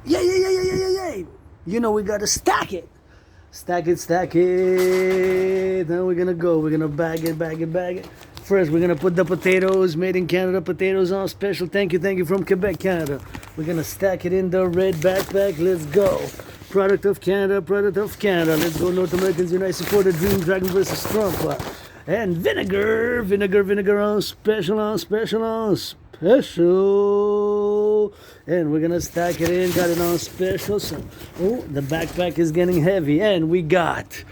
Yeah. You know we gotta stack it. Stack it. Then we're gonna go. We're gonna bag it. First, we're gonna put the potatoes, made in Canada potatoes on special. Thank you from Quebec, Canada. We're gonna stack it in the red backpack. Let's go. Product of Canada. Let's go, North Americans unite, support the dream, Dragon versus Trump. And vinegar on special. And we're gonna stack it in, got it on special. So, oh, the backpack is getting heavy. And we got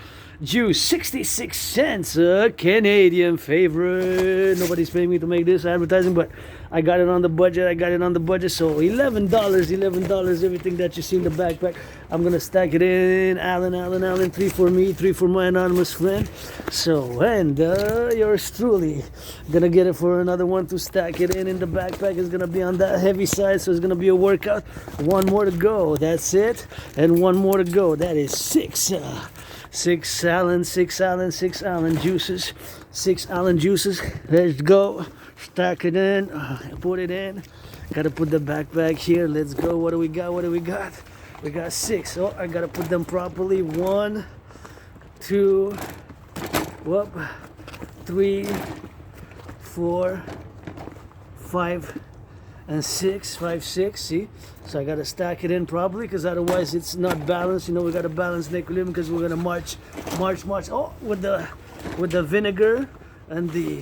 juice, 66 cents, a Canadian favorite. Nobody's paying me to make this advertising, but I got it on the budget. So $11, everything that you see in the backpack. I'm gonna stack it in. Alan, 3 for me, 3 for my anonymous friend. So, and yours truly gonna get it for another one to stack it in the backpack. Is gonna be on that heavy side, so it's gonna be a workout. One more to go. That's it, and one more to go. That is 6 Allen juices. 6 Allen juices. Let's go. Stack it in. Put it in. Gotta put the backpack here. Let's go. What do we got? We got 6. Oh, I gotta put them properly. 1, 2, 3, 4, 5, and 6. 5, 6. See? So I gotta stack it in properly, because otherwise it's not balanced. You know, we gotta balance the equilibrium, because we're gonna march. Oh, with the vinegar and the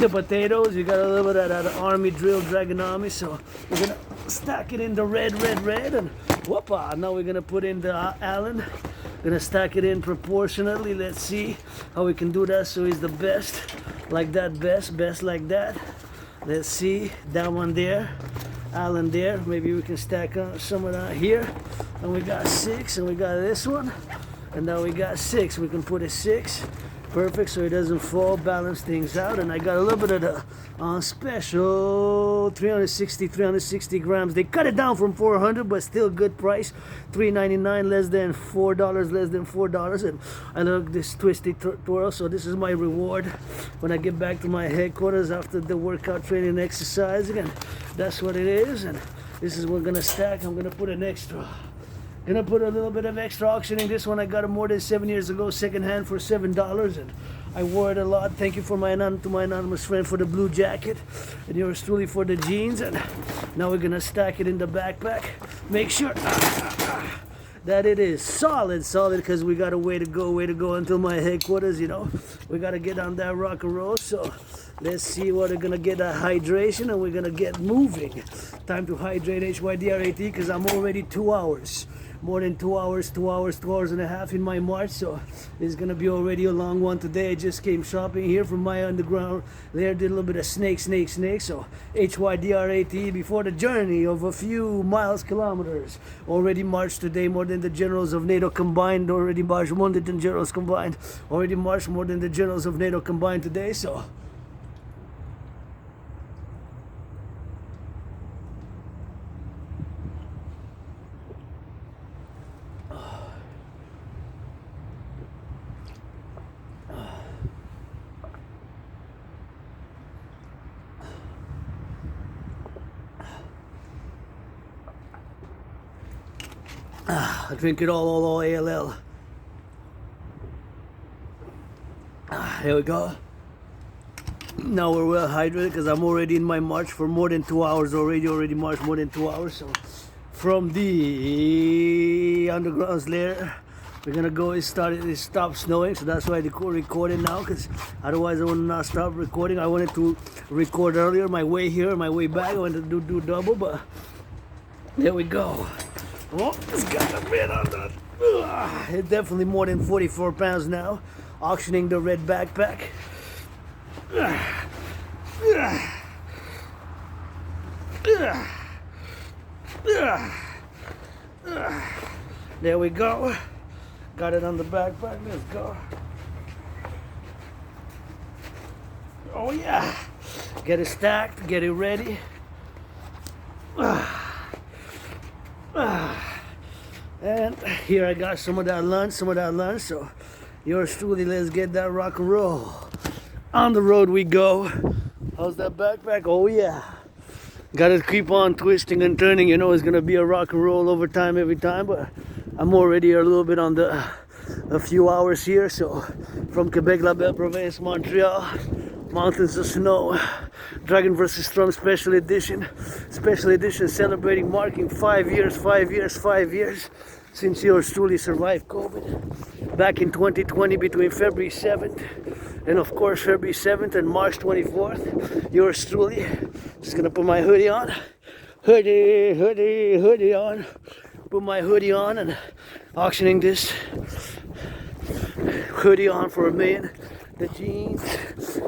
potatoes. You got a little bit of that army drill, Dragon Army. So we're gonna stack it in the red, and whoopa. Now we're gonna put in the Allen. Gonna stack it in proportionately. Let's see how we can do that so he's the best. Like that, best like that. Let's see, that one there, Allen there. Maybe we can stack some of that here. And we got 6, and we got this one. And now we got 6. We can put a 6. Perfect, so it doesn't fall, balance things out. And I got a little bit of the on special, 360 grams. They cut it down from 400, but still good price. $3.99, less than $4. And I love this twisty twirl. So this is my reward when I get back to my headquarters after the workout, training, exercise. Again, that's what it is. And this is what we're gonna stack. I'm gonna put an extra. Gonna put a little bit of extra auctioning. This one I got it more than 7 years ago, second hand for $7, and I wore it a lot. Thank you to my anonymous friend for the blue jacket, and yours truly for the jeans. And now we're gonna stack it in the backpack. Make sure that it is solid, because we got a way to go until my headquarters. You know, we gotta get on that rock and roll. So let's see what we're gonna get a hydration, and we're gonna get moving. Time to hydrate, HYDRAT, because I'm already 2 hours. More than 2 hours and a half in my march. So it's gonna be already a long one today. I just came shopping here from my underground there, did a little bit of snake. So HYDRAT, before the journey of a few kilometers. Already marched today more than the generals of NATO combined. Already marched more than the generals of NATO combined today. So I drink it all ALL. Here we go. Now we're well hydrated, because I'm already in my march for more than 2 hours already marched more than 2 hours. So from the undergrounds there, we're gonna go. It stopped snowing, so that's why I recording now, because otherwise I would not stop recording. I wanted to record earlier, my way here, my way back. I wanted to do double, but there we go. Oh, it's got a bit on that. It's definitely more than 44 pounds now. Auctioning the red backpack. There we go. Got it on the backpack. Let's go. Oh yeah. Get it stacked. Get it ready. And here I got some of that lunch. So yours truly, let's get that rock and roll. On the road we go. How's that backpack? Oh yeah. Gotta keep on twisting and turning, you know, it's gonna be a rock and roll over time every time, but I'm already a little bit on a few hours here. So from Quebec, La Belle Province, Montreal, mountains of snow, Dragon vs. Trump special edition celebrating, marking 5 years since yours truly survived COVID back in 2020 between February 7th and of course February 7th and March 24th. Yours truly, just gonna put my hoodie on, hoodie on, put my hoodie on and auctioning this hoodie on for $1 million. The jeans,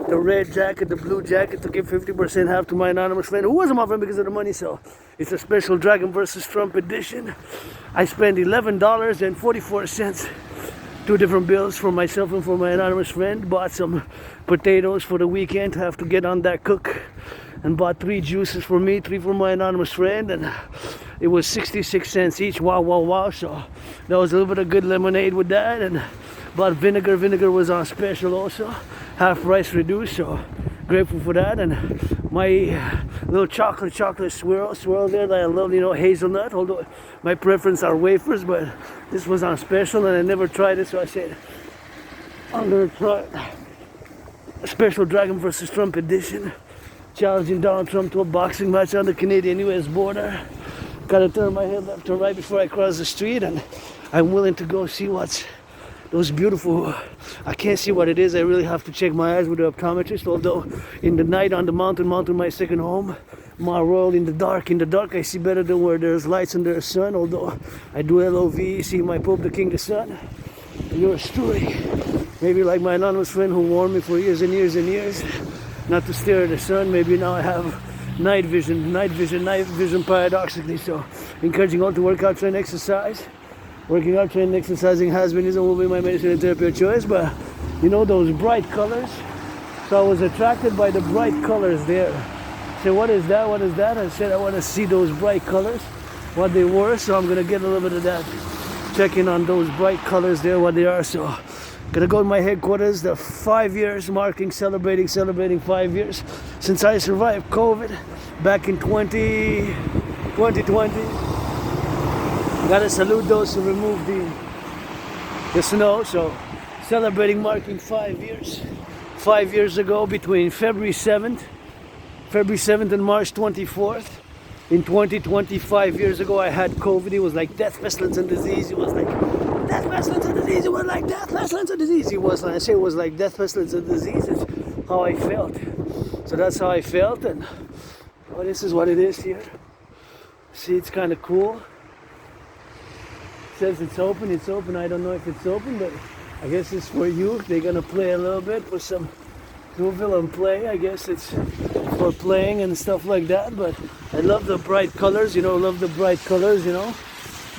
the red jacket, the blue jacket, to give 50% half to my anonymous friend who wasn't my friend because of the money. So it's a special Dragon vs. Trump edition. I spent $11.44, 2 different bills for myself and for my anonymous friend. Bought some potatoes for the weekend to have to get on that cook, and bought 3 juices for me, 3 for my anonymous friend, and it was 66 cents each. Wow. So that was a little bit of good lemonade with that, and bought vinegar. Vinegar was on special also, half price reduced, so grateful for that. And my little chocolate swirl there that I love, you know, hazelnut, although my preference are wafers, but this was on special and I never tried it, so I said I'm gonna try a special Dragon vs. Trump edition, challenging Donald Trump to a boxing match on the Canadian-US border. Gotta turn my head left or right before I cross the street, and I'm willing to go see what's those beautiful, I can't see what it is. I really have to check my eyes with the optometrist, although in the night on the mountain my second home, my world in the dark I see better than where there's lights and there's sun, although I do LOV, see my Pope the King the Sun. And yours truly, maybe like my anonymous friend who warned me for years and years not to stare at the sun, maybe now I have night vision paradoxically. So encouraging all to work out, train, exercise. Working out, training, exercising has been, isn't, will be my medicine and therapy of choice. But you know those bright colors? So I was attracted by the bright colors there. I said, what is that? I said, I want to see those bright colors, what they were. So I'm going to get a little bit of that, checking on those bright colors there, what they are. So going to go to my headquarters, the 5 years marking, celebrating 5 years since I survived COVID back in 2020. Gotta salute those who removed the snow. So celebrating, marking 5 years. 5 years ago, between February 7th and March 24th. In 2020, 5 years ago, I had COVID. It was like death, pestilence, and disease. It was like death, pestilence, and disease. It was like death, pestilence, and disease. It was, I say it was like death, pestilence, and disease. It's how I felt. So that's how I felt, and well, this is what it is here. See, it's kind of cool. Says it's open. I don't know if it's open, but I guess it's for youth. They're gonna play a little bit with some Renewal and play. I guess it's for playing and stuff like that. But I love the bright colors, you know.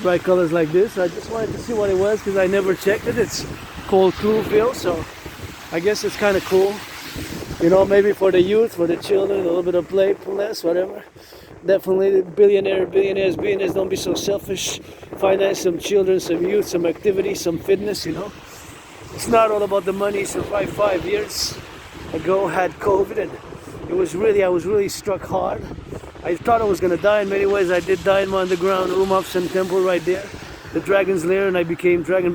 Bright colors like this. I just wanted to see what it was because I never checked it. It's called Coolville, so I guess it's kind of cool. You know, maybe for the youth, for the children, a little bit of playfulness, whatever. Definitely billionaires, don't be so selfish. Finance some children, some youth, some activity, some fitness, you know. It's not all about the money. Survived 5 years ago, had COVID, and I was really struck hard. I thought I was gonna die in many ways. I did die in my underground room of some temple right there, the Dragon's Lair, and I became dragon,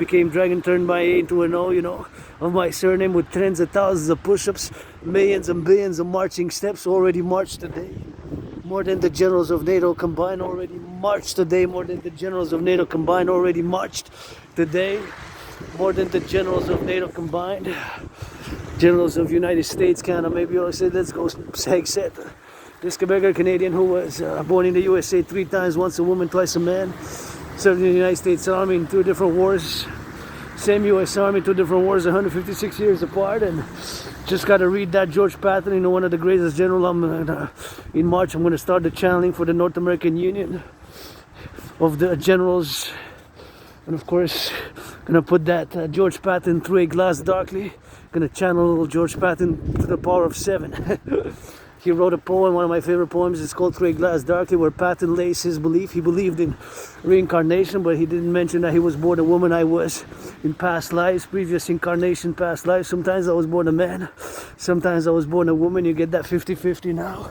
turned my A into an O, you know, of my surname, with tens of thousands of push-ups, millions and billions of marching steps, already marched today. More than the generals of NATO combined already marched today. More than the generals of NATO combined already marched today. More than the generals of NATO combined. Generals of United States, Canada, maybe I'll say, let's go, said. This Quebecer Canadian who was born in the USA 3 times, once a woman, twice a man. Served in the United States Army in 2 different wars. Same US Army, 2 different wars, 156 years apart, and just got to read that George Patton, you know, one of the greatest generals. In March, I'm going to start the channeling for the North American Union of the generals, and of course, going to put that George Patton through a glass darkly. Going to channel little George Patton to the power of 7. He wrote a poem, one of my favorite poems. It's called Three Glass Darkly, where Patton lays his belief. He believed in reincarnation, but he didn't mention that he was born a woman. I was in past lives, previous incarnation, past lives. Sometimes I was born a man, sometimes I was born a woman. You get that 50-50 now.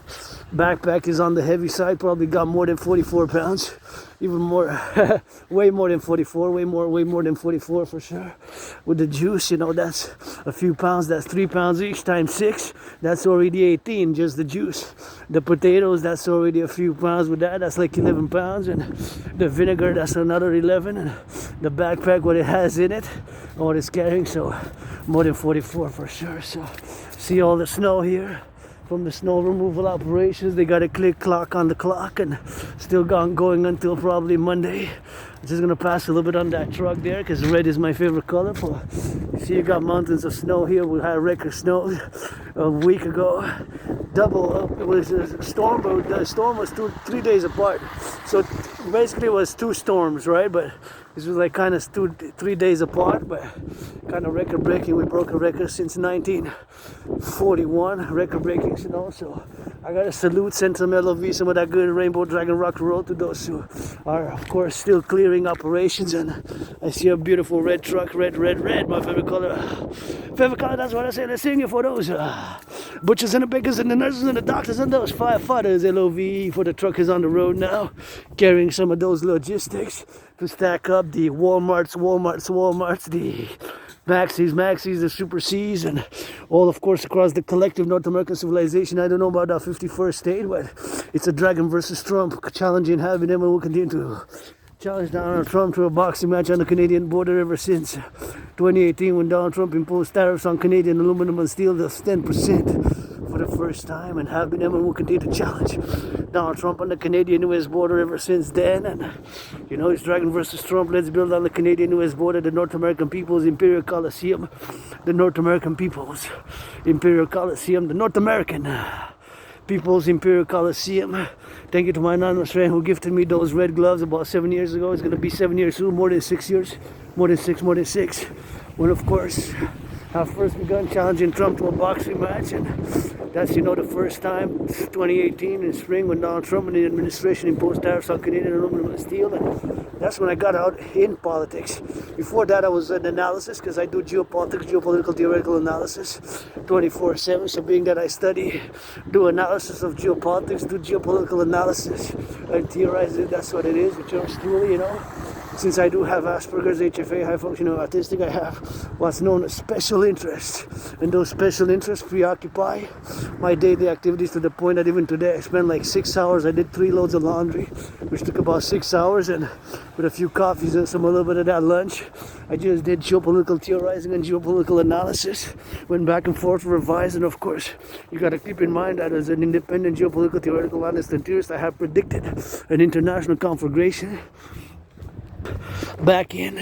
Backpack is on the heavy side, probably got more than 44 pounds. Even more, way more than 44, way more than 44 for sure. With the juice, you know, that's a few pounds, that's 3 pounds each times 6. That's already 18, just the juice. The potatoes, that's already a few pounds with that, that's like 11 pounds. And the vinegar, that's another 11. And the backpack, what it has in it, what it's carrying, so more than 44 for sure. So, see all the snow here. From the snow removal operations, they got a click clock on the clock and still going until probably Monday. I'm just gonna pass a little bit on that truck there because red is my favorite color. You see, you got mountains of snow here. We had record snow a week ago. It was a storm, but the storm was 3 days apart. So basically it was 2 storms, right? But this was like kind of 3 days apart, but kind of record breaking. We broke a record since 1941, record breaking, you know. So I gotta send some LOV, some of that good Rainbow Dragon rock and roll to those who are, of course, still clearing operations. And I see a beautiful red truck, red, my favorite color. Favorite color, that's what I say. Let's sing it for those butchers and the bakers and the nurses and the doctors and those firefighters. LOV for the truckers on the road now, carrying some of those logistics to stack up the Walmarts, the Maxis, the Super Cs, and all, of course, across the collective North American civilization. I don't know about that 51st state, but it's a Dragon versus Trump challenging having them, and will continue to challenge Donald Trump to a boxing match on the Canadian border ever since 2018, when Donald Trump imposed tariffs on Canadian aluminum and steel of 10% for the first time, and have been able to continue to challenge Donald Trump on the Canadian-US border ever since then. And you know, it's Dragon versus Trump. Let's build on the Canadian-US border, the North American People's Imperial Coliseum, the North American People's Imperial Coliseum, the North American People's Imperial Coliseum. Thank you to my anonymous friend who gifted me those red gloves about 7 years ago. It's going to be 7 years soon, more than 6 years, more than six. When, of course, I first begun challenging Trump to a boxing match, and that's, you know, the first time, 2018 in spring, when Donald Trump and the administration imposed tariffs on Canadian aluminum and steel, and that's when I got out in politics. Before that, I was an analyst because I do geopolitical theoretical analysis 24/7. So being that I do analysis of geopolitics, do geopolitical analysis, and theorize it, that's what it is, with yours truly, you know. Since I do have Asperger's, HFA, high functioning autistic, I have what's known as special interests. And those special interests preoccupy my daily activities to the point that even today I spent like 6 hours. I did 3 loads of laundry, which took about 6 hours, and with a few coffees and a little bit of that lunch, I just did geopolitical theorizing and geopolitical analysis. Went back and forth, revised, and of course, you got to keep in mind that as an independent geopolitical theoretical analyst and theorist, I have predicted an international conflagration back in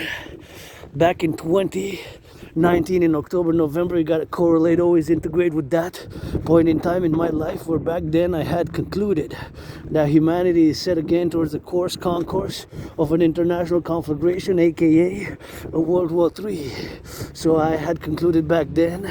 2019 in October, November. You got to correlate, always integrate with that point in time in my life, where back then I had concluded that humanity is set again towards the concourse of an international conflagration, aka a World War III. So I had concluded back then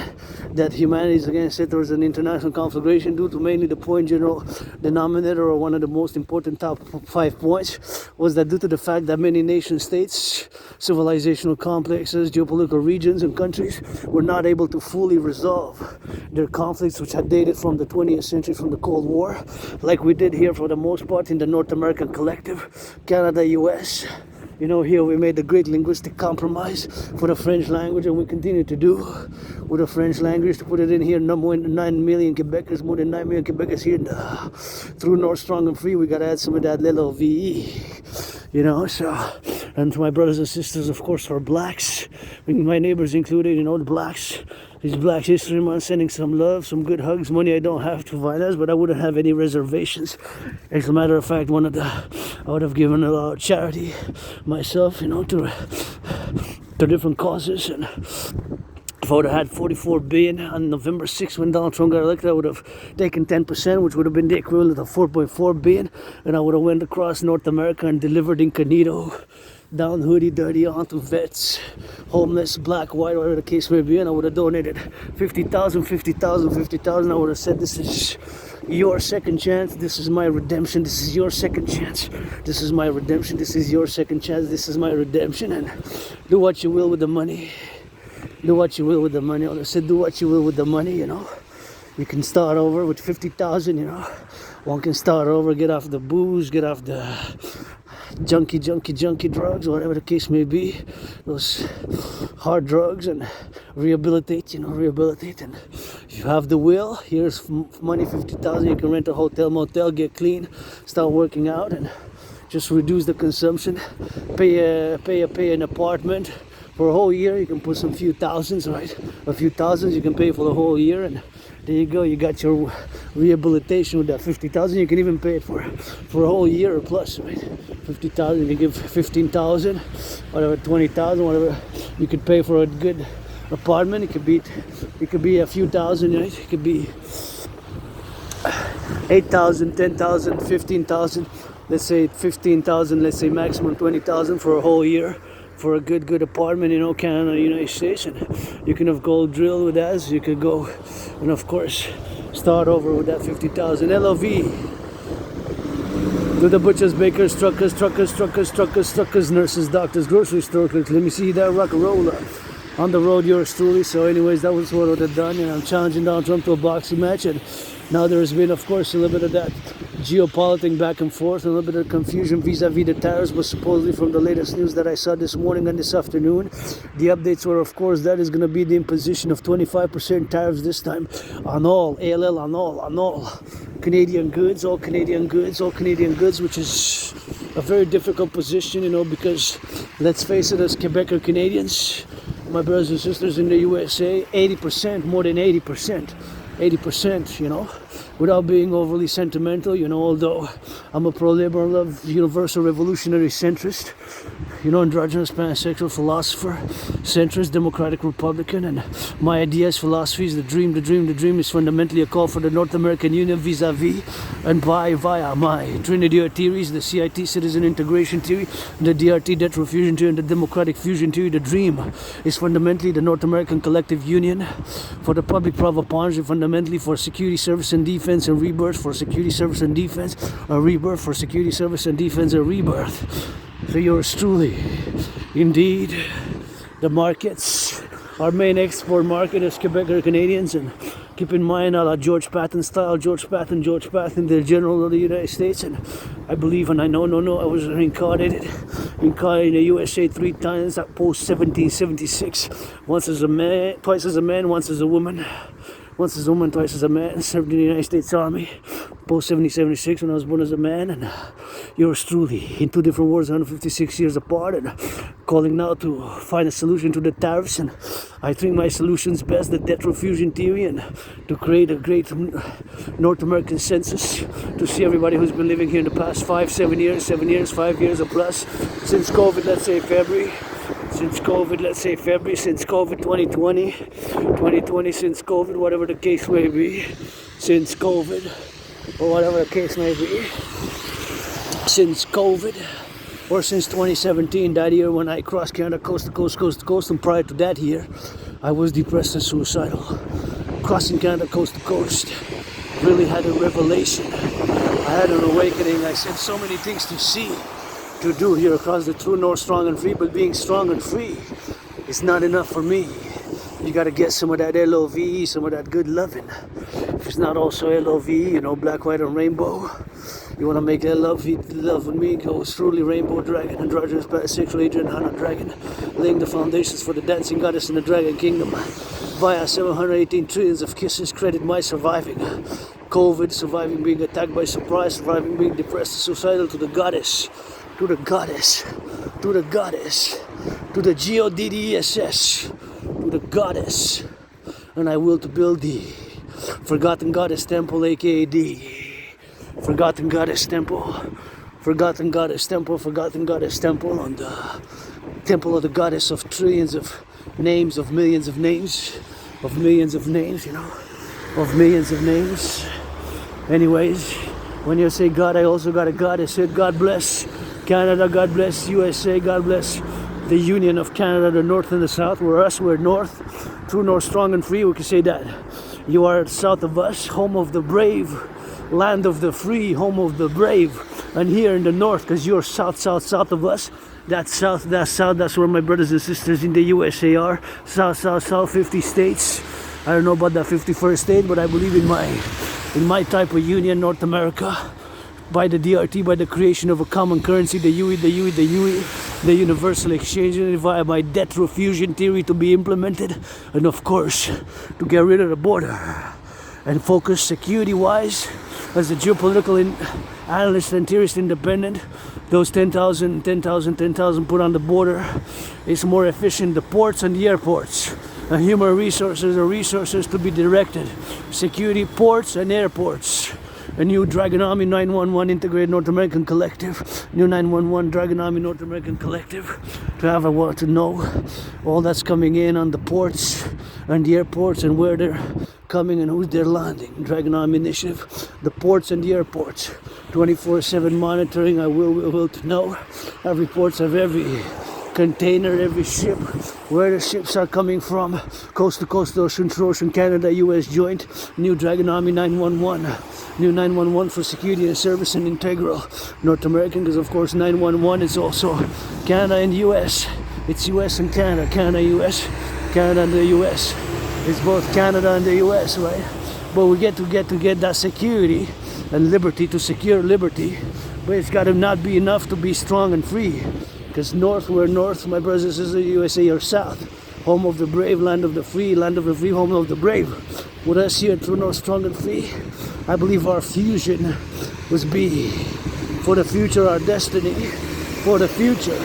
that humanity is again set towards an international conflagration due to mainly the point general denominator, or one of the most important top 5 points, was that due to the fact that many nation states, civilizational complexes, geopolitical regions and countries were not able to fully resolve their conflicts, which had dated from the 20th century, from the Cold War, like we did here for the most part in the North American Collective, Canada, US. You know, here we made the great linguistic compromise for the French language, and we continue to do with the French language to put it in here. More than 9 million Quebecers, more than 9 million Quebecers here through North Strong and Free. We got to add some of that little VE, you know. So, and to my brothers and sisters, of course, who are blacks, my neighbors included, you know, the blacks. This Black History Month, sending some love, some good hugs. Money I don't have to finance, but I wouldn't have any reservations. As a matter of fact, I would have given a lot of charity myself, you know, to different causes. And if I would have had 44 billion on November 6th when Donald Trump got elected, I would have taken 10%, which would have been the equivalent of 4.4 billion, and I would have went across North America and delivered incognito, down hoodie, dirty, onto vets, homeless, black, white, whatever the case may be, and I would have donated 50,000. I would have said this is your second chance. This is my redemption. This is your second chance. This is my redemption. This is your second chance. This is my redemption. And do what you will with the money. Do what you will with the money. I said, do what you will with the money, you know. You can start over with 50,000, you know. One can start over, get off the booze, get off the junky drugs, whatever the case may be. Those hard drugs, and rehabilitate, you know, rehabilitate. And if you have the will, here's money, 50,000. You can rent a hotel, motel, get clean, start working out, and just reduce the consumption. Pay an apartment for a whole year. You can put some few thousands, right? A few thousands you can pay for the whole year, and there you go. You got your rehabilitation with that 50,000. You can even pay it for a whole year or plus, right? 50,000. You give 15,000, whatever, 20,000, whatever. You could pay for a good apartment. It could be a few thousand, right? It could be 8,000, 10,000, 15,000. Let's say 15,000. Let's say maximum 20,000 for a whole year. For a good apartment, you know, Canada, United States. And you can have gold drill with that. So you could go and of course start over with that 50,000. LOV to the butchers, bakers, truckers, nurses, doctors, grocery store clerks. Let me see that rock and roll on the road, yours truly. So anyways, that was what I would have done, and I'm challenging Donald Trump to a boxing match. And now there's been, of course, a little bit of that geopolitics back and forth, a little bit of confusion vis-a-vis the tariffs, but supposedly from the latest news that I saw this morning and this afternoon, the updates were, of course, that is going to be the imposition of 25% tariffs this time on all, ALL, on all Canadian goods, all Canadian goods, which is a very difficult position, you know, because let's face it, as Quebec or Canadians, my brothers and sisters in the USA, 80%, more than 80%, you know, without being overly sentimental, you know, although I'm a pro-labor, I love universal revolutionary centrist, you know, androgynous pansexual philosopher, centrist, democratic Republican, and my ideas, philosophies, the dream is fundamentally a call for the North American Union vis-a-vis and via my Trinity theories, the CIT citizen integration theory, the DRT debt fusion theory, and the democratic fusion theory. The dream is fundamentally the North American collective union for the public private partnership, fundamentally for security service and defense and rebirth, for security service and defense, a rebirth, for security service and defense, a rebirth. So yours truly, indeed, the markets, our main export market is Quebec or Canadians, and keep in mind a la George Patton style, George Patton, the General of the United States, and I believe, and I know, I was reincarnated in the USA 3 times at post 1776, once as a man, twice as a man, once as a woman. Once as a woman, twice as a man. Served in the United States Army post 1776 when I was born as a man, and yours truly in 2 different wars, 156 years apart, and calling now to find a solution to the tariffs. And I think my solution's best, the debt fusion theory, and to create a great North American census to see everybody who's been living here in the past 7 years, 5 years or plus since COVID, let's say February. Since COVID 2020, since COVID, whatever the case may be, since COVID, or whatever the case may be, since COVID, or since 2017, that year when I crossed Canada coast to coast, and prior to that year, I was depressed and suicidal. Crossing Canada coast to coast, really had a revelation. I had an awakening. I said so many things to see, to do here across the true north, strong and free, but being strong and free is not enough for me. You gotta get some of that LOV, some of that good loving. If it's not also LOV, you know, black, white, and rainbow, you wanna make love with me, go truly rainbow dragon, androgynous bisexual Adrian Hannah dragon, laying the foundations for the dancing goddess in the dragon kingdom. Via 718 trillions of kisses, credit my surviving COVID, surviving being attacked by surprise, surviving being depressed, suicidal, to the goddess. To the goddess, to the goddess, to the G-O-D-D-E-S-S, to the goddess, and I will to build the Forgotten Goddess Temple, aka the Forgotten Goddess Temple, on the Temple of the Goddess of trillions of names, of millions of names, you know, of millions of names. Anyways, when you say God, I also got a God. I said God bless Canada, God bless USA, God bless the Union of Canada, the North and the South. We're North, true North, strong and free. We can say that. You are south of us, home of the brave, land of the free, home of the brave. And here in the north, because you're south of us, that's south, that's where my brothers and sisters in the USA are. South, 50 states. I don't know about the 51st state, but I believe in my type of union, North America, by the DRT, by the creation of a common currency, the UE, the universal exchange, and via my debt refusion theory to be implemented, and of course, to get rid of the border and focus security-wise, as a geopolitical analyst and theorist independent, those 10,000 put on the border is more efficient. The ports and the airports, and human resources are resources to be directed. Security, ports and airports. A new Dragon Army 911 integrated North American collective, new 911 Dragon Army North American collective, to have a want to know all that's coming in on the ports and the airports and where they're coming and who's they're landing. Dragon Army initiative, the ports and the airports, 24/7 monitoring. I will to know every ports of every container, every ship, where the ships are coming from, coast to coast, ocean to ocean, Canada, US joint, new Dragon Army 911, new 911 for security and service and integral, North American, because of course 911 is also Canada and US. It's US and Canada, Canada, US, Canada and the US. It's both Canada and the US, right? But we get that security and liberty to secure liberty, but it's got to not be enough to be strong and free. Because north, we're north, my brothers and sisters, USA are south. Home of the brave, land of the free, home of the brave. With us here, true north, strong and free, I believe our fusion was be for the future, our destiny, for the future.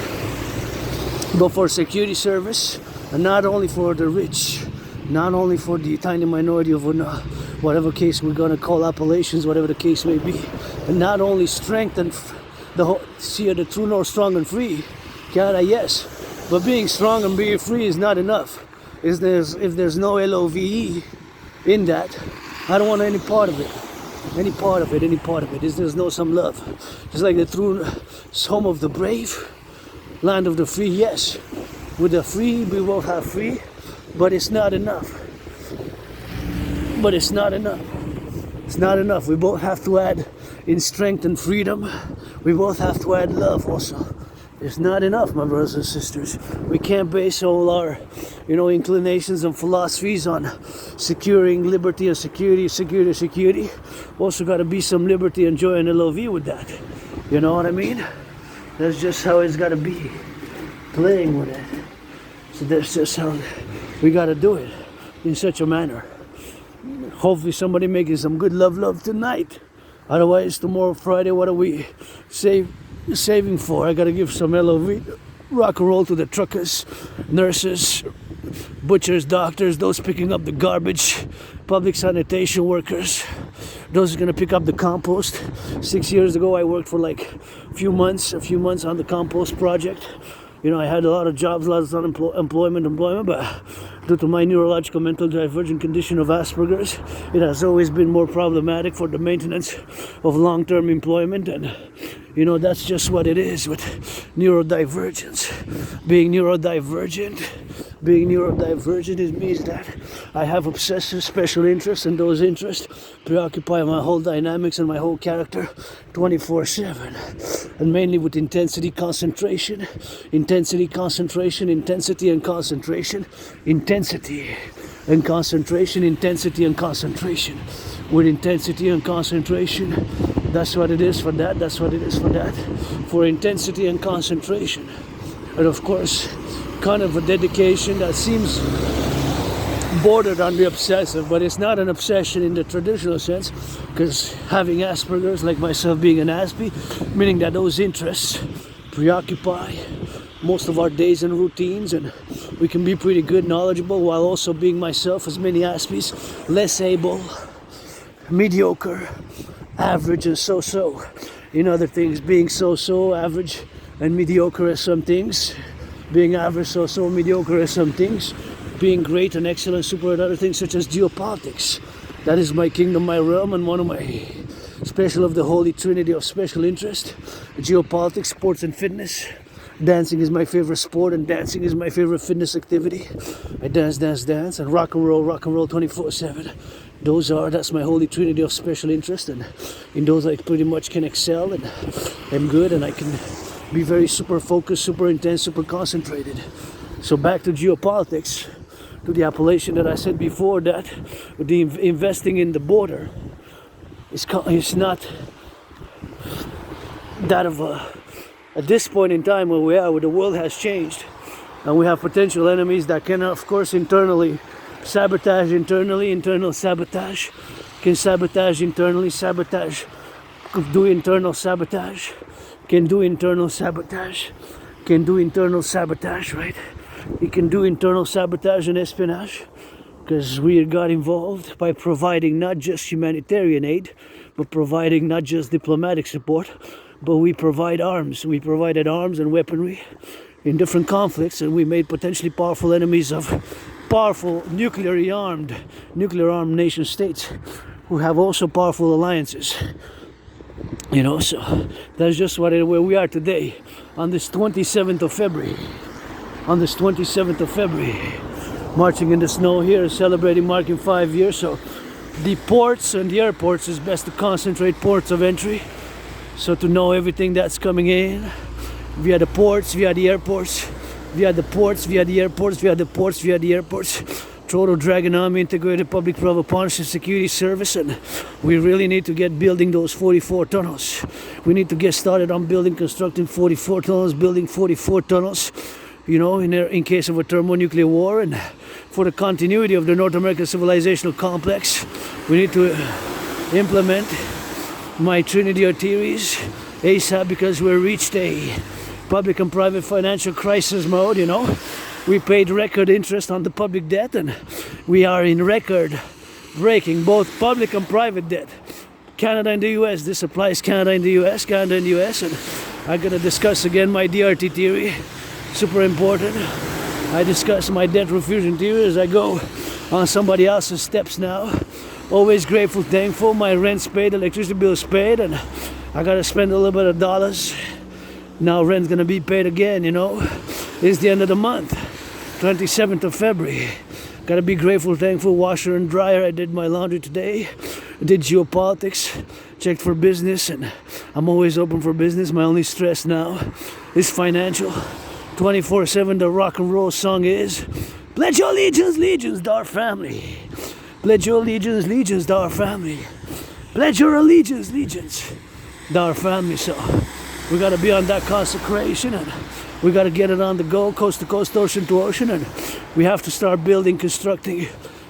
But for security service, and not only for the rich, not only for the tiny minority of whatever case we're going to call appellations, whatever the case may be, and not only strengthen the whole, see the true north, strong and free, Canada, yes, but being strong and being free is not enough. If there's no LOVE in that, I don't want any part of it. Any part of it. There's no some love. Just like the true home of the brave, land of the free, yes. With the free, we will have free, but it's not enough. It's not enough. We both have to add in strength and freedom. We both have to add love also. It's not enough, my brothers and sisters. We can't base all our, inclinations and philosophies on securing liberty and security. Also got to be some liberty and joy and LOV with that. You know what I mean? That's just how it's got to be. Playing with it. So that's just how we got to do it in such a manner. Hopefully somebody making some good love tonight. Otherwise, tomorrow, Friday, what are we saving for? I gotta give some LOV, rock and roll to the truckers, nurses, butchers, doctors, those picking up the garbage, public sanitation workers, those who are gonna pick up the compost. 6 years ago, I worked for like a few months on the compost project. I had a lot of jobs, a lot of employment, but due to my neurological mental divergent condition of Asperger's, it has always been more problematic for the maintenance of long-term employment. And that's just what it is with neurodivergence. Being neurodivergent, it means that I have obsessive special interests, and those interests preoccupy my whole dynamics and my whole character 24/7. And mainly with intensity, concentration, intensity and concentration, intensity and concentration. With intensity and concentration, that's what it is for that, for intensity and concentration. And of course, kind of a dedication that seems bordered on the obsessive, but it's not an obsession in the traditional sense, because having Asperger's, like myself being an Aspie, meaning that those interests preoccupy most of our days and routines, and we can be pretty good, knowledgeable, while also being myself, as many Aspies, less able, mediocre, average, and so-so. In other things, being so-so, average, and mediocre as some things, being average, so-so, mediocre as some things, being great and excellent, super at other things such as geopolitics. That is my kingdom, my realm, and one of my special of the holy trinity of special interest. Geopolitics, sports and fitness. Dancing is my favorite sport, and dancing is my favorite fitness activity. I dance, and rock and roll 24/7. That's my holy trinity of special interest, and in those I pretty much can excel and am good, and I can be very super focused, super intense, super concentrated. So back to geopolitics, to the appellation that I said before, that the investing in the border is not that of at this point in time where we are, where the world has changed, and we have potential enemies that can, of course, internal sabotage, can sabotage internally, do internal sabotage, can do internal sabotage, right? You can do internal sabotage and espionage, because we got involved by providing not just humanitarian aid, but providing not just diplomatic support, but we provide arms. We provided arms and weaponry in different conflicts, and we made potentially powerful enemies of powerful nuclear armed nation states who have also powerful alliances. So that's just where we are today on this 27th of February. Marching in the snow here, marking 5 years. So the ports and the airports is best to concentrate ports of entry. So to know everything that's coming in via the ports, via the airports, via the ports, via the airports, via the ports, via the airports. Total Dragonomy, integrated public-private partnership security service, and we really need to get building those 44 tunnels. We need to get started on constructing 44 tunnels, building 44 tunnels, in case of a thermonuclear war, and for the continuity of the North American civilizational complex, we need to implement my Trinity of theories ASAP, because we've reached a public and private financial crisis mode. We paid record interest on the public debt, and we are in record breaking both public and private debt. Canada and the US, this applies Canada and the US, and I'm gonna discuss again my DRT theory, super important. I discuss my debt refusion theory as I go on somebody else's steps now. Always grateful, thankful, my rent's paid, electricity bill's paid, and I gotta spend a little bit of dollars. Now rent's gonna be paid again, It's the end of the month, 27th of February. Gotta be grateful, thankful, washer and dryer. I did my laundry today. I did geopolitics, checked for business, and I'm always open for business. My only stress now is financial. 24/7, the rock and roll song is pledge your allegiance, legions to our family. Pledge your allegiance, legions to our family. Pledge your allegiance, legions to our family. So we got to be on that consecration, and we got to get it on the go, coast to coast, ocean to ocean, and we have to start constructing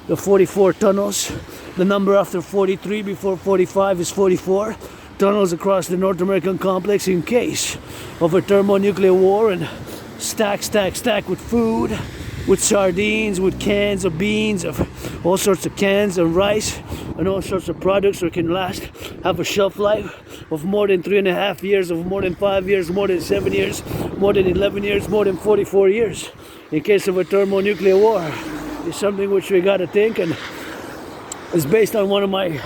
the 44 tunnels. The number after 43 before 45 is 44 tunnels across the North American complex in case of a thermonuclear war, and stack with food, with sardines, with cans of beans, of all sorts of cans of rice, and all sorts of products that can have a shelf life of more than 3.5 years, of more than 5 years, more than 7 years, more than 11 years, more than 44 years, in case of a thermonuclear war. It's something which we got to think, and it's based on one of my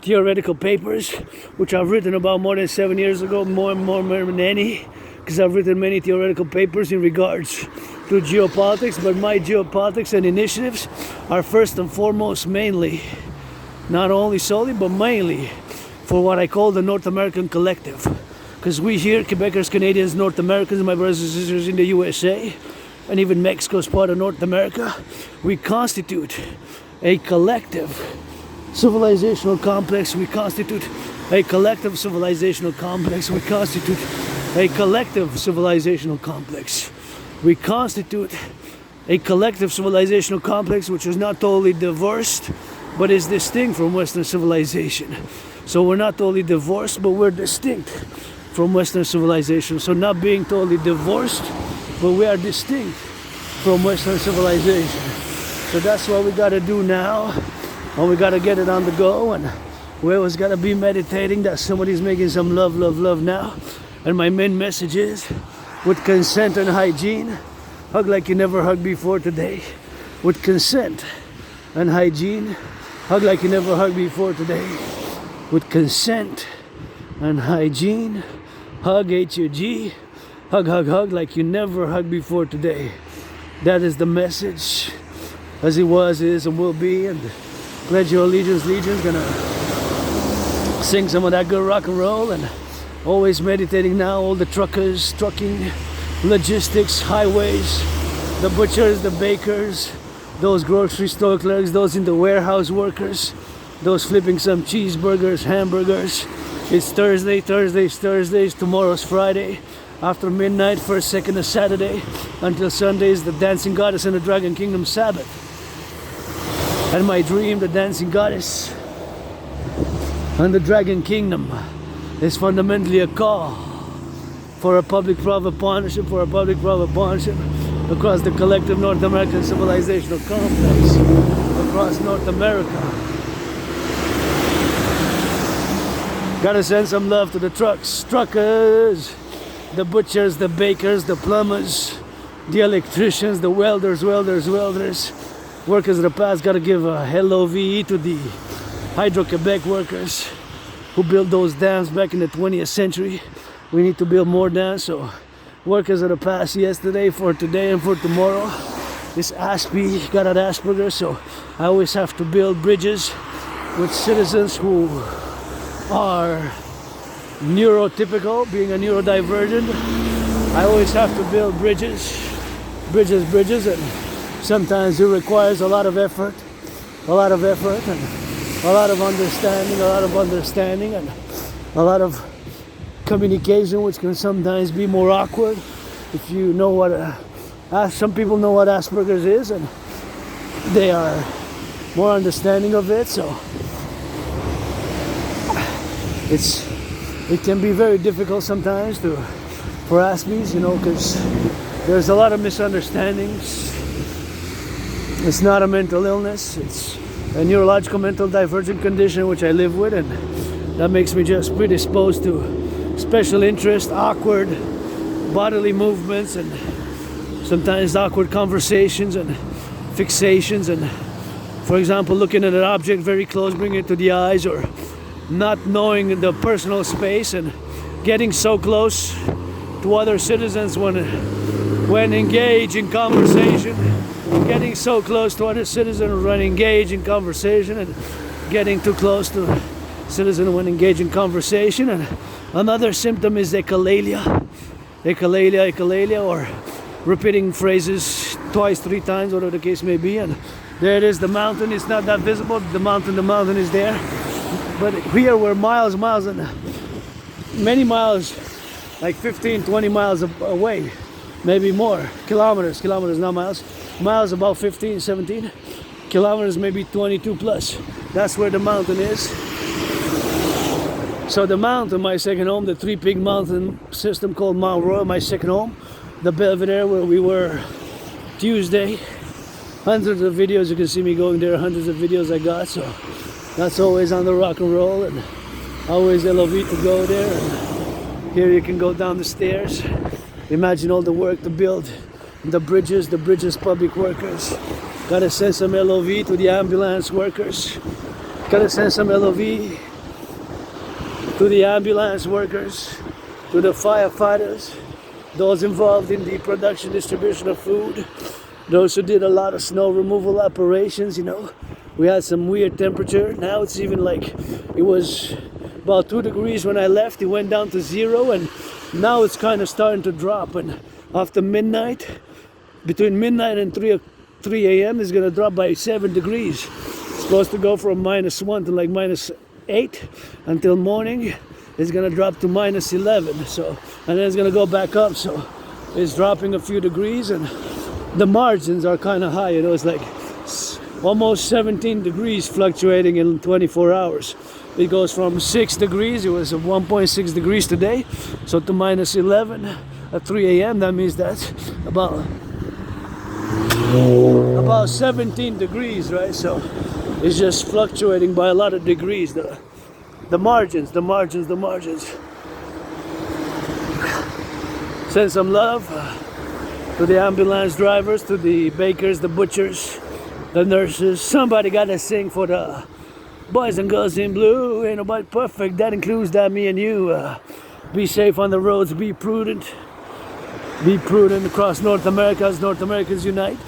theoretical papers, which I've written about more than 7 years ago, more than any, because I've written many theoretical papers in regards to geopolitics, but my geopolitics and initiatives are first and foremost mainly, not only solely, but mainly for what I call the North American Collective. Because we here, Quebecers, Canadians, North Americans, my brothers and sisters in the USA, and even Mexico is part of North America, we constitute a collective civilizational complex. We constitute a collective civilizational complex. We constitute a collective civilizational complex. We constitute a collective civilizational complex which is not totally divorced, but is distinct from Western civilization. So we're not totally divorced, but we're distinct from Western civilization. So not being totally divorced, but we are distinct from Western civilization. So that's what we got to do now, and we got to get it on the go, and we always got to be meditating that somebody's making some love now. And my main message is, with consent and hygiene, hug like you never hugged before today. With consent and hygiene, hug like you never hugged before today. With consent and hygiene, hug, H-U-G, hug like you never hugged before today. That is the message, as it was, is, and will be, and Pledge Your Allegiance, Legion's gonna sing some of that good rock and roll, and always meditating now, all the truckers, trucking, logistics, highways, the butchers, the bakers, those grocery store clerks, those in the warehouse workers, those flipping some cheeseburgers, hamburgers. It's Thursdays, tomorrow's Friday. After midnight, first, second, and Saturday, until Sunday is the Dancing Goddess and the Dragon Kingdom Sabbath. And my dream, the Dancing Goddess and the Dragon Kingdom, is fundamentally a call for a public-private partnership, across the collective North American civilizational complex, across North America. Gotta send some love to the truckers, the butchers, the bakers, the plumbers, the electricians, the welders, workers of the past. Gotta give a LOVE to the Hydro-Quebec workers who built those dams back in the 20th century. We need to build more dams, so workers of the past, yesterday, for today, and for tomorrow. This Aspie got an Asperger, so I always have to build bridges with citizens who are neurotypical, being a neurodivergent. I always have to build bridges, and sometimes it requires a lot of effort, and a lot of understanding, and a lot of communication, which can sometimes be more awkward. If you know what some people know what Asperger's is, and they are more understanding of it, so it can be very difficult sometimes for Aspies, because there's a lot of misunderstandings. It's not a mental illness, it's a neurological mental divergent condition which I live with, and that makes me just predisposed to special interest, awkward bodily movements, and sometimes awkward conversations and fixations, and for example looking at an object very close, bringing it to the eyes, or not knowing the personal space and getting so close to other citizens when engaged in conversation, getting so close to other citizens when engaged in conversation, and getting too close to citizens when engaged in conversation. And another symptom is echolalia, or repeating phrases twice, three times, whatever the case may be. And there it is, the mountain. It's not that visible. The mountain is there. But here we're miles and many miles, like 15, 20 miles away, maybe more. Kilometers, not miles. Miles about 15, 17. Kilometers maybe 22 plus. That's where the mountain is. So the mountain, my second home, the three-peak mountain system called Mount Royal, my second home. The Belvedere where we were Tuesday. Hundreds of videos, you can see me going there, hundreds of videos I got, so that's always on the rock and roll, and always LOV to go there. And here you can go down the stairs. Imagine all the work to build the bridges public workers. Gotta send some LOV to the ambulance workers. Gotta send some LOV to the ambulance workers, to the firefighters, those involved in the production, distribution of food, those who did a lot of snow removal operations. We had some weird temperature. Now it's even like, it was about 2 degrees when I left. It went down to 0, and now it's kind of starting to drop. And after midnight, between midnight and 3 a.m. it's going to drop by 7 degrees. It's supposed to go from -1 to like -8 until morning. It's going to drop to -11. So, and then it's going to go back up. So it's dropping a few degrees, and the margins are kind of high. It's like almost 17 degrees fluctuating in 24 hours. It goes from 6 degrees, it was 1.6 degrees today, so to -11 at 3 a.m. That means that's about 17 degrees, right? So it's just fluctuating by a lot of degrees. The margins. Send some love to the ambulance drivers, to the bakers, the butchers, the nurses. Somebody gotta sing for the boys and girls in blue. Ain't nobody perfect. That includes me and you. Be safe on the roads. Be prudent. Be prudent across North America as North Americans unite.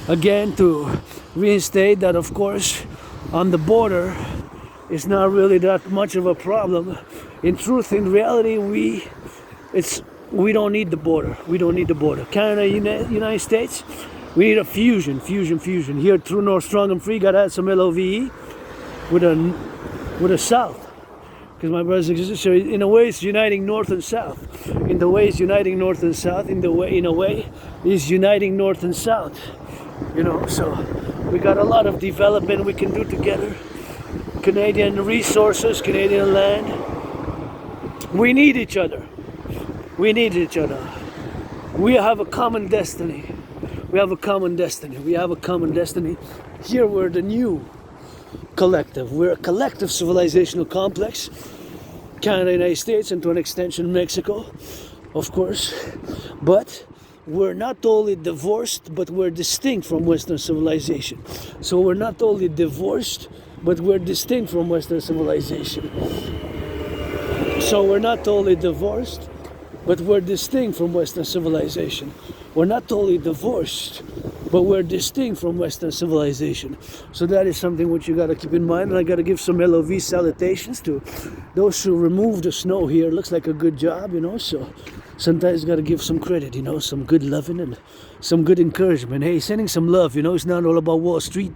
Again, to reinstate that, of course, on the border is not really that much of a problem. In truth, in reality, we don't need the border. We don't need the border. Canada, United States, we need a fusion. Here, True North, Strong and Free, gotta add some LOVE with a South. Because my brothers and sisters, in a way, it's uniting North and South. In the way, it's uniting North and South. In a way, it's uniting North and South. So we got a lot of development we can do together. Canadian resources, Canadian land. We need each other. We have a common destiny. Here we're the new collective. We're a collective civilizational complex. Canada, United States, and to an extension Mexico, of course. But we're not only divorced, but we're distinct from Western civilization. So we're not only divorced, but we're distinct from Western civilization. So we're not only divorced, but we're distinct from Western civilization. We're not only divorced, but we're distinct from Western civilization. So that is something which you got to keep in mind. And I got to give some LOV salutations to those who removed the snow here. Looks like a good job, So sometimes you got to give some credit, some good loving and some good encouragement. Hey, sending some love, It's not all about Wall Street.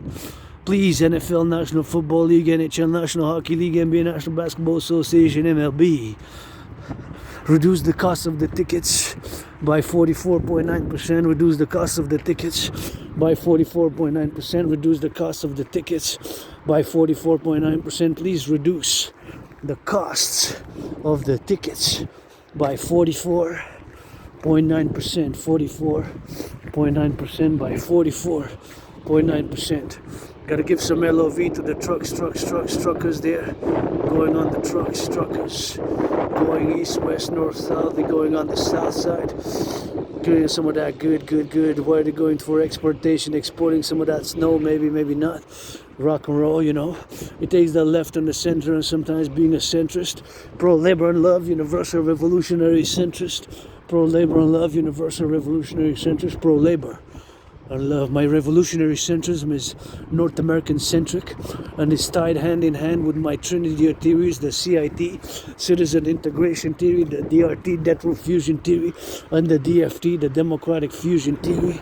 Please, NFL, National Football League, NHL, National Hockey League, NBA, National Basketball Association, MLB. Reduce the cost of the tickets by 44.9%. Reduce the cost of the tickets by 44.9%. Reduce the cost of the tickets by 44.9%. Please reduce the costs of the tickets by 44.9%. 44.9% by 44.9%. Gotta give some LOV to the truckers there. Going on the truckers. Going east, west, north, south. They're going on the south side. Getting some of that good. Where they're going for exportation, exporting some of that snow, maybe not. Rock and roll, It takes the left and the center, and sometimes being a centrist. Pro-labor and love, universal revolutionary centrist. Pro-labor and love, universal revolutionary centrist. Pro-labor. I love my revolutionary centrism is North American centric and is tied hand in hand with my Trinity of theories, the CIT, citizen integration theory, the DRT, death row fusion theory, and the DFT, the democratic fusion theory.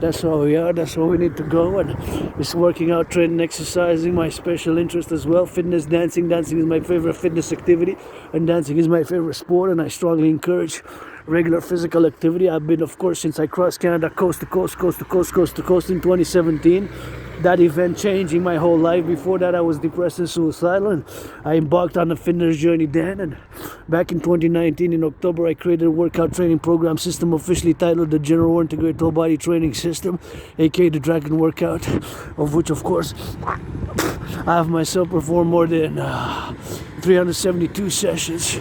That's how we are, that's where we need to go, and it's working out, training, exercising, my special interest as well, fitness, dancing. Dancing is my favorite fitness activity, and dancing is my favorite sport, and I strongly encourage regular physical activity. I've been, of course, since I crossed Canada coast to coast in 2017. That event changing my whole life. Before that, I was depressed and suicidal, and I embarked on a fitness journey then. And back in 2019, in October, I created a workout training program system officially titled the General Integrated Whole Body Training System, aka the Dragon Workout, of which, of course, I have myself performed more than 372 sessions.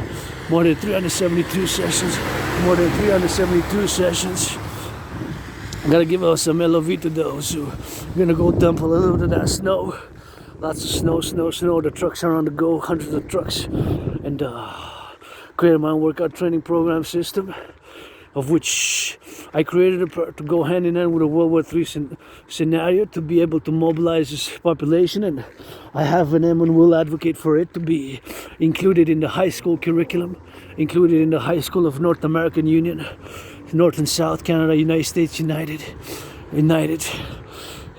More than 372 sessions. I gotta give out some LOV to those who are gonna go dump a little bit of that snow. Lots of snow. The trucks are on the go, hundreds of trucks. And created my own workout training program system, of which I created it to go hand in hand with a World War III scenario, to be able to mobilize this population, and I have and am and will advocate for it to be included in the high school curriculum, included in the high school of North American Union, North and South, Canada, United States, united.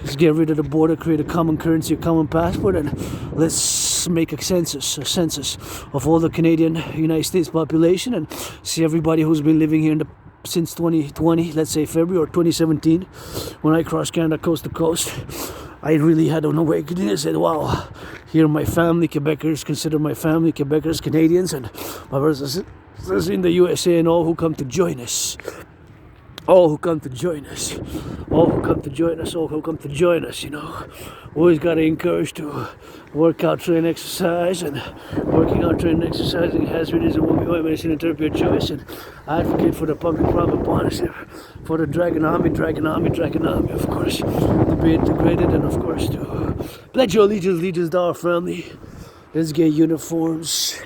Let's get rid of the border, create a common currency, a common passport, and let's make a census of all the Canadian United States population, and see everybody who's been living here since 2020, let's say February, or 2017, when I crossed Canada coast to coast. I really had an awakening. I said, wow, here my family, Quebecers, consider my family, Quebecers, Canadians, and my brothers and sisters in the USA, and all who come to join us. Always got to encourage to work out, train, exercise, and working out, training, exercising has been, is, and will be my medicine and therapy of choice, and I advocate for the public-private partnership, for the Dragon Army, of course, to be integrated, and of course to pledge your allegiance to our family. Let's get uniforms,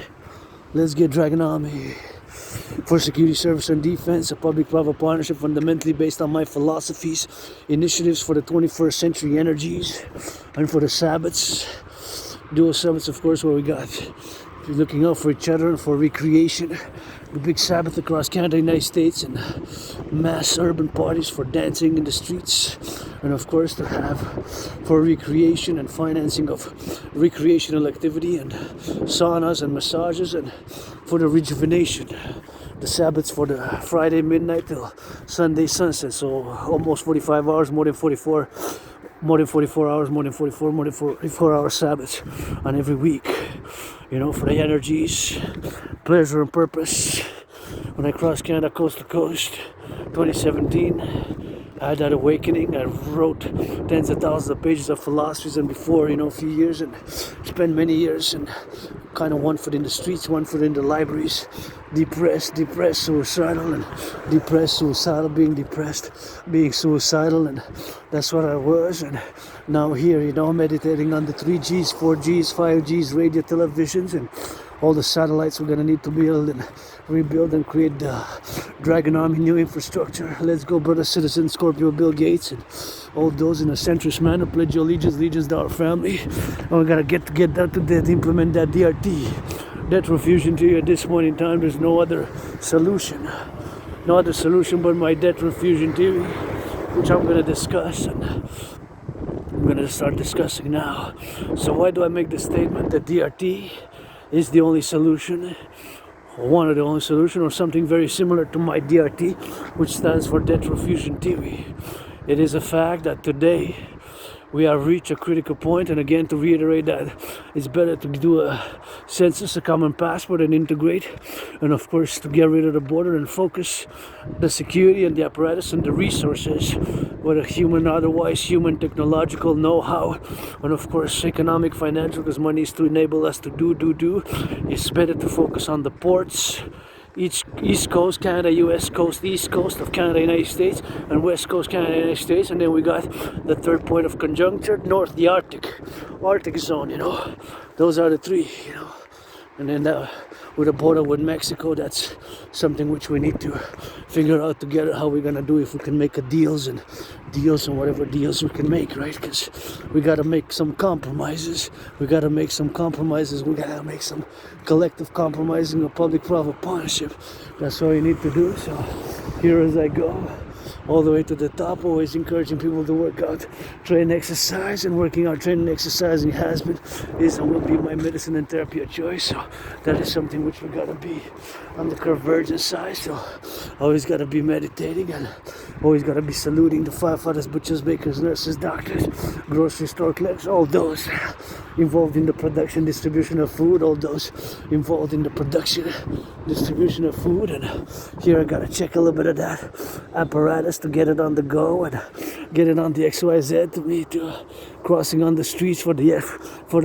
let's get Dragon Army, for security, service, and defense, a public-private partnership fundamentally based on my philosophies, initiatives for the 21st century energies, and for the Sabbaths. Dual Sabbaths, of course, where we got looking out for each other and for recreation. The big Sabbath across Canada, United States, and mass urban parties for dancing in the streets, and of course to have for recreation and financing of recreational activity and saunas and massages, and for the rejuvenation. The Sabbaths for the Friday midnight till Sunday sunset, so almost 45 hours, more than 44 hour Sabbaths on every week, you know, for the energies, pleasure and purpose. When I crossed Canada coast to coast, 2017, I had that awakening. I wrote tens of thousands of pages of philosophies, and before, you know, a few years, and spent many years, and kind of one foot in the streets, one foot in the libraries, depressed, suicidal, and depressed, suicidal, being depressed, being suicidal, and that's what I was. And now here, you know, meditating on the 3Gs, 4Gs, 5Gs, radio, televisions, and all the satellites we're gonna need to build and rebuild and create the Dragon Army new infrastructure. Let's go, brother citizen, Scorpio, Bill Gates, and all those in a centrist manner. Pledge your allegiance to our family. And we gotta get down to that, implement that DRT, debt refusion to you. At this point in time, there's no other solution. No other solution but my debt refusion theory, which I'm gonna discuss, and I'm gonna start discussing now. So why do I make the statement that DRT is the only solution, or one of the only solution, or something very similar to my DRT, which stands for debt refusion theory? It is a fact that today we have reached a critical point, and again, to reiterate that it's better to do a census, a common passport, and integrate, and of course to get rid of the border and focus the security and the apparatus and the resources, whether human or otherwise, human, technological, know-how, and of course economic, financial, because money is to enable us to do. It's better to focus on the ports, East Coast Canada, US Coast, East Coast of Canada, United States, and West Coast Canada, United States, and then we got the third point of conjuncture, north, the Arctic zone, you know. Those are the three, you know. And then with the border with Mexico, that's something which we need to figure out together how we're gonna do, if we can make deals and whatever deals we can make, right? Because we gotta make some compromises. We gotta make some collective compromising, a public-private partnership. That's all you need to do. So here as I go, all the way to the top, always encouraging people to work out, train, exercise, and working out, training, exercising has been, is, and will be my medicine and therapy of choice. So that is something which we gotta be on the convergent side. So always gotta be meditating, and always gotta be saluting the firefighters, butchers, bakers, nurses, doctors, grocery store clerks, all those involved in the production, distribution of food, all those involved in the production, distribution of food. And here I gotta check a little bit of that apparatus to get it on the go and get it on the XYZ to me, to crossing on the streets for the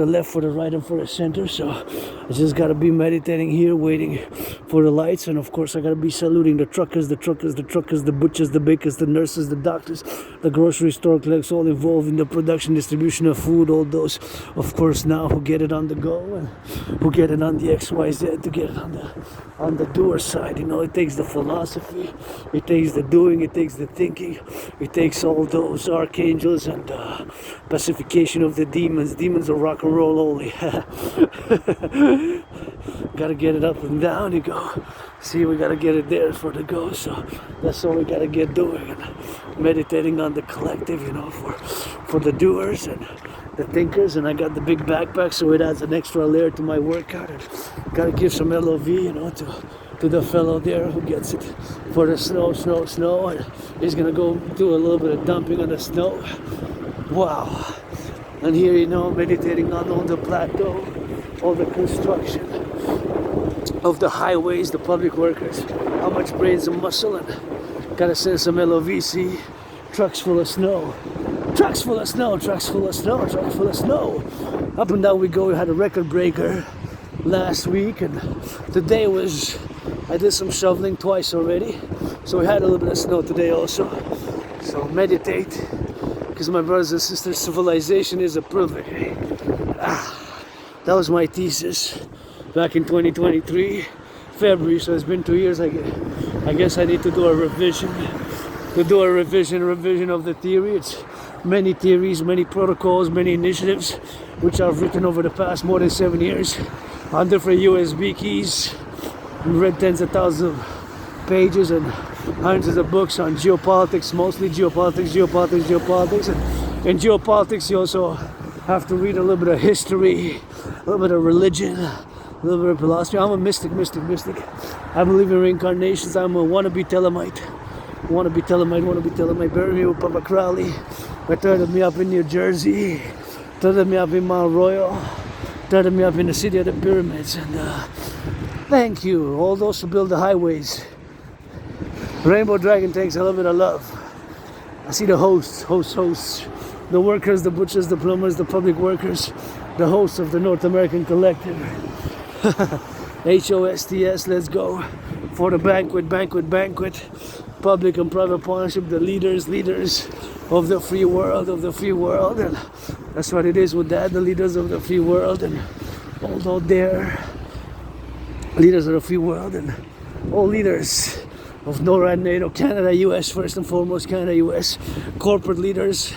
left, for the right, and for the center. So I just gotta be meditating here, waiting for the lights, and of course I gotta be saluting the truckers, the butchers, the bakers, the nurses, the doctors, the grocery store clerks, all involved in the production, distribution of food, all those, of course, now who get it on the go and who get it on the XYZ to get it on the doer side. You know, it takes the philosophy, it takes the doing, it takes the thinking, it takes all those archangels and pacification of the demons. Demons are rock and roll only. Gotta get it up and down, you go. See, we gotta get it there for the go. So that's all we gotta get doing, and meditating on the collective, you know, for the doers and the thinkers. And I got the big backpack, so it adds an extra layer to my workout. And gotta give some LOV, you know, to the fellow there who gets it for the snow, and he's gonna go do a little bit of dumping on the snow. Wow. And here, you know, meditating on all the plateau, all the construction of the highways, the public workers, how much brains and muscle, and gotta send some LOVC, trucks full of snow. Trucks full of snow. Up and down we go. We had a record breaker last week, and today I did some shoveling twice already, so we had a little bit of snow today also. So meditate, because my brothers and sisters, civilization is a privilege. That was my thesis back in 2023. February, so it's been 2 years. I guess I need to do a revision. Revision of the theory. It's many theories, many protocols, many initiatives, which I've written over the past more than 7 years on different USB keys, and read tens of thousands of pages and hundreds of books on geopolitics, mostly geopolitics. And in geopolitics, you also have to read a little bit of history, a little bit of religion, a little bit of philosophy. I'm a mystic. I believe in reincarnations. I'm a wannabe Thelemite. Bury me with Papa Crowley. They turned me up in New Jersey, turned me up in Mount Royal, turned me up in the city of the pyramids. And thank you, all those who build the highways. Rainbow Dragon takes a little bit of love. I see the hosts, the workers, the butchers, the plumbers, the public workers, the hosts of the North American Collective. HOSTS, let's go for the banquet. Public and private partnership, the leaders of the free world, and that's what it is with that, the leaders of the free world. And although they're leaders of the free world, and all leaders of NORAD, NATO, Canada, US, first and foremost, Canada, US, corporate leaders,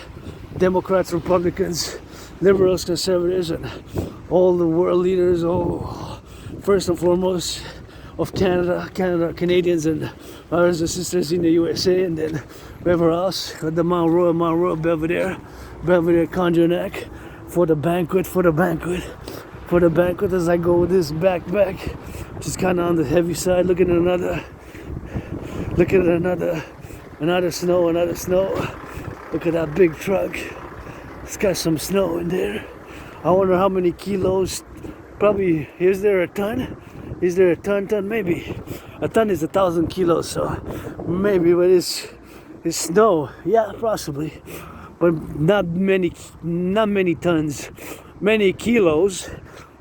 Democrats, Republicans, liberals, conservatives, and all the world leaders, first and foremost, of Canada, Canadians, and brothers and sisters in the USA, and then wherever else, at the Mount Royal, Belvedere, Conjonac, for the banquet, as I go with this backpack, which is kind of on the heavy side, looking at another snow. Look at that big truck. It's got some snow in there. I wonder how many kilos. Probably, is there a ton? Maybe. A ton is 1,000 kilos, so maybe, but it's snow. Yeah, possibly. But not many tons. Many kilos.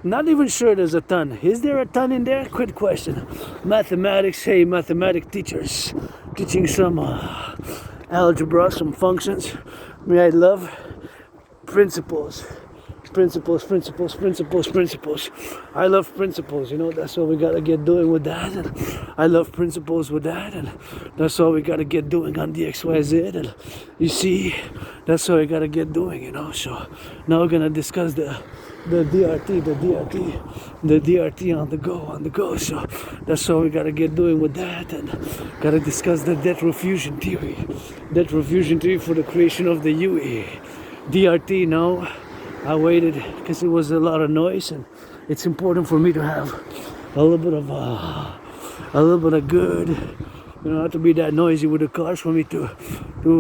Not even sure there's a ton. Is there a ton in there? Quick question. Mathematics, hey, mathematic teachers. Teaching some algebra, some functions. I love principles. I love principles, that's what we gotta get doing with that. And I love principles with that, and that's all we gotta get doing on the XYZ. And you see, that's what we gotta get doing, So now we're gonna discuss the DRT on the go. So that's what we gotta get doing with that, and gotta discuss the debt refusion theory for the creation of the UE. DRT now. I waited because it was a lot of noise, and it's important for me to have a little bit of good, not to be that noisy with the cars, for me to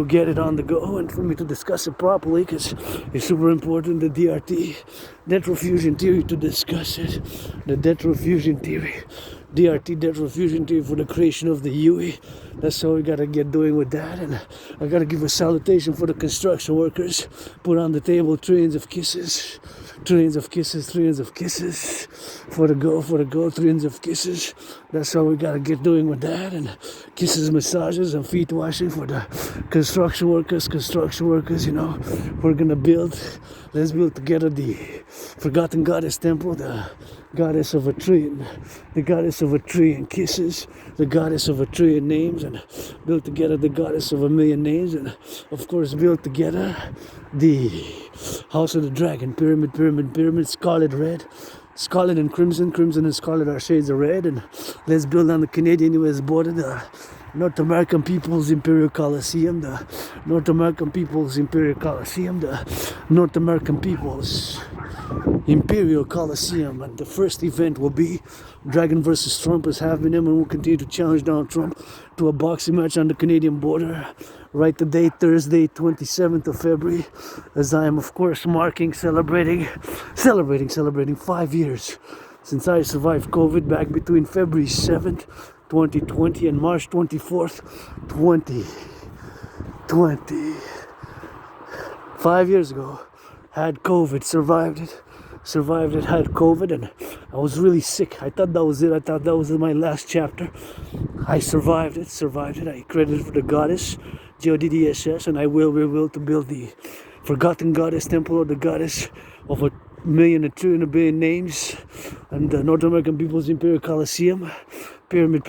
get it on the go, and for me to discuss it properly, because it's super important, the DRT, debt refusion theory, to discuss it, the debt refusion theory. DRT, debt refusion theory for the creation of the UE. That's how we gotta get doing with that. And I gotta give a salutation for the construction workers. Put on the table trillions of kisses. For the go, trillions of kisses. That's how we gotta get doing with that. And kisses, massages, and feet washing for the construction workers, we're gonna let's build together the forgotten goddess temple, the goddess of a tree, and kisses, the goddess of a tree and names, and build together the goddess of a million names, and of course build together the house of the dragon, pyramid, scarlet and crimson and scarlet are shades of red. And let's build on the Canadian-US border the North American People's Imperial Coliseum, the North American People's Imperial Coliseum, and the first event will be Dragon versus Trump, as have been him, and we'll continue to challenge Donald Trump to a boxing match on the Canadian border. Right, the date, Thursday, 27th of February, as I am, of course, celebrating 5 years since I survived COVID back between February 7th, 2020 and March 24th, 2020. 5 years ago, had COVID, survived it, had COVID, and I was really sick. I thought that was it. I thought that was my last chapter. I survived it. I credited for the goddess, GODDSS, and I will to build the forgotten goddess temple, or the goddess of a million, a trillion, a billion names, and the North American People's Imperial Coliseum, pyramid,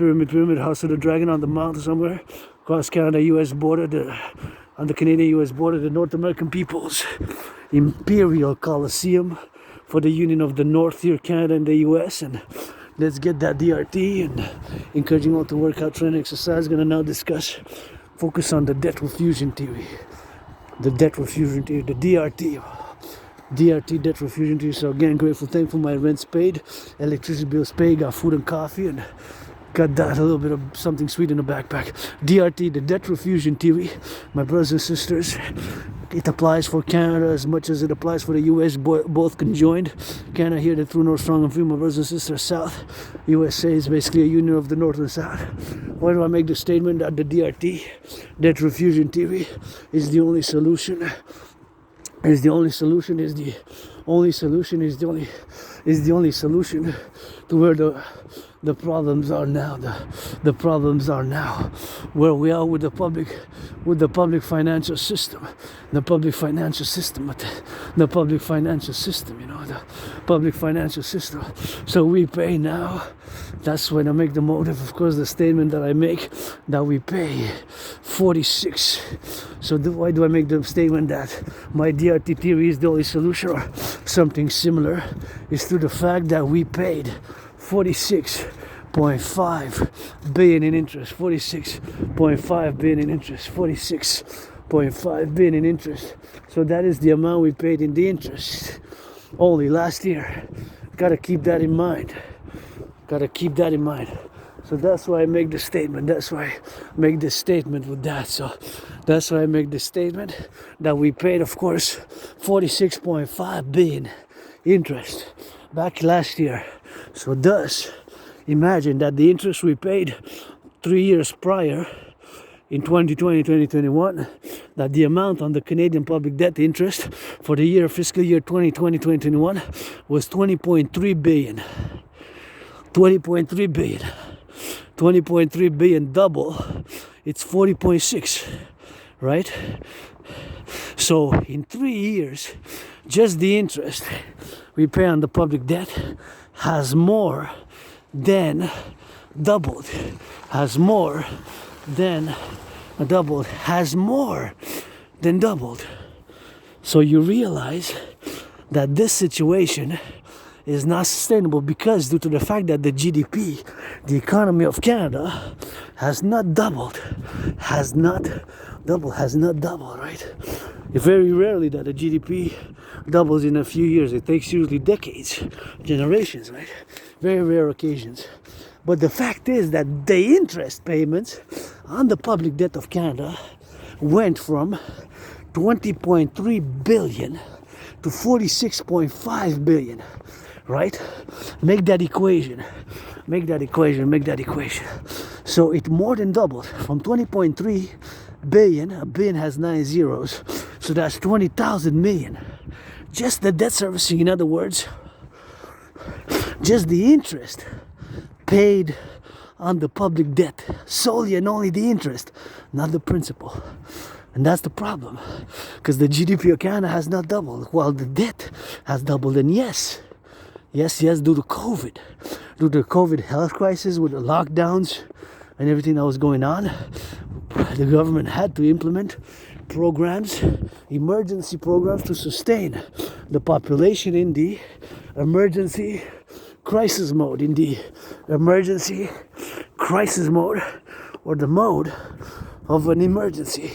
House of the Dragon on the mountain somewhere, across Canada, U.S. border, on the Canadian-U.S. border, the North American People's Imperial Coliseum for the Union of the North here, Canada and the U.S. And let's get that DRT, and encouraging all to work out, train, exercise. Gonna now focus on the debt refusion theory. The debt refusion theory, the DRT, debt refusion theory. So again, grateful, thankful, my rent's paid, electricity bill's paid, got food and coffee, and got that, a little bit of something sweet in the backpack. DRT, the debt refusion theory, my brothers and sisters, it applies for Canada as much as it applies for the US, both conjoined. Canada here, the true north, strong and free, my brothers and sisters, south. USA is basically a union of the north and south. Why do I make the statement that the DRT, debt refusion theory, is the only solution? Is the only solution to where the problems are now. The problems are now where we are with the public financial system. The public financial system, you know, the public financial system. So we pay now. That's when I make the motive, of course, the statement that I make, that we pay 46. So why do I make the statement that my DRT theory is the only solution, or something similar? Is through the fact that we paid 46.5 billion in interest, 46.5 billion in interest, 46.5 billion in interest. So that is the amount we paid in the interest only last year. Gotta keep that in mind. So that's why I make the statement. That's why I make the statement with that. So that's why I make the statement that we paid, of course, 46.5 billion interest back last year. So thus, imagine that the interest we paid 3 years prior, in 2020, 2021, that the amount on the Canadian public debt interest for the year, fiscal year 2020, 2021, was 20.3 billion. 20.3 billion. 20.3 billion double, it's 40.6, right? So in 3 years, just the interest we pay on the public debt has more than doubled. Has more than doubled. So you realize that this situation is not sustainable, because due to the fact that the GDP, the economy of Canada, has not doubled, right? Very rarely that the GDP doubles in a few years. It takes usually decades, generations, right? Very rare occasions. But the fact is that the interest payments on the public debt of Canada went from 20.3 billion to 46.5 billion. Right? Make that equation. So it more than doubled from 20.3 billion. A billion has 9 zeros. So that's 20,000 million. Just the debt servicing, in other words, just the interest paid on the public debt, solely and only the interest, not the principal. And that's the problem, because the GDP of Canada has not doubled, while the debt has doubled. And yes, due to COVID health crisis, with the lockdowns and everything that was going on, the government had to implement emergency programs to sustain the population in the emergency crisis mode, or the mode of an emergency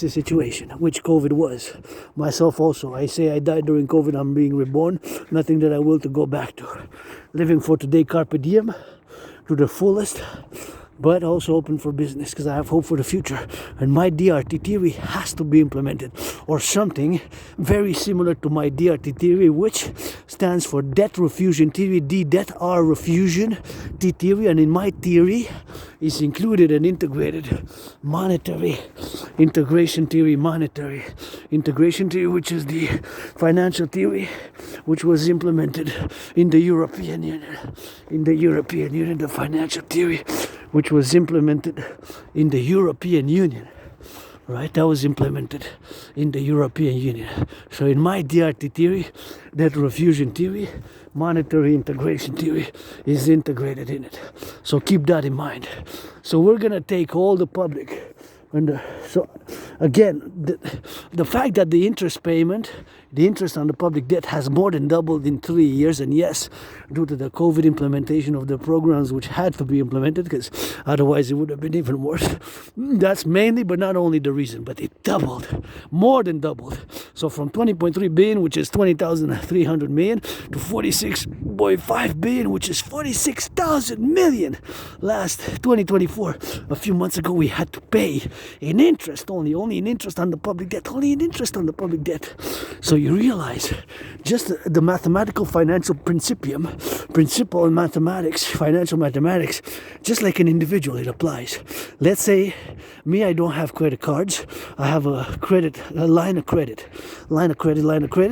situation, which COVID was. Myself also, I say I died during COVID, I'm being reborn, nothing that I will to go back to. Living for today, carpe diem, to the fullest, but also open for business, because I have hope for the future. And my DRT theory has to be implemented, or something very similar to my DRT theory, which stands for debt refusion theory, D debt, R refusion, T theory. And in my theory is included an integrated monetary integration theory, which is the financial theory which was implemented in the European Union. The financial theory which was implemented in the European Union. right? That was implemented in the European Union. So in my DRT theory, net refusion theory, monetary integration theory is integrated in it. So keep that in mind. So we're gonna take all the public. So again, the fact that the interest payment, the interest on the public debt has more than doubled in 3 years, and yes, due to the COVID implementation of the programs which had to be implemented, because otherwise it would have been even worse. That's mainly, but not only the reason, but it doubled, more than doubled. So from 20.3 billion, which is 20,300 million, to 46.5 billion, which is 46,000 million. Last 2024, a few months ago, we had to pay in interest only in interest on the public debt, only in interest on the public debt. So you realize just the mathematical financial principle in mathematics, financial mathematics, just like an individual, it applies. Let's say me, I don't have credit cards. I have a line of credit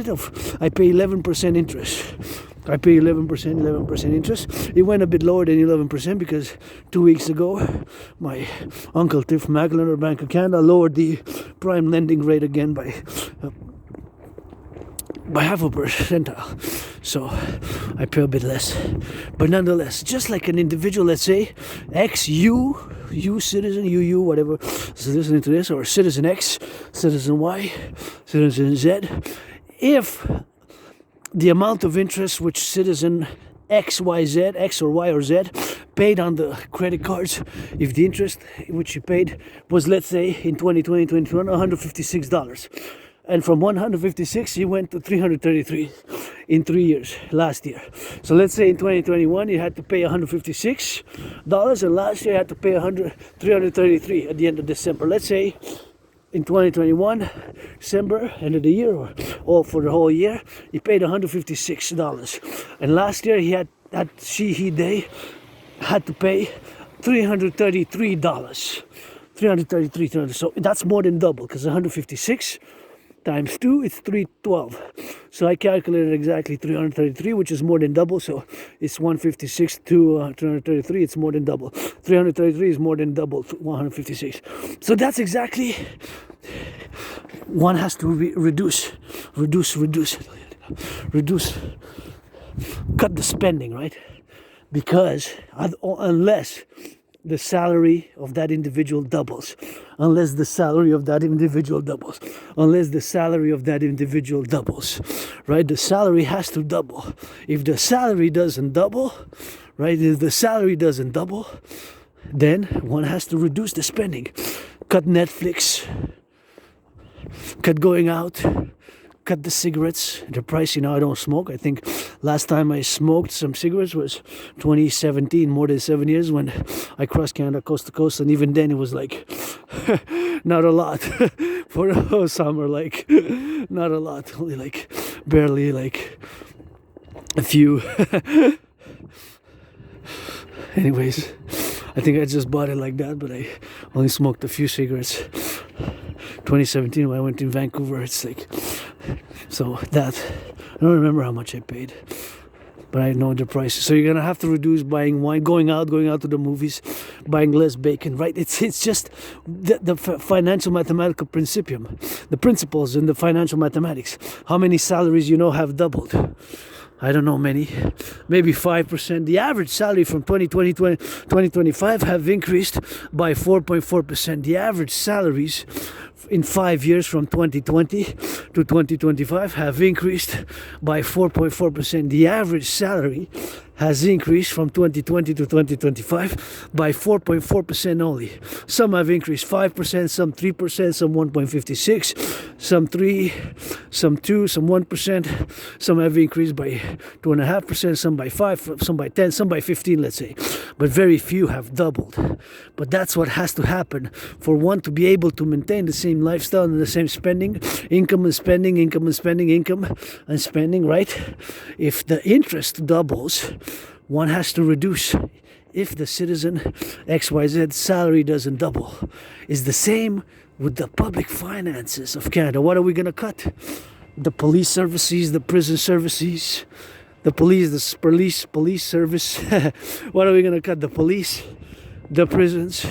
of, I pay 11% interest. I pay 11% interest. It went a bit lower than 11% because 2 weeks ago, my uncle Tiff Macklin, Bank of Canada, lowered the prime lending rate again by half a percentile. So I pay a bit less. But nonetheless, just like an individual, let's say, X, you citizen, you, whatever, so listening to this, or citizen X, citizen Y, citizen Z, if the amount of interest which citizen X, Y, Z, X or Y or Z paid on the credit cards, if the interest which you paid was, let's say, in 2020, 2021, $156. And from 156, you went to 333 in 3 years, last year. So let's say in 2021, you had to pay $156, and last year you had to pay 333 at the end of December. Let's say in 2021, December, end of the year, or for the whole year, he paid $156. And last year, he had to pay $333. So that's more than double, because 156 times 2, it's 312. So I calculated exactly 333, which is more than double. So it's 156 to 333, it's more than double. 333 is more than double to 156. So that's exactly, one has to reduce, cut the spending, right? Because unless the salary of that individual doubles, right? The salary has to double. If the salary doesn't double, right? Then one has to reduce the spending. Cut Netflix, cut going out, cut the cigarettes. They're pricey now. I don't smoke. I think last time I smoked some cigarettes was 2017, more than 7 years, when I crossed Canada coast to coast, and even then it was like not a lot for the whole summer, like not a lot, only like barely, like a few. Anyways, I think I just bought it like that, but I only smoked a few cigarettes. 2017 when I went to Vancouver, it's like, so that, I don't remember how much I paid, but I know the prices. So you're gonna have to reduce buying wine, going out to the movies, buying less bacon, right? It's just the financial mathematical principium, the principles in the financial mathematics. How many salaries have doubled? I don't know, maybe 5%. The average salary from 2020 to 2025 have increased by 4.4%. The average salaries in 5 years from 2020 to 2025 have increased by 4.4%. The average salary has increased from 2020 to 2025 by 4.4% only. Some have increased 5%, some 3%, some 1.56%, some 3%, some 2%, some 1%. Some have increased by 2.5%, some by 5%, some by 10%, some by 15%, let's say. But very few have doubled. But that's what has to happen for one to be able to maintain the same lifestyle and the same spending, income and spending, right? If the interest doubles, one has to reduce. If the citizen XYZ salary doesn't double, is the same with the public finances of Canada. What are we going to cut? The police services, the prison services, the police service. What are we going to cut? The police, the prisons,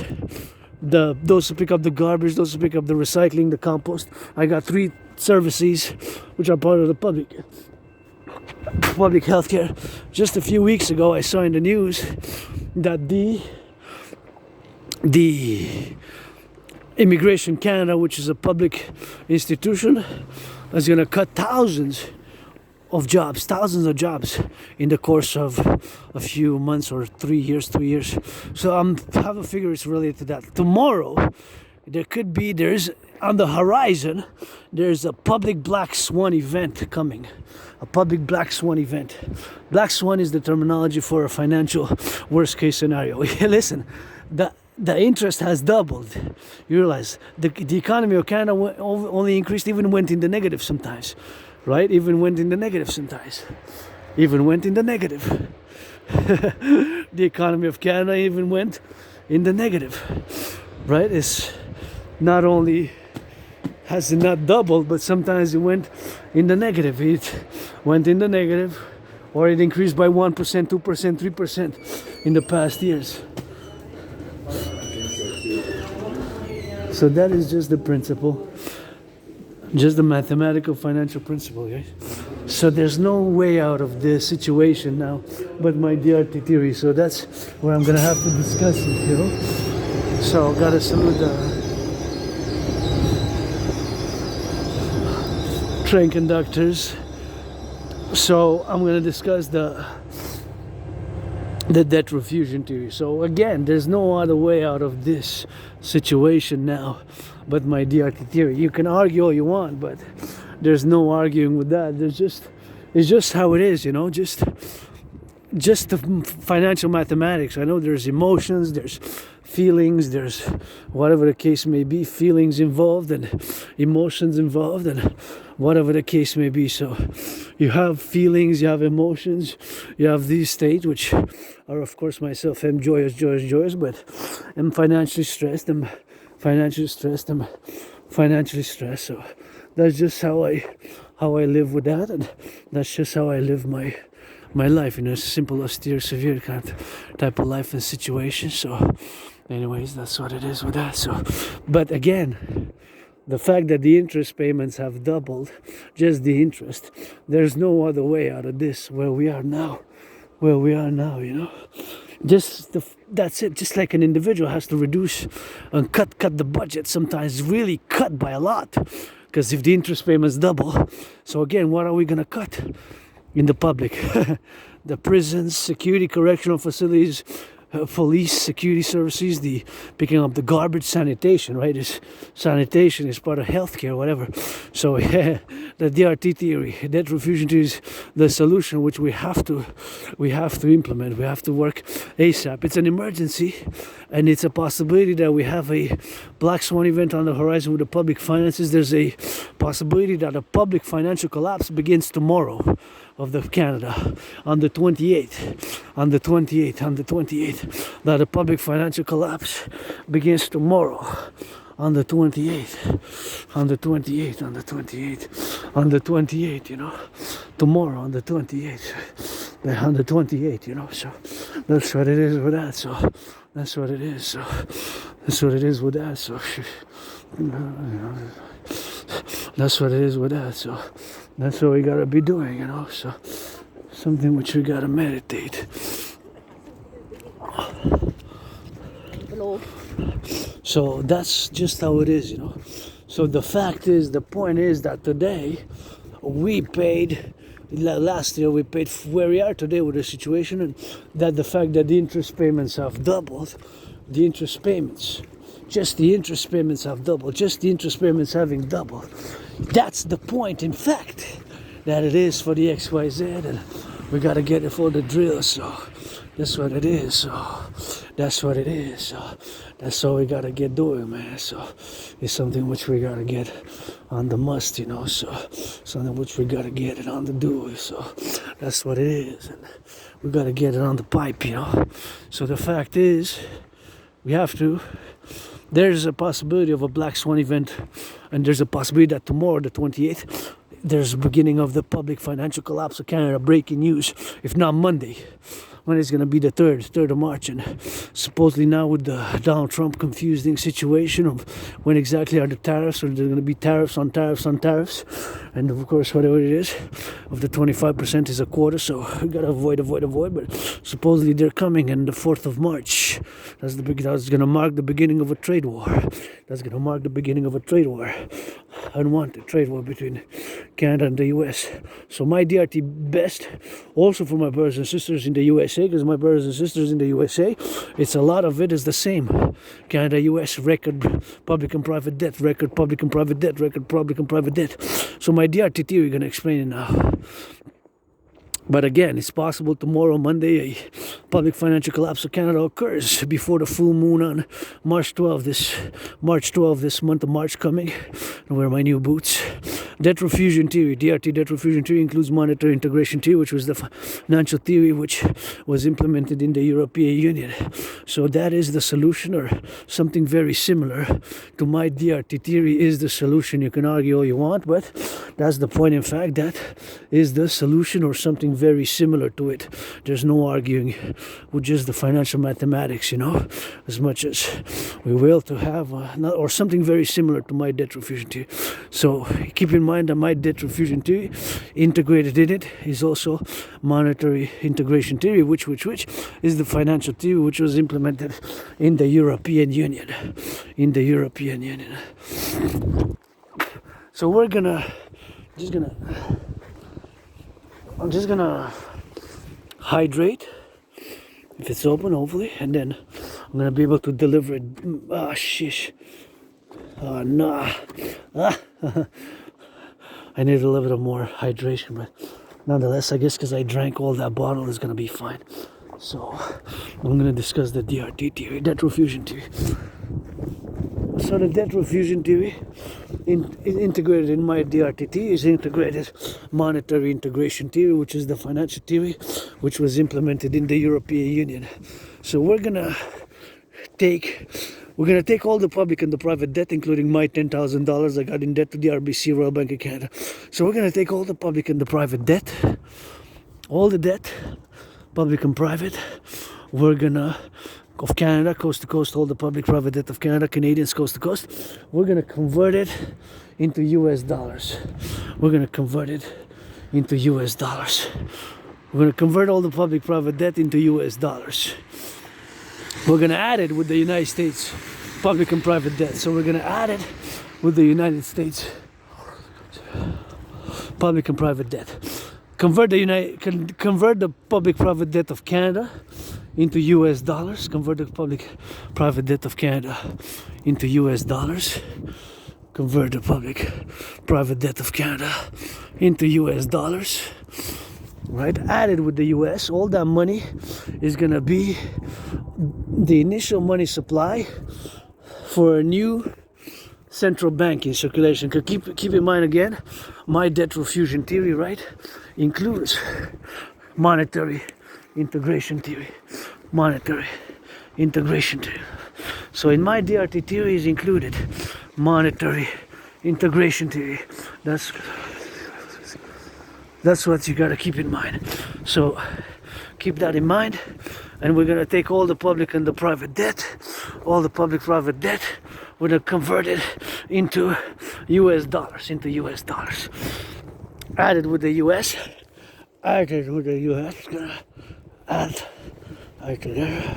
those who pick up the garbage, those who pick up the recycling, the compost. I got 3 services which are part of the public healthcare. Just a few weeks ago, I saw in the news that the Immigration Canada, which is a public institution, is going to cut thousands of jobs in the course of a few months or 3 years. So I have a figure it's related to that. Tomorrow, there's on the horizon, there's a public black swan event coming. A public black swan event. Black swan is the terminology for a financial worst case scenario. Listen, the interest has doubled. You realize the economy of Canada only increased, even went in the negative sometimes. Right? Even went in the negative sometimes. The economy of Canada even went in the negative. Right? It's not only has it not doubled, but sometimes it went in the negative. It went in the negative, or it increased by 1%, 2%, 3% in the past years. So that is just the principle, just the mathematical financial principle, guys. So there's no way out of this situation now but my DRT theory. So that's where I'm gonna have to discuss it, you know. So gotta salute the train conductors. So I'm gonna discuss the debt refusion theory. So again, there's no other way out of this situation now but my DRT theory. You can argue all you want, but there's no arguing with that. It's just how it is, you know, just the financial mathematics. I know there's emotions, there's feelings, there's whatever the case may be, feelings involved and emotions involved and whatever the case may be. So you have feelings, you have emotions, you have these states, which are of course myself. I'm joyous, but I'm financially stressed. So that's just how I live with that, and that's just how I live my life, you know, simple, austere, severe kind of type of life and situation. So anyways, that's what it is with that. So, but again, the fact that the interest payments have doubled, just the interest, there's no other way out of this where we are now, you know. That's it. Just like an individual has to reduce and cut the budget, sometimes really cut by a lot, because if the interest payments double, so again, what are we gonna cut in the public? The prisons, security, correctional facilities, police, security services, the picking up the garbage, sanitation, right? Sanitation is part of healthcare, whatever. So the DRT theory, debt refusion theory, is the solution which we have to implement. We have to work ASAP. It's an emergency, and it's a possibility that we have a black swan event on the horizon with the public finances. There's a possibility that a public financial collapse begins tomorrow of the Canada on the 28th, that the public financial collapse begins tomorrow on the 28th, you know, tomorrow on the 28th, you know. So that's what it is with that. So that's what it is. So that's what it is with that. So that's what it is with that. So that's what we gotta be doing, you know. So something which we gotta meditate. Hello. So that's just how it is, you know. So the point is that today we paid, last year we paid where we are today with the situation, and that the fact that the interest payments have doubled, just the interest payments have doubled, just the interest payments having doubled. That's the point, in fact, that it is for the XYZ, and we gotta get it for the drill. So that's what it is. So that's what it is. So that's all we gotta get doing, man. So it's something which we gotta get on the must, you know. So something which we gotta get it on the do. So that's what it is, and we gotta get it on the pipe, you know. So the fact is, we have to. There's a possibility of a black swan event, and there's a possibility that tomorrow, the 28th, there's the beginning of the public financial collapse of Canada. Breaking news, if not Monday, when it's going to be the 3rd of March. And supposedly now with the Donald Trump confusing situation of when exactly are the tariffs, or there's going to be tariffs on tariffs on tariffs, and of course whatever it is, of the 25% is a quarter, so we got to avoid, but supposedly they're coming, and the 4th of March, that's going to mark the beginning of a trade war. Unwanted trade war between Canada and the US. So my DRT best, also for my brothers and sisters in the USA, because my brothers and sisters in the USA, it's a lot of it is the same. Canada, US, record public and private debt, record public and private debt, record public and private debt. So my DRT theory, we're going to explain it now. But again, it's possible tomorrow, Monday, a public financial collapse of Canada occurs before the full moon on March 12th, this month of March coming. I wear my new boots. Debt refusion theory, DRT debt refusion theory includes monetary integration theory, which was the financial theory which was implemented in the European Union. So that is the solution, or something very similar to my DRT theory is the solution. You can argue all you want, but that's the point. In fact, that is the solution, or something very similar to it. There's no arguing with just the financial mathematics, as much as we will to have, or something very similar to my debt refusion theory. So keep in mind that my debt refusion theory, integrated in it, is also monetary integration theory, which is the financial theory which was implemented in the European Union. So I'm just gonna hydrate, if it's open, hopefully, and then I'm gonna be able to deliver it. Ah, shish. Nah. I need a little bit of more hydration, but nonetheless, I guess because I drank all that bottle, is gonna be fine. So I'm gonna discuss the DRT theory, debt refusion theory. So the debt refusion theory, integrated in my DRT theory, is integrated monetary integration theory, which is the financial theory which was implemented in the European Union. So we're gonna take all the public and the private debt, including my $10,000 I got in debt to the RBC, Royal Bank of Canada. So we're gonna take all the public and the private debt, all the debt, public and private. We're gonna, of Canada, coast to coast, all the public private debt of Canada, Canadians coast to coast. We're gonna convert it into US dollars. We're gonna convert all the public private debt into US dollars. We're gonna add it with the United States public and private debt. So we're gonna add it with the United States public and private debt. Convert the public private debt of Canada into US dollars. Convert the public private debt of Canada into US dollars. Convert the public private debt of Canada into US dollars. Right? Added with the US, all that money is gonna be the initial money supply for a new central bank in circulation. Keep in mind again, my debt refusion theory, right, includes monetary integration theory. So in my DRT theory is included monetary integration theory. That's what you gotta keep in mind. So keep that in mind, and we're gonna take all the public and the private debt, all the public private debt, we're gonna convert it into US dollars, Added with the US, gonna add right to there.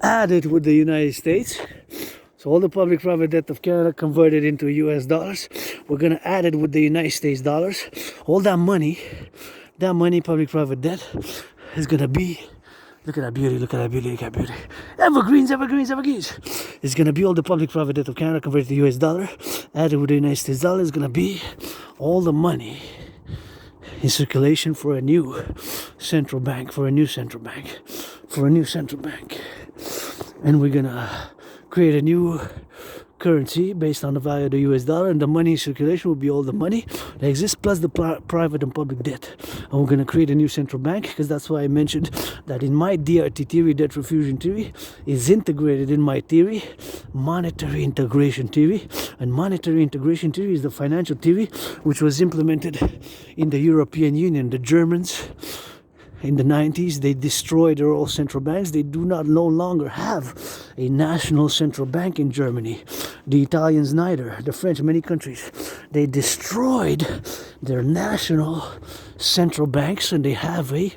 Added with the United States. So all the public private debt of Canada converted into US dollars. We're gonna add it with the United States dollars. All that money, public private debt, is gonna be, look at that beauty. Evergreens. It's gonna be all the public private debt of Canada converted to US dollar. Added with the United States dollar is gonna be all the money in circulation for a new central bank. And we're gonna create a new currency based on the value of the US dollar, and the money in circulation will be all the money that exists plus the private and public debt. And we're going to create a new central bank, because that's why I mentioned that in my DRT theory, debt refusion theory, is integrated in my theory, monetary integration theory. And monetary integration theory is the financial theory which was implemented in the European Union. The Germans in the 90s, they destroyed their old central banks. They do not no longer have a national central bank in Germany. The Italians neither. The French, many countries, they destroyed their national central banks, and they have a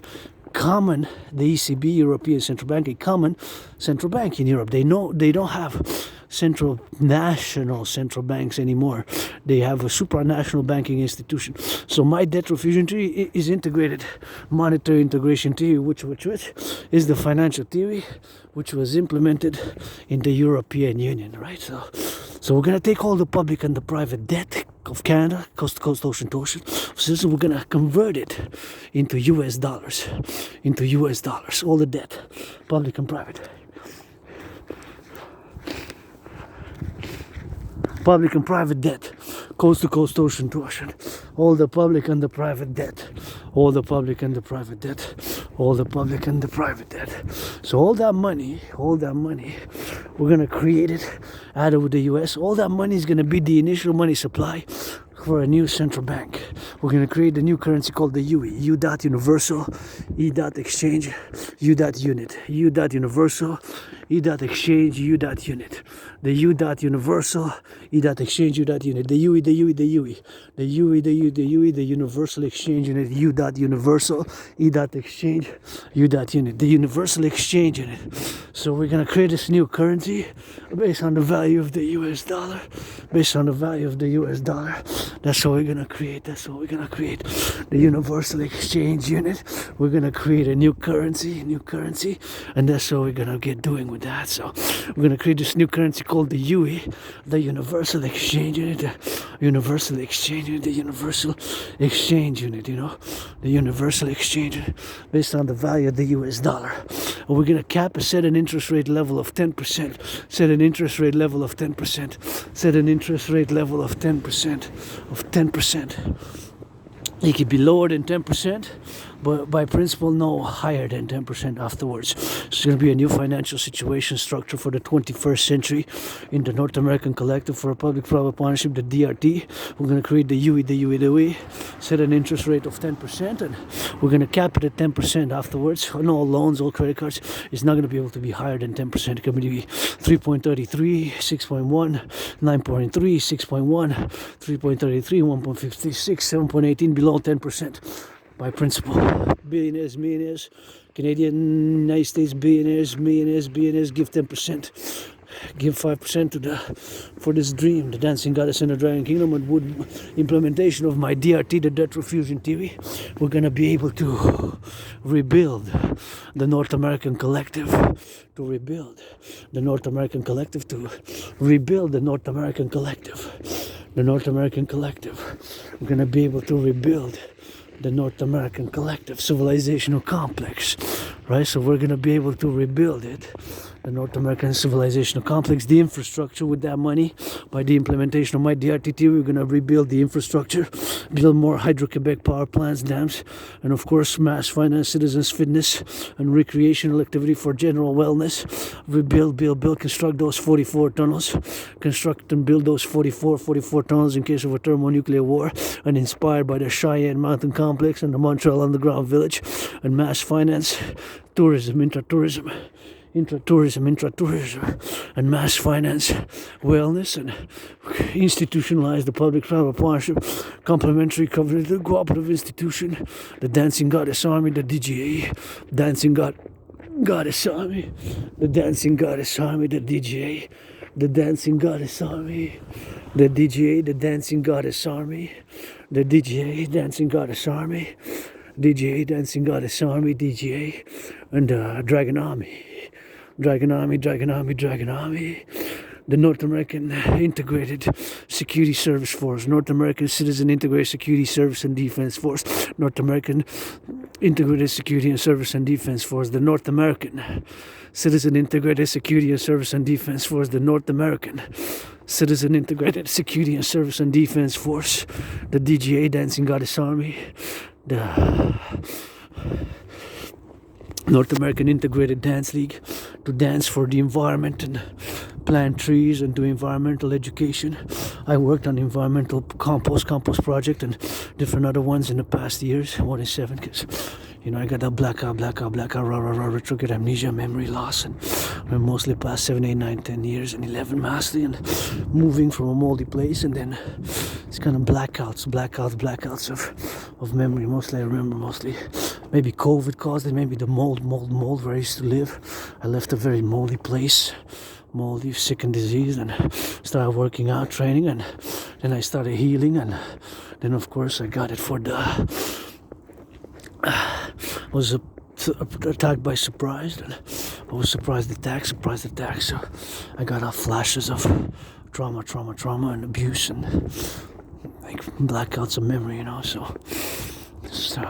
common, the ECB, European Central Bank, a common central bank in Europe. They don't have national central banks anymore. They have a supranational banking institution. So my debt refusion theory is integrated monetary integration theory, which is the financial theory which was implemented in the European Union, right? So we're going to take all the public and the private debt of Canada, coast to coast, ocean to ocean. So we're going to convert it into US dollars. All the debt, public and private. Public and private debt, coast to coast, ocean to ocean. All the public and the private debt. All the public and the private debt. All the public and the private debt. So all that money, we're going to create it out of the US. All that money is going to be the initial money supply for a new central bank. We're going to create a new currency called the UE, U dot universal, E dot exchange, U dot unit, U dot universal, E dot exchange, U dot unit. The U dot universal, E dot exchange, U dot unit. The UE, the UE, the UE. The UE, the UE, the UE, the universal exchange unit, U dot universal, E dot exchange, U dot unit. The universal exchange unit. So we're going to create this new currency based on the value of the US dollar. Based on the value of the US dollar. That's what we're going to create. The universal exchange unit. We're going to create a new currency. And that's what we're going to get doing with that. So we're going to create this new currency called the UE, the universal exchange unit, the universal exchange unit, the universal exchange unit, the universal exchange unit based on the value of the US dollar. And we're going to set an interest rate level of 10%. Set an interest rate level of 10%. It could be lower than 10%, but by principle, no higher than 10% afterwards. So it's going to be a new financial situation structure for the 21st century in the North American Collective for a public-private partnership, the DRT. We're going to create the UE, set an interest rate of 10%, and we're going to cap it at 10% afterwards. On all loans, all credit cards, it's not going to be able to be higher than 10%. It can be 3.33, 6.1, 9.3, 6.1, 3.33, 1.56, 7.18, below 10%. By principle, billionaires, millionaires, Canadian, United States billionaires, millionaires, give 10%. Give 5% for this dream, the dancing goddess in the dragon kingdom, and with implementation of my DRT, the debt refusion theory, we're going to be able to rebuild the North American Collective, to rebuild the North American Collective. We're going to be able to rebuild the North American Collective civilizational complex, right? So we're going to be able to rebuild it, the North American civilizational complex, the infrastructure with that money. By the implementation of my DRT theory, we're going to rebuild the infrastructure, build more Hydro-Quebec power plants, dams, and of course mass finance, citizens' fitness, and recreational activity for general wellness. Rebuild, construct those 44 tunnels, construct and build those 44 tunnels in case of a thermonuclear war, and inspired by the Cheyenne Mountain Complex and the Montreal Underground Village, and mass finance, tourism, intratourism, and mass finance, wellness, and institutionalize the public-private partnership, complementary covenant, the cooperative institution, the dancing goddess army, the DGA, dancing goddess army, the dancing goddess army, the DGA, the dancing goddess army, the DGA, the dancing goddess army, the DGA, dancing goddess army, DGA, dancing goddess army, DGA, and Dragon Army. Dragon Army, the North American Integrated Security Service Force, North American Citizen Integrated Security Service and Defense Force, North American Integrated Security and Service and Defense Force, the North American Citizen Integrated Security and Service and Defense Force, the North American Citizen Integrated Security and Service and Defense Force, the DGA, Dancing Goddess Army, the North American Integrated Dance League, to dance for the environment and plant trees and do environmental education. I worked on environmental compost project and different other ones in the past years, more than 7, because I got that blackout, retrograde amnesia, memory loss, and I'm mostly past 7, 8, 9, 10 years and 11 mastery and moving from a moldy place, and then it's kind of blackouts of memory. Mostly I remember maybe COVID caused it, maybe the mold where I used to live. I left a very moldy place, moldy, sick and diseased, and started working out, training, and then I started healing, and then of course I got it for the was attacked by surprise, and I was surprise attack, so I got flashes of trauma and abuse and like blackouts of memory, so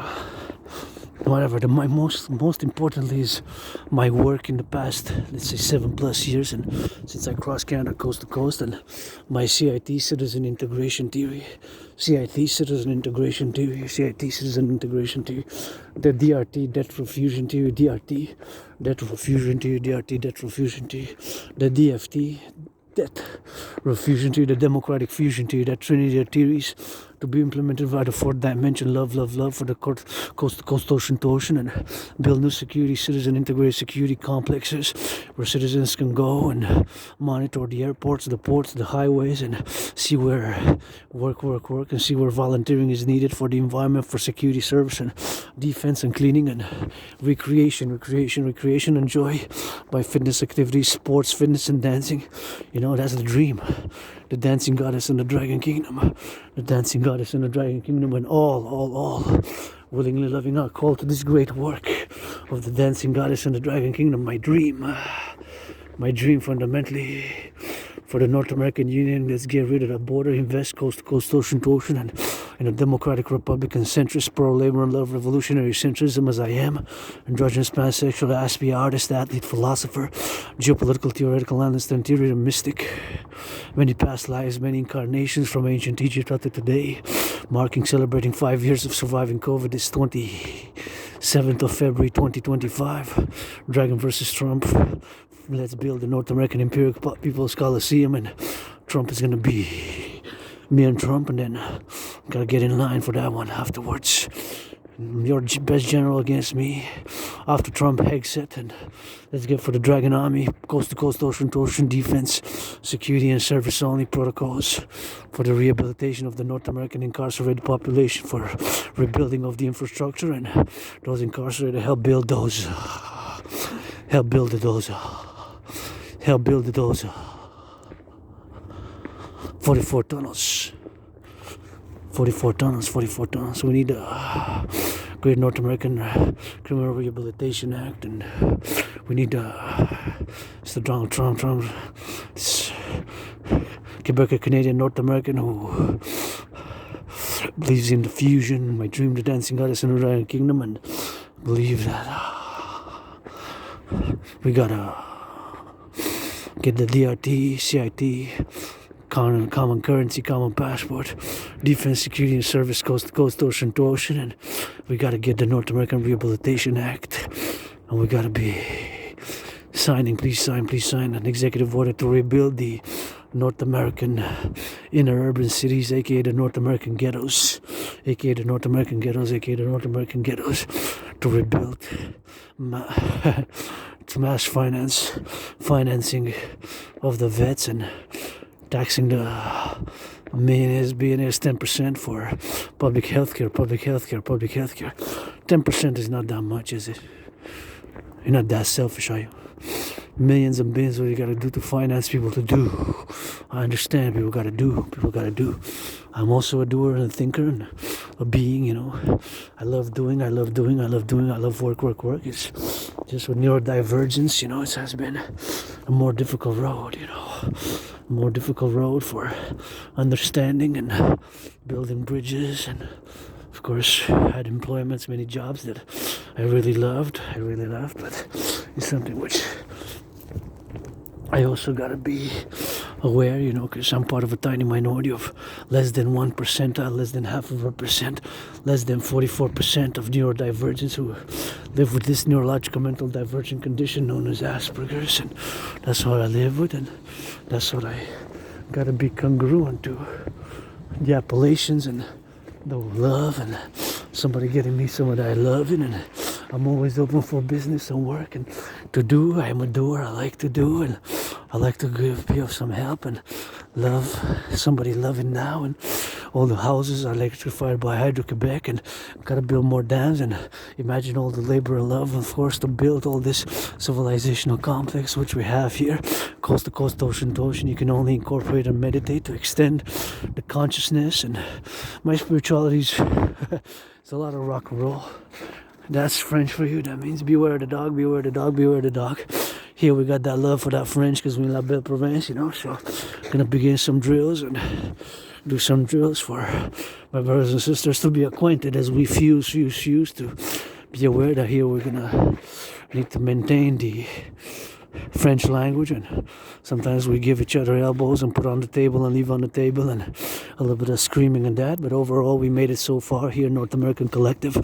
whatever. My most importantly is my work in the past, let's say 7+ years, and since I crossed Canada coast to coast, and my CIT citizen integration theory, the DRT debt refusion theory, debt refusion theory, the DFT debt refusion theory, the democratic fusion theory, that trinity of theories to be implemented via the 4th dimension, love for the coast to coast, ocean to ocean, and build new citizen integrated security complexes where citizens can go and monitor the airports, the ports, the highways, and see where work, and see where volunteering is needed for the environment, for security service and defense and cleaning and recreation and joy by fitness activities, sports, fitness and dancing. That's the dream. The dancing goddess in the dragon kingdom, and all willingly loving our call to this great work of the dancing goddess in the dragon kingdom. My dream fundamentally for the North American Union. Let's get rid of the border, invest coast to coast, ocean to ocean, and in a democratic republican centrist, pro-labor and love revolutionary centrism as I am, androgynous pansexual, aspie, artist, athlete, philosopher, geopolitical, theoretical, analyst, interior mystic. Many past lives, many incarnations from ancient Egypt up to today, celebrating 5 years of surviving COVID this 27th of February 2025. Dragon versus Trump. Let's build the North American Imperial People's Coliseum, and Trump is gonna be me and Trump, and then gotta get in line for that one afterwards. Your best general against me after Trump exit, and let's get for the Dragon Army, coast to coast, ocean to ocean, defense, security and service only protocols for the rehabilitation of the North American incarcerated population, for rebuilding of the infrastructure, and those incarcerated help build those 44 tunnels. 44 tunnels. We need a Great North American Criminal Rehabilitation Act, and we need it's the Donald Trump, it's Quebec, Canadian North American who believes in the fusion. My dream, the dancing goddess in the United Kingdom, and believe that we gotta get the DRT, CIT, common currency, common passport, defense, security, and service, coast to coast, ocean to ocean, and we gotta get the North American Rehabilitation Act, and we gotta be please sign an executive order to rebuild the North American inner urban cities, aka the North American ghettos, to rebuild to mass financing of the vets, and taxing the millionaires, billionaires 10% for public healthcare. 10% is not that much, is it? You're not that selfish, are you? Millions and billions, what you gotta do to finance people to do. I understand people gotta do. I'm also a doer and a thinker and a being, I love doing, I love work. It's just with neurodivergence, it has been a more difficult road, you know, a more difficult road for understanding and building bridges, and of course had employments, many jobs that I really loved, but it's something which I also gotta be aware, you know, because I'm part of a tiny minority of less than 1%, less than 0.5%, less than 44% of neurodivergents who live with this neurological mental divergent condition known as Asperger's, and that's what I live with, and that's what I gotta be congruent to the appellations and the love and somebody getting me some of that loving, and I'm always open for business and work and to do. I'm a doer. I like to do, and I like to give people some help and love somebody loving now. And all the houses are electrified by Hydro-Quebec, and gotta build more dams. And imagine all the labor and love, of course, to build all this civilizational complex which we have here, coast to coast, ocean to ocean. You can only incorporate and meditate to extend the consciousness. And my spirituality's it's a lot of rock and roll. That's French for you. That means beware the dog, beware the dog, beware the dog. Here we got that love for that French because we're in La Belle Province, you know. So gonna begin some drills and do some drills for my brothers and sisters to be acquainted as we fuse to be aware that here we're gonna need to maintain the French language, and sometimes we give each other elbows and put on the table and leave on the table, and a little bit of screaming and that, but overall we made it so far here in North American Collective.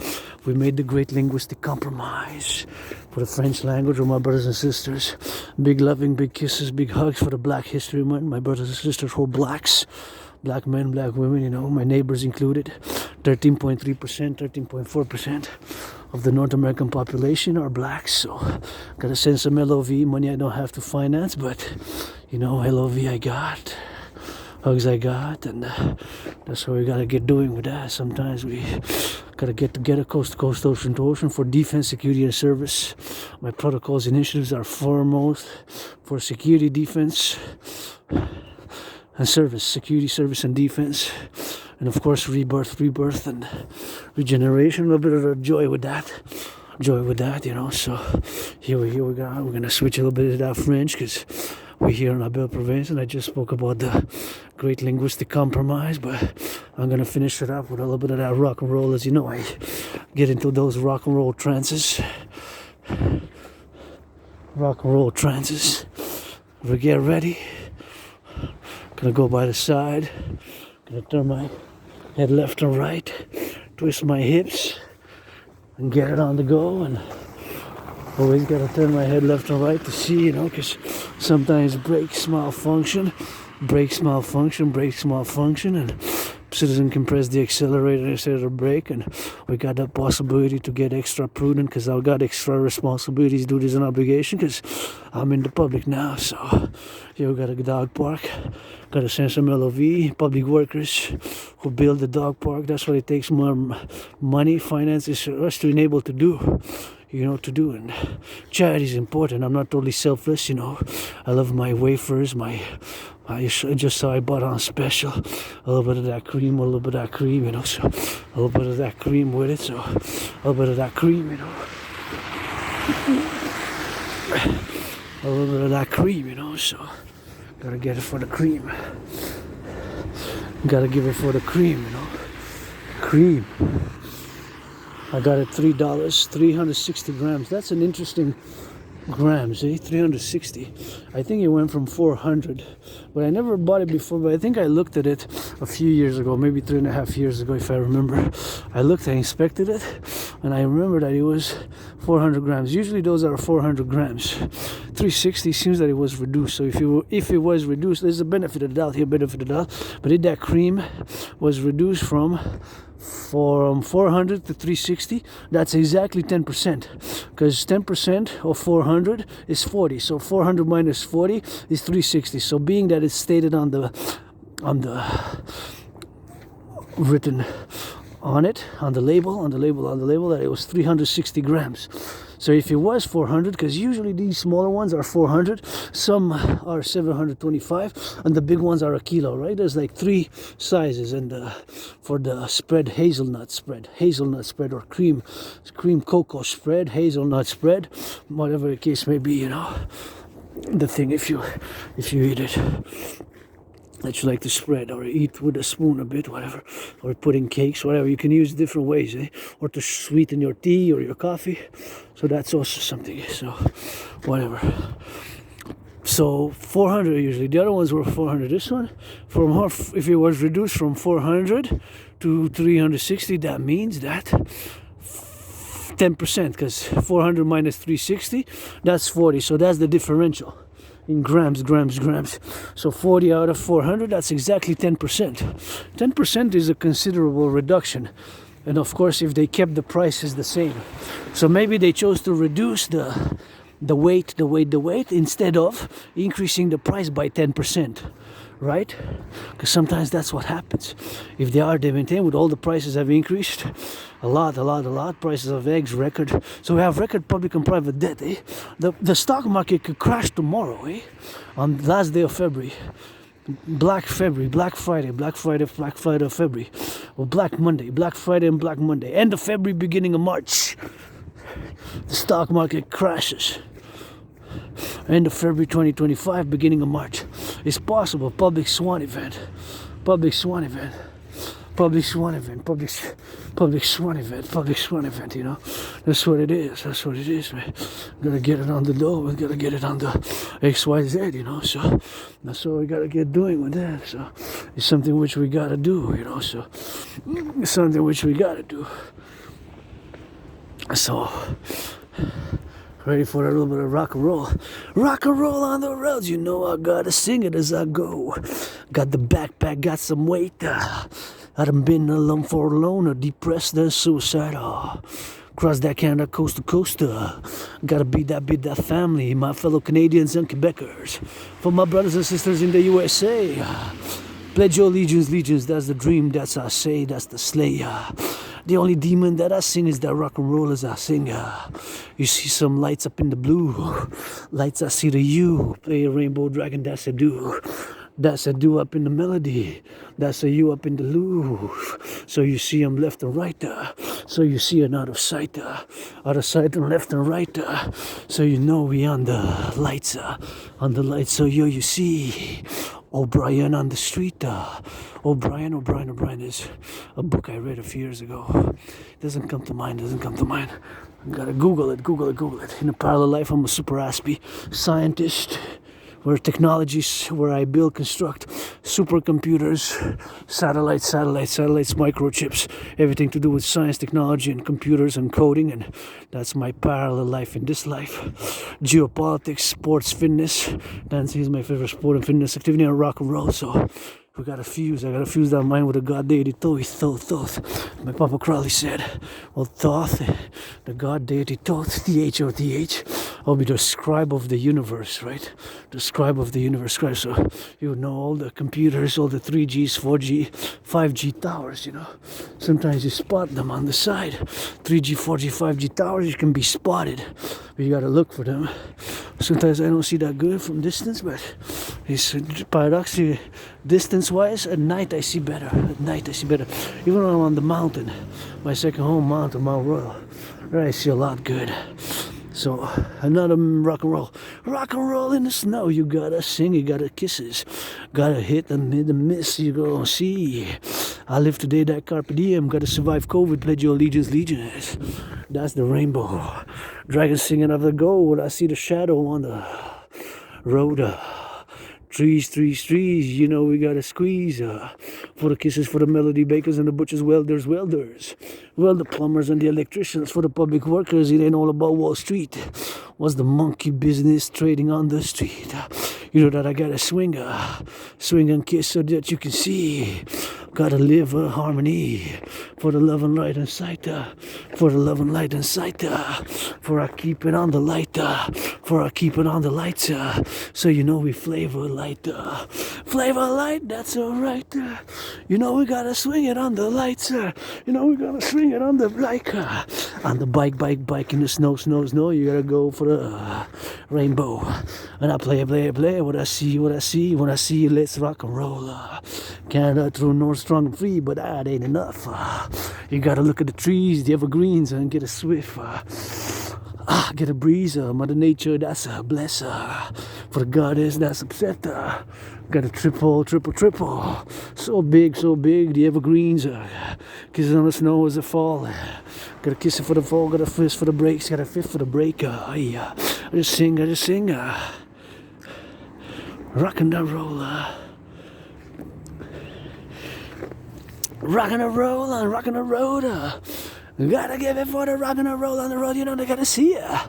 We made the great linguistic compromise for the French language with my brothers and sisters. Big loving, big kisses, big hugs for the Black History Month. My brothers and sisters who are blacks, black men, black women, you know, my neighbors included. 13.3%, 13.4% of the North American population are blacks. So gotta send some LOV money I don't have to finance, but you know, LOV I got, hugs I got, and that's what we gotta get doing with that. Sometimes we gotta get together coast to coast, ocean to ocean for defense, security, and service. My protocols initiatives are foremost for security, defense, and service, security, service, and defense. And of course, rebirth, and regeneration. A little bit of joy with that, you know. So here we go. We're gonna switch a little bit of that French because we're here in La Belle Province, and I just spoke about the great linguistic compromise. But I'm gonna finish it up with a little bit of that rock and roll. As you know, I get into those rock and roll trances. We get ready. Gonna go by the side. Gonna turn my head left and right, twist my hips, and get it on the go. And always gotta turn my head left and right to see, you know, because sometimes brakes malfunction, and citizen can press the accelerator instead of the brake, and we got that possibility to get extra prudent because I've got extra responsibilities, duties, and obligation because I'm in the public now. So here we got a dog park, gotta send some LOV, public workers who build the dog park. That's what it takes, more money, finances for us to enable to do. You know, to do, and charity is important. I'm not totally selfless, you know. I love my wafers, I just saw I bought on special a little bit of that cream, you know. So a little bit of that cream with it, so a little bit of that cream, you know. A little bit of that cream, you know. So gotta get it for the cream. Gotta give it for the cream, you know. Cream. I got it $3, 360 grams. That's an interesting grams, eh? 360. I think it went from 400, but I never bought it before. But I think I looked at it a few years ago, maybe 3.5 years ago, if I remember. I inspected it, and I remember that it was 400 grams. Usually those are 400 grams. 360 seems that it was reduced. So if it was reduced, there's a benefit of the doubt here, But if that cream was reduced from 400 to 360, that's exactly 10%, because 10% of 400 is 40, so 400 minus 40 is 360. So being that it's stated on the written on it, on the label that it was 360 grams. So if it was 400, because usually these smaller ones are 400, some are 725, and the big ones are a kilo, right? There's like 3 sizes, and for the spread, hazelnut spread or cream cocoa spread, hazelnut spread, whatever the case may be, you know. the thing if you eat it that you like to spread or eat with a spoon a bit, whatever, or put in cakes, whatever. You can use different ways, or to sweeten your tea or your coffee. So that's also something. So whatever. So 400 usually. The other ones were 400. This one, if it was reduced from 400 to 360, that means that 10%, because 400 minus 360, that's 40. So that's the differential in grams. So 40 out of 400, that's exactly 10%. 10% is a considerable reduction. And of course, if they kept the prices the same. So maybe they chose to reduce the weight instead of increasing the price by 10%. Right? Because sometimes that's what happens. If they maintain with all the prices have increased a lot. Prices of eggs record. So we have record public and private debt. The stock market could crash tomorrow. On the last day of February. Black Friday of February. Or Black Monday. Black Friday and Black Monday. End of February, beginning of March. The stock market crashes. End of February 2025, beginning of March. It's possible. Public swan event, you know. That's what it is, man. Gotta get it on the low, we gotta get it on the XYZ, you know. So that's what we gotta get doing with that. So it's something which we gotta do, you know. So it's something which we gotta do. So ready for a little bit of rock and roll. Rock and roll on the roads, you know I gotta sing it as I go. Got the backpack, got some weight. I done been alone for alone, or depressed and suicidal. Cross that Canada coast to coast. Gotta be that family, my fellow Canadians and Quebecers. For my brothers and sisters in the USA. Pledge your legions, that's the dream, that's I say, that's the slayer. The only demon that I sing is that rock and roll as I sing. You see some lights up in the blue. Lights I see to you. Play a rainbow dragon, that's a do. That's a do up in the melody. That's a you up in the loop. So you see them left and right. So you see an out of sight and left and right. So you know we on the lights. So you see O'Brien on the street. O'Brien is a book I read a few years ago. Doesn't come to mind. I gotta Google it. In a parallel life, I'm a super aspie scientist. Where I build, construct supercomputers, satellites, microchips, everything to do with science, technology, and computers and coding, and that's my parallel life in this life. Geopolitics, sports, fitness. Dancing is my favorite sport and fitness activity, and rock and roll. So I gotta fuse that mind with a God deity Thoth. My Papa Crowley said, well, Thoth, the God deity Thoth, TH. I'll be the scribe of the universe, right? The scribe of the universe, scribe. So you know all the computers, all the 3Gs, 4G, 5G towers, you know. Sometimes you spot them on the side. 3G, 4G, 5G towers, you can be spotted. But you gotta look for them. Sometimes I don't see that good from distance, but it's paradoxically, distance-wise, at night I see better. Even when I'm on the mountain, my second home mountain, Mount Royal, there I see a lot good. So another rock and roll in the snow. You gotta sing, you gotta kisses, gotta hit and miss. You go see. I live today that carpe diem. Gotta survive COVID. Pledge your legions. That's the rainbow. Dragons singing of the gold. I see the shadow on the road. Trees, you know we gotta squeeze. For the kisses, for the melody bakers and the butchers, welders. Well, the plumbers and the electricians, for the public workers, it ain't all about Wall Street. What's the monkey business trading on the street? You know that I gotta swing and kiss so that you can see. Gotta live a harmony for the love and light and sight. For I keep it on the light. So you know we flavor light. That's alright. You know we gotta swing it on the lights. You know we gotta swing it on the bike. On the bike in the snow. You gotta go for the rainbow. And I play. What I see, let's rock and roll. Canada through North strong and free, but that ain't enough. You gotta look at the trees, the evergreens, and get a swift Get a breeze, Mother Nature, that's a blesser. For the goddess, that's upset. Got a triple. So big, the evergreens. Kisses on the snow as a fall. Got a kiss for the fall, got a fist for the breaks, got a fifth for the break. I just sing. Rockin' and roll. Rockin' and roll on rockin' the road. Gotta give it for the rockin' and roll on the road. You know they gotta see ya.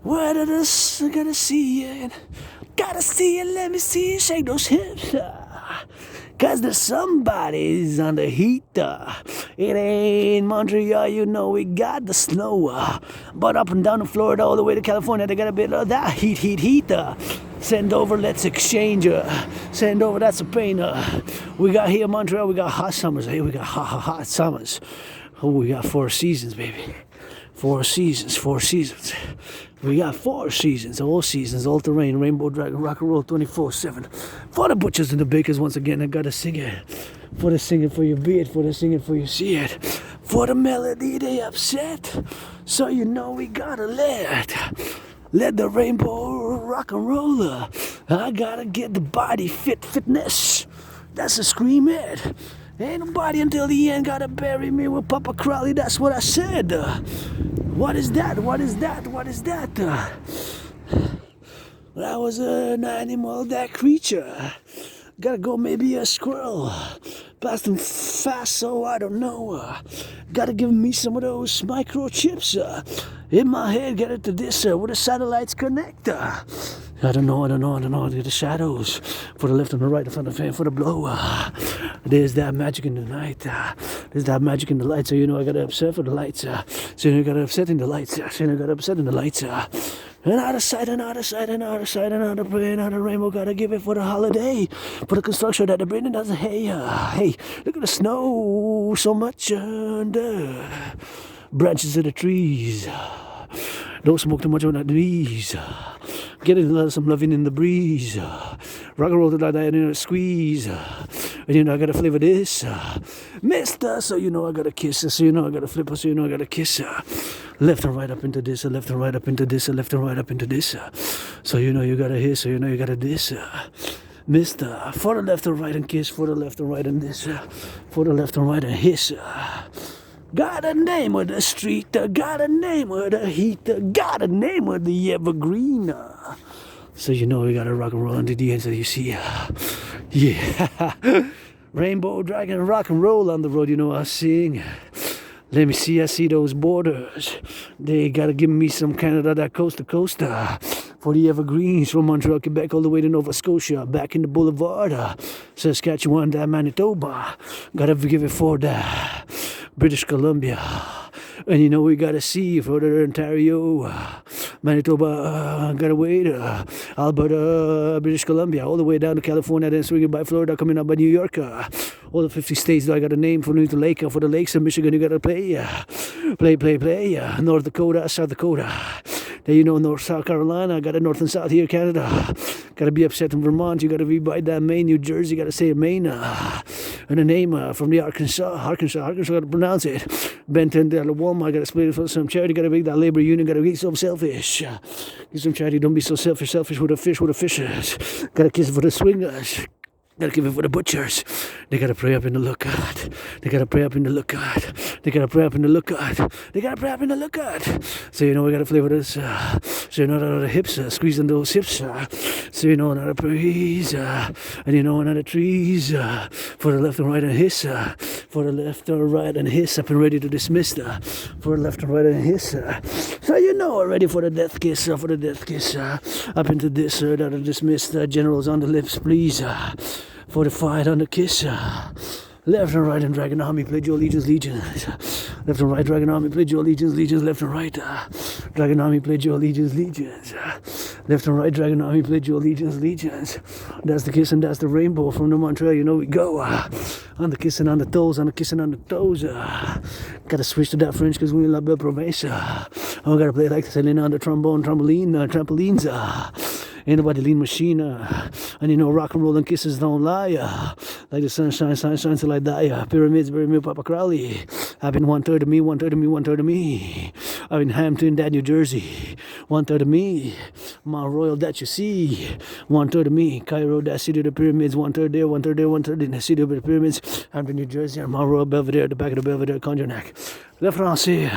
Where did this? Gotta see ya. Gotta see ya. Let me see you shake those hips. Cause there's somebody's on the heat. It ain't Montreal, you know we got the snow. But up and down to Florida, all the way to California, they got a bit of that heat. Send over, let's exchange. Send over, that's a pain. We got here in Montreal, we got hot summers. Hey, we got hot summers. Oh, we got 4 seasons, baby. 4 seasons. We got 4 seasons, all terrain, rainbow dragon, rock and roll 24/7. For the butchers and the bakers, once again, I gotta sing it. For the singing for you be it, for the singing for you see it. For the melody they upset, so you know we gotta let the rainbow rock and roll. I gotta get the body fitness. That's a scream it. Ain't nobody until the end gotta bury me with Papa Crowley, that's what I said. What is that? That was an animal, that creature. Gotta go maybe a squirrel. Past them fast, so I don't know. Gotta give me some of those microchips. In my head, get it to this, where the satellites connect. I don't know. The shadows for the left and the right, for the fan, for the blow. There's that magic in the night. There's that magic in the light. So you know I gotta upset for the lights. So you know I gotta upset in the lights. And out of sight, and out of brain, out of rainbow, gotta give it for the holiday. For the construction that the Britain does. Hey, look at the snow so much under branches of the trees. Don't smoke too much on the knees. Getting some loving in the breeze. Rock and roll to that in a squeeze. And you know I gotta flavor this. Mister, so you know I gotta kiss her. So you know I gotta flip her. So you know I gotta kiss her. Left and right up into this. Left and right up into this. Left and right up into this. So you know you gotta hiss. So you know you gotta this. Mister, for the left and right and kiss. For the left and right and this. For the left and right and hiss. Got a name of the street, got a name of the heat, got a name of the evergreen. So you know we gotta rock and roll until the end, so you see. Yeah. Rainbow dragon, rock and roll on the road, you know I sing. Let me see, I see those borders. They gotta give me some Canada, that coast to coast. For the evergreens from Montreal, Quebec, all the way to Nova Scotia, back in the boulevard. Saskatchewan, that Manitoba. Gotta give it for that. British Columbia. And you know we gotta see further Ontario, Manitoba, gotta wait, Alberta, British Columbia, all the way down to California, then swinging by Florida, coming up by New York. All the 50 states, I got a name for the lake, for the lakes of Michigan, you gotta play. North Dakota, South Dakota. Then you know North South Carolina, got a North and South here, Canada. Gotta be upset in Vermont, you gotta be by that Maine, New Jersey, gotta say Maine. And a name from the Arkansas, gotta pronounce it. Benton, the Walmart, gotta split it for some charity, gotta make that labor union, gotta be so selfish. Give some charity, don't be so selfish with the fishes. Gotta kiss it for the swingers. Gotta give it for the butchers. They gotta pray up in the lookout. They gotta pray up in the lookout. They gotta pray up in the lookout. They gotta pray up in the lookout. So you know we gotta flavor this. So you know another hips, squeezing those hips. So you know another breeze. And you know another trees. For the left and right and hiss. For the left and right and hiss. Up and ready to dismiss. For the left and right and hiss. So you know ready for the death kiss. For the death kiss. Up into this. That are dismissed. Generals on the lips, please. For the fight on the kiss. Left and right and Dragon Army, pledge your allegiance, legions. Left and right, Dragon Army, pledge your allegiance, legions. Left and right, Dragon Army, pledge your allegiance, legions. Left and right, Dragon Army, pledge your allegiance, legions. That's the kiss and that's the rainbow from the Montreal, you know we go. On the kissing on the toes, on the kissing on the toes. Gotta switch to that French because we in La Belle Province. I gotta play like Selena on the trombone, trampolines. Ain't nobody lean machine. And you know rock and roll and kisses don't lie. Like the sun shines till I die. Pyramids, bury me, Papa Crowley. I've been 1/3 of me, 1/3 of me, 1/3 of me. in Hampton, that New Jersey. 1/3 of me, Mount Royal that you see. 1/3 of me, Cairo, that city of the pyramids. 1/3 there, 1/3 there, 1/3 in the city of the pyramids. Hampton, New Jersey, and Mount Royal, Belvedere, the back of the Belvedere, Cognac. Le français.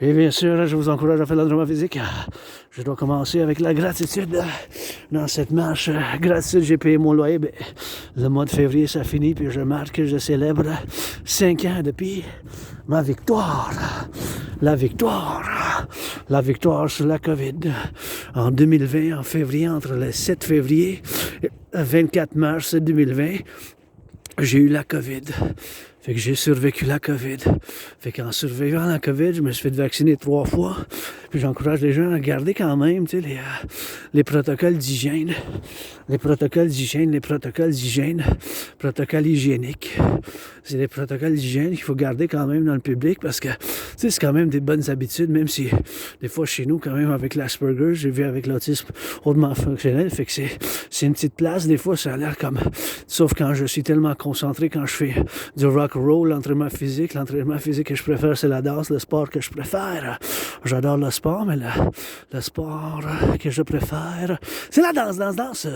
Et bien sûr, je vous encourage à faire l'entraînement physique. Je dois commencer avec la gratitude dans cette marche. Gratitude, j'ai payé mon loyer. Le mois de février, ça finit, puis je marque que je célèbre 5 ans depuis ma victoire. La victoire sur la COVID. En 2020, en février, entre le 7 février et le 24 mars 2020, j'ai eu la COVID. Fait que j'ai survécu la COVID. Fait qu'en survivant la COVID, je me suis fait vacciner 3 fois. Puis j'encourage les gens à garder quand même, tu sais, les protocoles d'hygiène. Les protocoles hygiéniques. C'est des protocoles d'hygiène qu'il faut garder quand même dans le public parce que, tu sais, c'est quand même des bonnes habitudes, même si, des fois, chez nous, quand même, avec l'Asperger, j'ai vu avec l'autisme hautement fonctionnel. Fait que c'est une petite place, des fois, ça a l'air comme, sauf quand je suis tellement concentré, quand je fais du rock roll, l'entraînement physique que je préfère, c'est la danse, le sport que je préfère. J'adore le sport, mais le sport que je préfère, c'est la danse.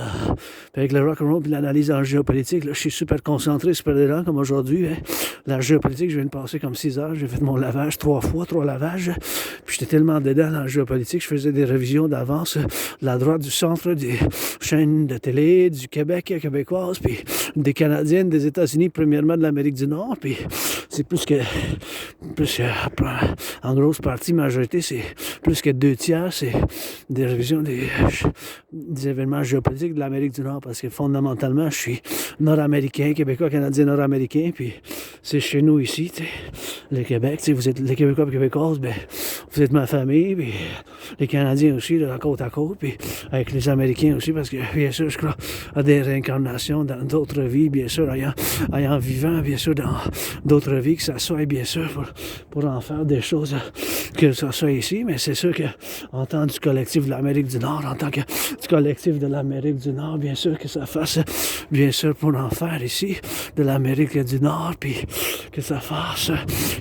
Puis avec le rock and roll et l'analyse en géopolitique, là, je suis super concentré, super dedans, comme aujourd'hui. Hein. La géopolitique, je viens de passer comme 6 heures, j'ai fait mon lavage 3 lavages. Puis j'étais tellement dedans dans la géopolitique, je faisais des révisions d'avance, de la droite, du centre, des chaînes de télé, du Québec, québécoises, puis des Canadiennes, des États-Unis, premièrement de l'Amérique du Nord. Puis c'est plus que en grosse partie, majorité, c'est plus que 2/3, c'est des révisions des événements géopolitiques de l'Amérique du Nord, parce que fondamentalement, je suis nord-américain, québécois, canadien, nord-américain, puis c'est chez nous ici, tu sais, le Québec, tu sais, vous êtes les Québécois et Québécoises, ben, vous êtes ma famille, puis les Canadiens aussi, de côte à côte, puis avec les Américains aussi, parce que, bien sûr, je crois à des réincarnations dans d'autres vies, bien sûr, ayant vivant, bien sûr, dans d'autres vies, que ça soit, bien sûr, pour en faire des choses, que ça soit ici, mais c'est sûr que, en tant du collectif de l'Amérique du Nord, en tant que du collectif de l'Amérique du Nord, bien sûr que ça fasse, bien sûr, pour en faire ici, de l'Amérique du Nord, puis que ça fasse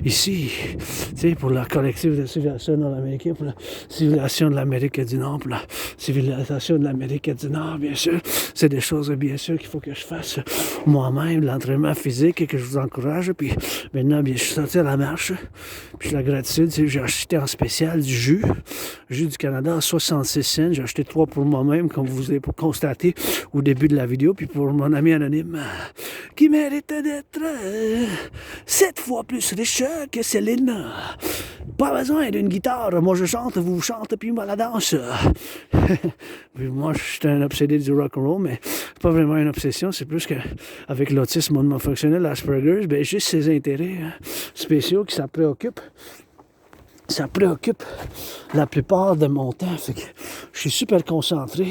ici, tu sais, pour le collectif de civilisation nord-américaine, pour la civilisation de l'Amérique du Nord, pour la civilisation de l'Amérique du Nord, bien sûr, c'est des choses, bien sûr, qu'il faut que je fasse moi-même, l'entraînement physique, et que je vous encourage, puis maintenant, bien, je suis sorti à la marche, puis la gratitude, c'est que j'ai acheté en spécial du jus du Canada à 66 cents, j'ai acheté 3 pour moi-même, comme vous avez constaté au début de la vidéo, puis pour mon ami anonyme, qui mérite d'être 7 fois plus riche que Céline. Pas besoin d'une guitare, moi je chante, vous chantez, puis moi la danse. Puis moi, je suis un obsédé du rock'n'roll, mais c'est pas vraiment une obsession, c'est plus qu'avec l'autisme hautement fonctionnel, l'Asperger, ben juste ses intérêts spéciaux qui ça préoccupe la plupart de mon temps. Fait que je suis super concentré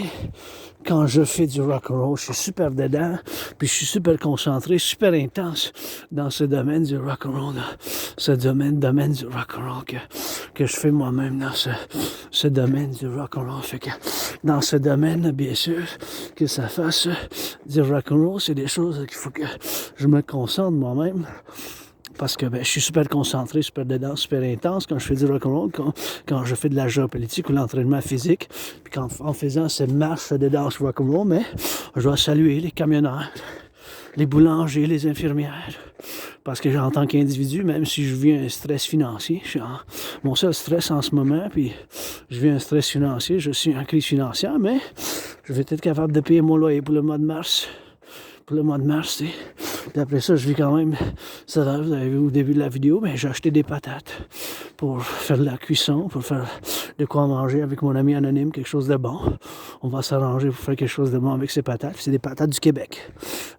quand je fais du rock'n'roll. Je suis super dedans, puis je suis super concentré, super intense dans ce domaine du rock'n'roll, ce domaine du rock'n'roll que je fais moi-même dans ce domaine du rock'n'roll. Fait que dans ce domaine, bien sûr, que ça fasse du rock'n'roll, c'est des choses qu'il faut que je me concentre moi-même. Parce que je suis super concentré, super dedans, super intense quand je fais du rock'n'roll, quand je fais de la géopolitique ou l'entraînement physique, puis en faisant cette marche de danse rock'n'roll, mais je dois saluer les camionneurs, les boulangers, les infirmières, parce que en tant qu'individu, même si je vis un stress financier, mon seul stress en ce moment, puis je vis un stress financier, je suis en crise financière, mais je vais être capable de payer mon loyer pour le mois de mars. Pour le mois de mars, tu sais. Puis après ça, je vis quand même, ça vous avez vu au début de la vidéo, mais j'ai acheté des patates pour faire de la cuisson, pour faire de quoi manger avec mon ami anonyme, quelque chose de bon. On va s'arranger pour faire quelque chose de bon avec ces patates. C'est des patates du Québec.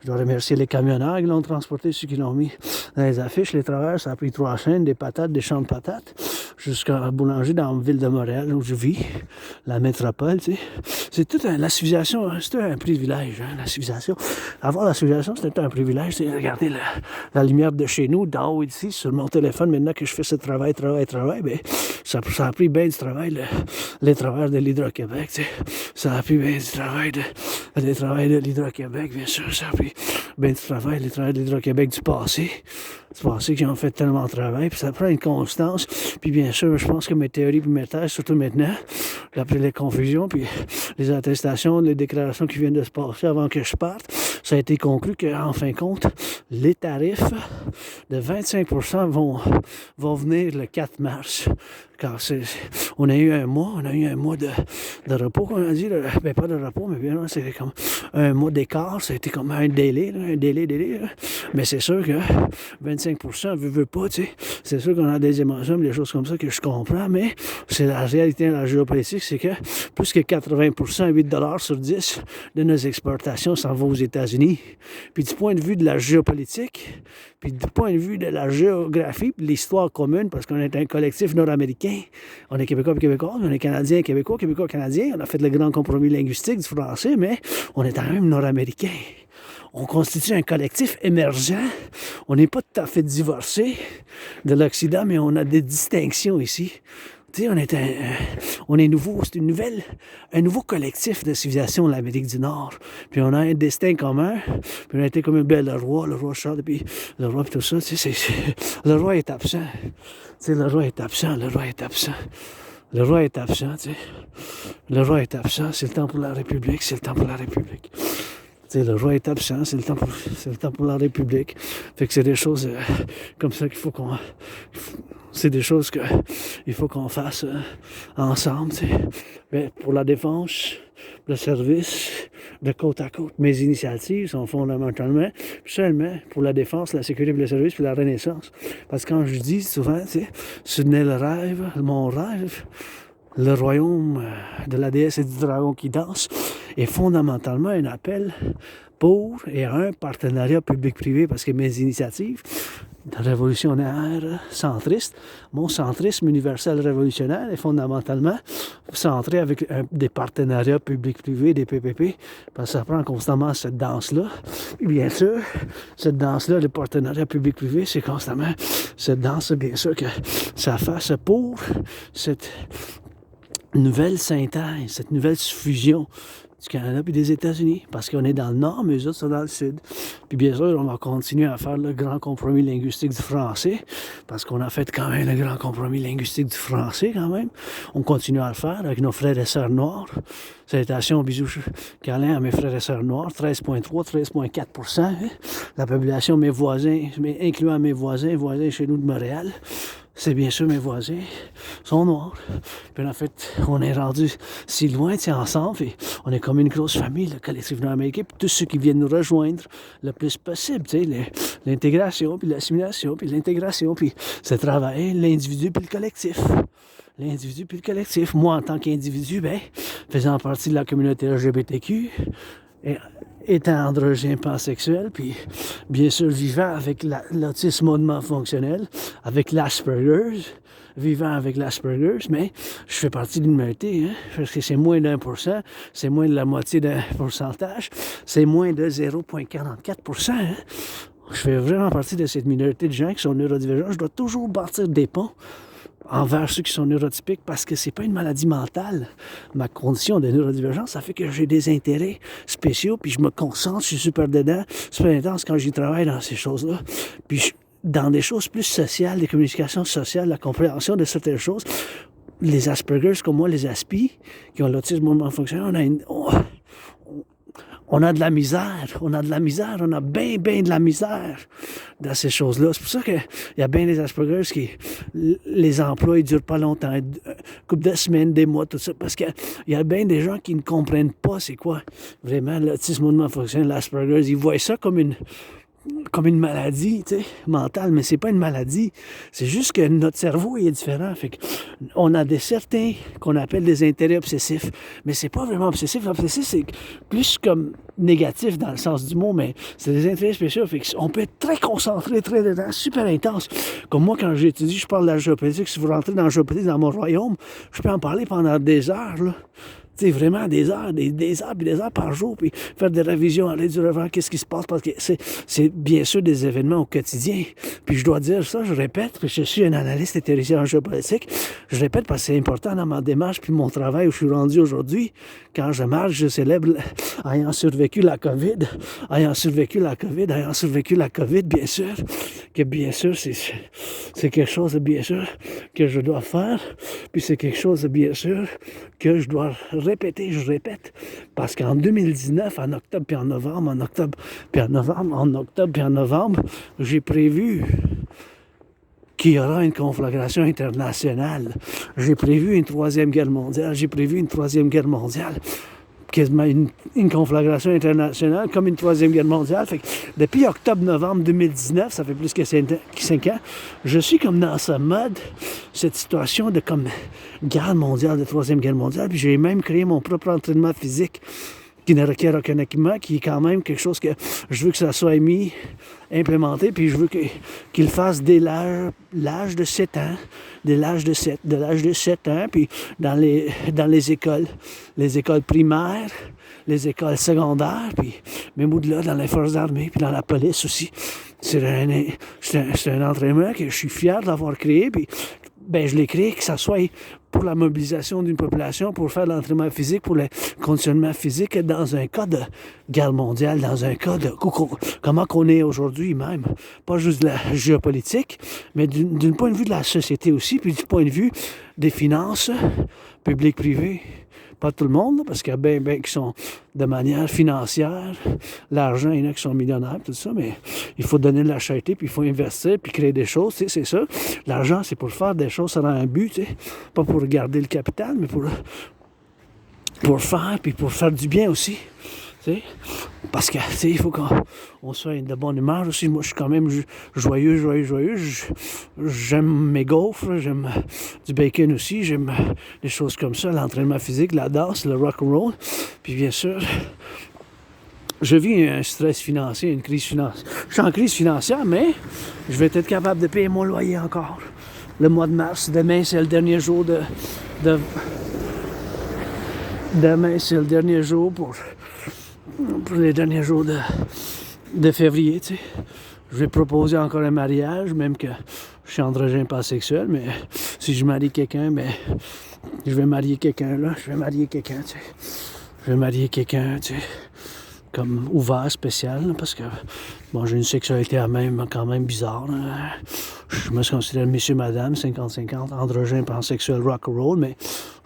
Je dois remercier les camionneurs qui l'ont transporté, ceux qui l'ont mis dans les affiches. Les travailleurs, ça a pris 3 chaînes, des patates, des champs de patates, jusqu'à un boulanger dans la ville de Montréal où je vis, la métropole, tu sais. C'est toute la civilisation, c'était un privilège, hein, la civilisation. Avoir la civilisation, c'était un privilège. C'est regarder la lumière de chez nous, d'en haut ici, sur mon téléphone, maintenant que je fais ce travail, ben, ça a pris bien du travail, les travailleurs de l'Hydro-Québec, tu sais. Ça a pris bien du travail les travailleurs de l'Hydro-Québec, bien sûr. Ça a pris bien du travail, les travailleurs de l'Hydro-Québec du passé qui ont fait tellement de travail, puis ça prend une constance. Puis bien sûr, je pense que mes théories puis mes thèses, surtout maintenant, après les confusions, puis les attestations, les déclarations qui viennent de se passer avant que je parte, ça a été conclu qu'en fin de compte, les tarifs de 25% vont venir le 4 mars. Car on a eu un mois de repos, comme on a dit, ben pas de repos, mais bien c'était comme un mois d'écart, ça a été comme un délai. Là. Mais c'est sûr que 25% veut pas, tu sais. C'est sûr qu'on a des émotions, des choses comme ça que je comprends, mais c'est la réalité de la géopolitique, c'est que plus que 80%, 8$ sur 10 de nos exportations s'en vont aux États-Unis. Puis du point de vue de la géopolitique, puis du point de vue de la géographie, puis de l'histoire commune, parce qu'on est un collectif nord-américain, on est Québécois et Québécois, on est Canadiens et Québécois, Québécois Canadiens, on a fait le grand compromis linguistique du français, mais on est quand même nord-américain. On constitue un collectif émergent. On n'est pas tout à fait divorcé de l'Occident, mais on a des distinctions ici. Tu sais, on est nouveau, c'est un nouveau collectif de civilisation de l'Amérique du Nord. Puis on a un destin commun, puis on a été comme le roi Charles, puis le roi, puis tout ça, tu sais, le roi est absent. Tu sais, le roi est absent, tu sais. Le roi est absent, c'est le temps pour la République. Tu sais, le roi est absent, c'est le temps pour la République. Fait que c'est des choses comme ça qu'il faut qu'on... C'est des choses qu'il faut qu'on fasse ensemble, tu sais. Mais pour la défense, le service, de côte à côte, mes initiatives sont fondamentalement seulement pour la défense, la sécurité, le service, puis la renaissance. Parce que quand je dis souvent, tu sais, ce n'est le rêve, mon rêve, le royaume de la déesse et du dragon qui danse, est fondamentalement un appel pour et un partenariat public-privé, parce que mes initiatives révolutionnaire centriste, mon centrisme universel révolutionnaire est fondamentalement centré avec des partenariats publics-privés, des PPP, parce que ça prend constamment cette danse-là. Et bien sûr, cette danse-là, le partenariat public-privé, c'est constamment cette danse, bien sûr, que ça fasse pour cette nouvelle synthèse, cette nouvelle fusion du Canada puis des États-Unis, parce qu'on est dans le nord, mais eux autres sont dans le sud. Puis bien sûr, on va continuer à faire le grand compromis linguistique du français, parce qu'on a fait quand même le grand compromis linguistique du français quand même. On continue à le faire avec nos frères et sœurs noirs. Salutations, bisous, câlins à mes frères et sœurs noirs, 13,3, 13,4%. Hein? La population, mes voisins, incluant mes voisins chez nous de Montréal, c'est bien sûr mes voisins sont noirs. Puis en fait, on est rendu si loin, ensemble, et on est comme une grosse famille, le collectif nord-américain, puis tous ceux qui viennent nous rejoindre le plus possible, l'intégration, puis l'assimilation, puis l'intégration, puis c'est travailler l'individu puis le collectif. L'individu puis le collectif. Moi, en tant qu'individu, faisant partie de la communauté LGBTQ, étant androgène pansexuel, puis bien sûr vivant avec l'autisme hautement fonctionnel, avec l'Asperger's, mais je fais partie d'une minorité, parce que c'est moins d'1%, c'est moins de la moitié d'un pourcentage, c'est moins de 0,44%. Je fais vraiment partie de cette minorité de gens qui sont neurodivergents. Je dois toujours bâtir des ponts envers ceux qui sont neurotypiques, parce que c'est pas une maladie mentale. Ma condition de neurodivergence, ça fait que j'ai des intérêts spéciaux, puis je me concentre, je suis super dedans, super intense quand j'y travaille dans ces choses-là. Puis dans des choses plus sociales, des communications sociales, la compréhension de certaines choses, les Asperger's comme moi, les Aspi, qui ont l'autisme hautement fonctionnel, on a de la misère, on a bien de la misère dans ces choses-là. C'est pour ça qu'il y a bien des Asperger's qui, les emplois, ils durent pas longtemps, une couple de semaines, des mois, tout ça, parce qu'il y a bien des gens qui ne comprennent pas c'est quoi vraiment l'autisme hautement fonctionnel, l'Asperger's. Ils voient ça comme une maladie, mentale, mais c'est pas une maladie. C'est juste que notre cerveau est différent. Fait que on a certains qu'on appelle des intérêts obsessifs, mais c'est pas vraiment obsessif. L'obsessif, c'est plus comme négatif dans le sens du mot, mais c'est des intérêts spéciaux. Fait qu'on peut être très concentré, très dedans, super intense. Comme moi, quand j'étudie, je parle de la géopolitique. Si vous rentrez dans la géopolitique dans mon royaume, je peux en parler pendant des heures, là. Tu sais, vraiment des heures, des heures, puis des heures par jour, puis faire des révisions, aller du revers, qu'est-ce qui se passe, parce que c'est bien sûr des événements au quotidien. Puis je dois dire ça, je répète, que je suis un analyste et théoricien en géopolitique, je répète parce que c'est important dans ma démarche, puis mon travail où je suis rendu aujourd'hui. Quand je marche, je célèbre ayant survécu la COVID, ayant survécu la COVID, bien sûr, que bien sûr, c'est quelque chose de bien sûr que je dois faire, puis c'est quelque chose de bien sûr que je dois répéter, je répète, parce qu'en 2019, en octobre puis en novembre, j'ai prévu qu'il y aura une conflagration internationale. J'ai prévu une troisième guerre mondiale, quasiment une conflagration internationale comme une troisième guerre mondiale. Fait que depuis octobre-novembre 2019, ça fait plus que 5 ans, je suis comme dans ce mode, cette situation de comme guerre mondiale, de troisième guerre mondiale, puis j'ai même créé mon propre entraînement physique qui ne requiert aucun équipement, qui est quand même quelque chose que je veux que ça soit implémenté, puis je veux qu'il fasse dès l'âge de 7 ans, de l'âge de 7 ans, puis dans les écoles primaires, les écoles secondaires, puis même au-delà, dans les forces armées, puis dans la police aussi. C'est un entraînement que je suis fier d'avoir créé, puis ben, je l'ai créé que ça soit pour la mobilisation d'une population, pour faire l'entraînement physique, pour le conditionnement physique, dans un cas de guerre mondiale, dans un cas de comment qu'on est aujourd'hui même, pas juste de la géopolitique, mais d'un point de vue de la société aussi, puis du point de vue des finances, publiques, privées. Pas tout le monde, parce qu'il y a bien qui sont de manière financière. L'argent, il y en a qui sont millionnaires, tout ça, mais il faut donner de la charité, puis il faut investir, puis créer des choses, tu sais, c'est ça. L'argent, c'est pour faire des choses, ça a un but, tu sais. Pas pour garder le capital, mais pour faire, puis pour faire du bien aussi. T'sais? Parce que, tu sais, il faut qu'on soit de bonne humeur aussi. Moi, je suis quand même joyeux. J'aime mes gaufres, j'aime du bacon aussi, j'aime des choses comme ça, l'entraînement physique, la danse, le rock'n'roll. Puis bien sûr, je vis un stress financier, une crise financière. Je suis en crise financière, mais je vais être capable de payer mon loyer encore. Le mois de mars, demain, c'est le dernier jour Demain, c'est le dernier jour pour les derniers jours de février, tu sais. Je vais proposer encore un mariage, même que je suis androgyne pansexuel, mais si je marie quelqu'un, ben, je vais marier quelqu'un, tu sais, comme ouvert, spécial, là, parce que, bon, j'ai une sexualité quand même bizarre, là. Je me considère monsieur, madame, 50-50, androgyne, pansexuel, rock'n'roll, mais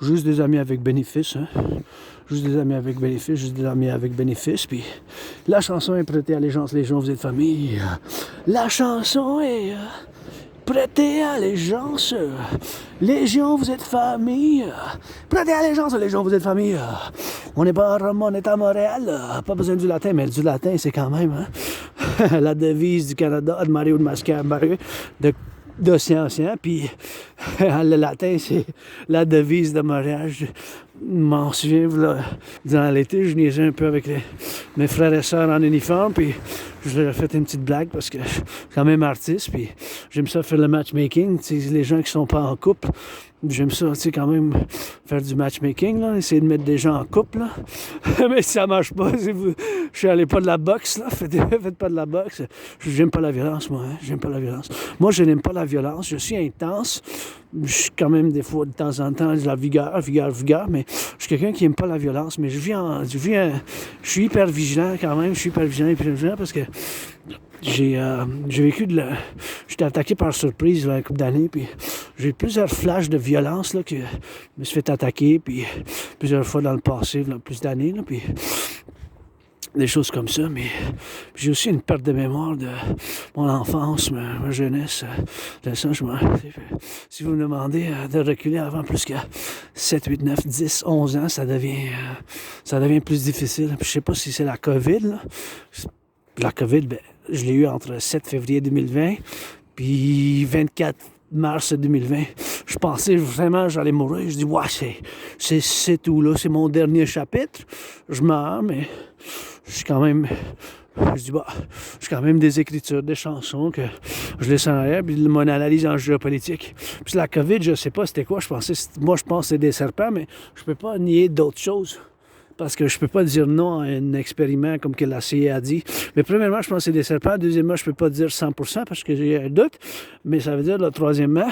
juste des amis avec bénéfice, hein. Juste des amis avec bénéfice, puis la chanson est prêtée allégeance, légion, vous êtes famille. La chanson est prêtée allégeance, légion, vous êtes famille. Prêtée allégeance, légion, vous êtes famille. On n'est pas à Rome, on est à Montréal, pas besoin du latin, mais du latin, c'est quand même, hein, la devise du Canada, de Mario de Mascar, d'océan, puis le latin, c'est la devise de Montréal. Je m'en souviens, durant l'été, je niaisais un peu avec mes frères et sœurs en uniforme, puis je leur ai fait une petite blague parce que je suis quand même artiste, puis j'aime ça faire le matchmaking, les gens qui sont pas en couple. J'aime ça, tu sais, quand même, faire du matchmaking, là, essayer de mettre des gens en couple, là. Mais si ça marche pas, je suis allé pas de la boxe, là, faites pas de la boxe. J'aime pas la violence, moi, hein, Moi, je n'aime pas la violence, je suis intense, je suis quand même, des fois, de temps en temps, de la vigueur, mais je suis quelqu'un qui aime pas la violence, mais je suis hyper vigilant, quand même, parce que j'ai vécu j'étais attaqué par surprise là, un couple d'années, puis j'ai eu plusieurs flashs de violence là, que je me suis fait attaquer, puis plusieurs fois dans le passé, là, plus d'années, là, puis des choses comme ça, mais j'ai aussi une perte de mémoire de mon enfance, ma jeunesse. De ça, si vous me demandez de reculer avant plus que 7, 8, 9, 10, 11 ans, ça devient plus difficile. Puis, je sais pas si c'est la COVID, là. La COVID, ben, je l'ai eu entre 7 février 2020 puis 24 mars 2020. Je pensais vraiment que j'allais mourir. Je dis, ouais, c'est tout, là. C'est mon dernier chapitre. Je meurs, mais je suis quand même Je dis, bah, j'ai quand même des écritures, des chansons que je laisse en arrière, puis mon analyse en géopolitique. Puis la COVID, je sais pas c'était quoi, je pense que c'est des serpents, mais je peux pas nier d'autres choses. Parce que je peux pas dire non à un expériment comme que la CIA a dit. Mais premièrement, je pense que c'est des serpents. Deuxièmement, je peux pas dire 100% parce que j'ai un doute. Mais ça veut dire, là, troisièmement,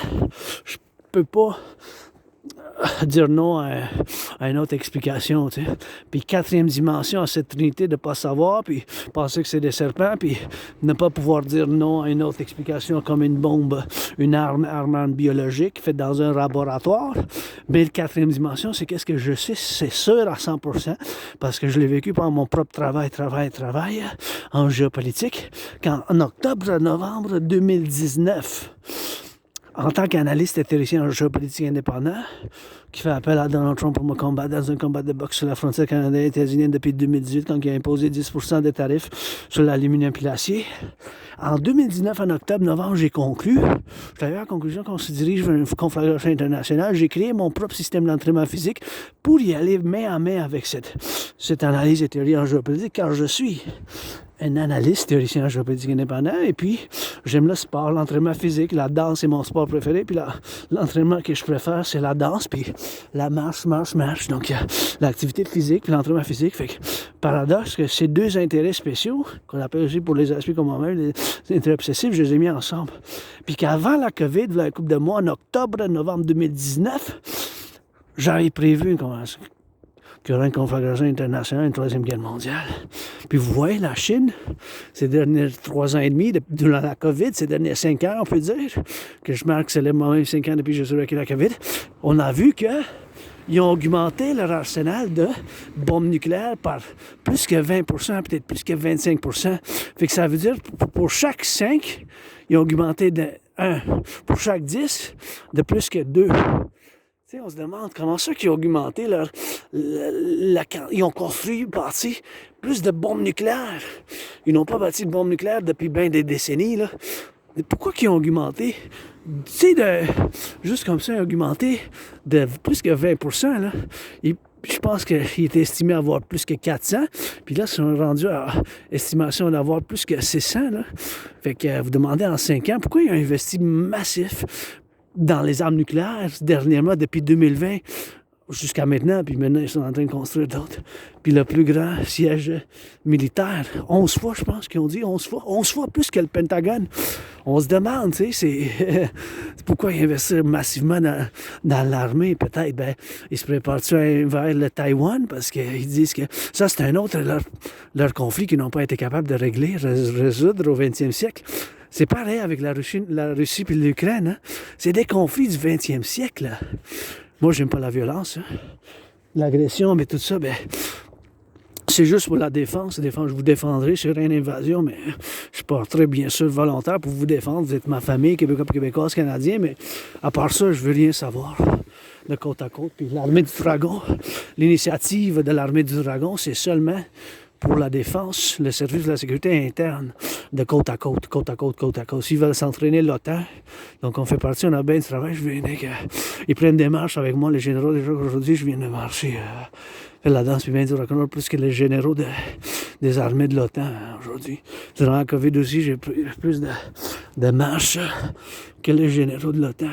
je peux pas dire non à une autre explication, tu sais. Puis quatrième dimension à cette trinité de pas savoir, puis penser que c'est des serpents, puis ne pas pouvoir dire non à une autre explication comme une bombe, une arme biologique faite dans un laboratoire. Mais la quatrième dimension, c'est qu'est-ce que je sais, c'est sûr à 100%, parce que je l'ai vécu pendant mon propre travail en géopolitique, quand en octobre-novembre 2019, en tant qu'analyste et théoricien en géopolitique indépendant, qui fait appel à Donald Trump pour me combattre dans un combat de boxe sur la frontière canadienne-états-unienne depuis 2018, quand il a imposé 10% des tarifs sur l'aluminium et l'acier. En 2019, en octobre-novembre, j'ai conclu, je suis arrivé à la conclusion qu'on se dirige vers une conflagration internationale. J'ai créé mon propre système d'entraînement physique pour y aller main à main avec cette analyse et théorie en géopolitique, car je suis un analyste, théoricien en géopolitique indépendant, et puis j'aime le sport, l'entraînement physique, la danse est mon sport préféré, puis l'entraînement que je préfère, c'est la danse, puis la marche. Donc, l'activité physique, puis l'entraînement physique. Fait que, paradoxe que ces deux intérêts spéciaux, qu'on appelle aussi pour les aspects comme moi-même, les intérêts obsessifs, je les ai mis ensemble. Puis qu'avant la COVID, il y a un couple de mois, en octobre-novembre 2019, j'avais prévu qu'il y aura une conflagration internationale, une troisième guerre mondiale. Puis vous voyez, la Chine, ces derniers 3 ans et demi, durant la COVID, ces derniers 5 ans, on peut dire, que je marque, c'est moi-même 5 ans depuis que je suis avec la COVID, on a vu qu'ils ont augmenté leur arsenal de bombes nucléaires par plus que 20%, peut-être plus que 25%. Fait que ça veut dire, pour chaque 5, ils ont augmenté de 1. Pour chaque 10, de plus que 2. Tu sais, on se demande comment ça qu'ils ont augmenté ils ont bâti plus de bombes nucléaires. Ils n'ont pas bâti de bombes nucléaires depuis bien des décennies, là. Pourquoi qu'ils ont augmenté? Tu sais, juste comme ça, ils ont augmenté de plus que 20%, là. Je pense qu'il était estimé avoir plus que 400. Puis là, ils sont rendus à estimation d'avoir plus que 600, là. Fait que vous demandez en 5 ans, pourquoi ils ont investi massif dans les armes nucléaires, dernièrement, depuis 2020 jusqu'à maintenant, puis maintenant, ils sont en train de construire d'autres. Puis le plus grand siège militaire, 11 fois, je pense qu'ils ont dit, 11 fois plus que le Pentagone. On se demande, tu sais, c'est pourquoi ils investissent massivement dans l'armée, peut-être. Ben, ils se préparent-tu vers le Taïwan, parce qu'ils disent que ça, c'est un autre, leur conflit qu'ils n'ont pas été capables de résoudre au 20e siècle. C'est pareil avec la Russie et l'Ukraine. Hein? C'est des conflits du 20e siècle. Là. Moi, j'aime pas la violence. Hein? L'agression, mais tout ça, ben, c'est juste pour la défense. Je vous défendrai sur une invasion, mais je porterai bien sûr volontaire pour vous défendre. Vous êtes ma famille, québécoise, canadien, mais à part ça, je veux rien savoir. De côte à côte. Puis l'armée du dragon, l'initiative de l'armée du dragon, c'est seulement pour la défense, le service de la sécurité interne, de côte à côte. S'ils veulent s'entraîner l'OTAN, donc on fait partie, on a bien du travail, je viens ils prennent des marches avec moi, les généraux, déjà aujourd'hui, je viens de marcher, faire la danse, puis bien du rock'n'roll, plus que les généraux des armées de l'OTAN aujourd'hui. Durant la COVID aussi, j'ai plus de marches que les généraux de l'OTAN.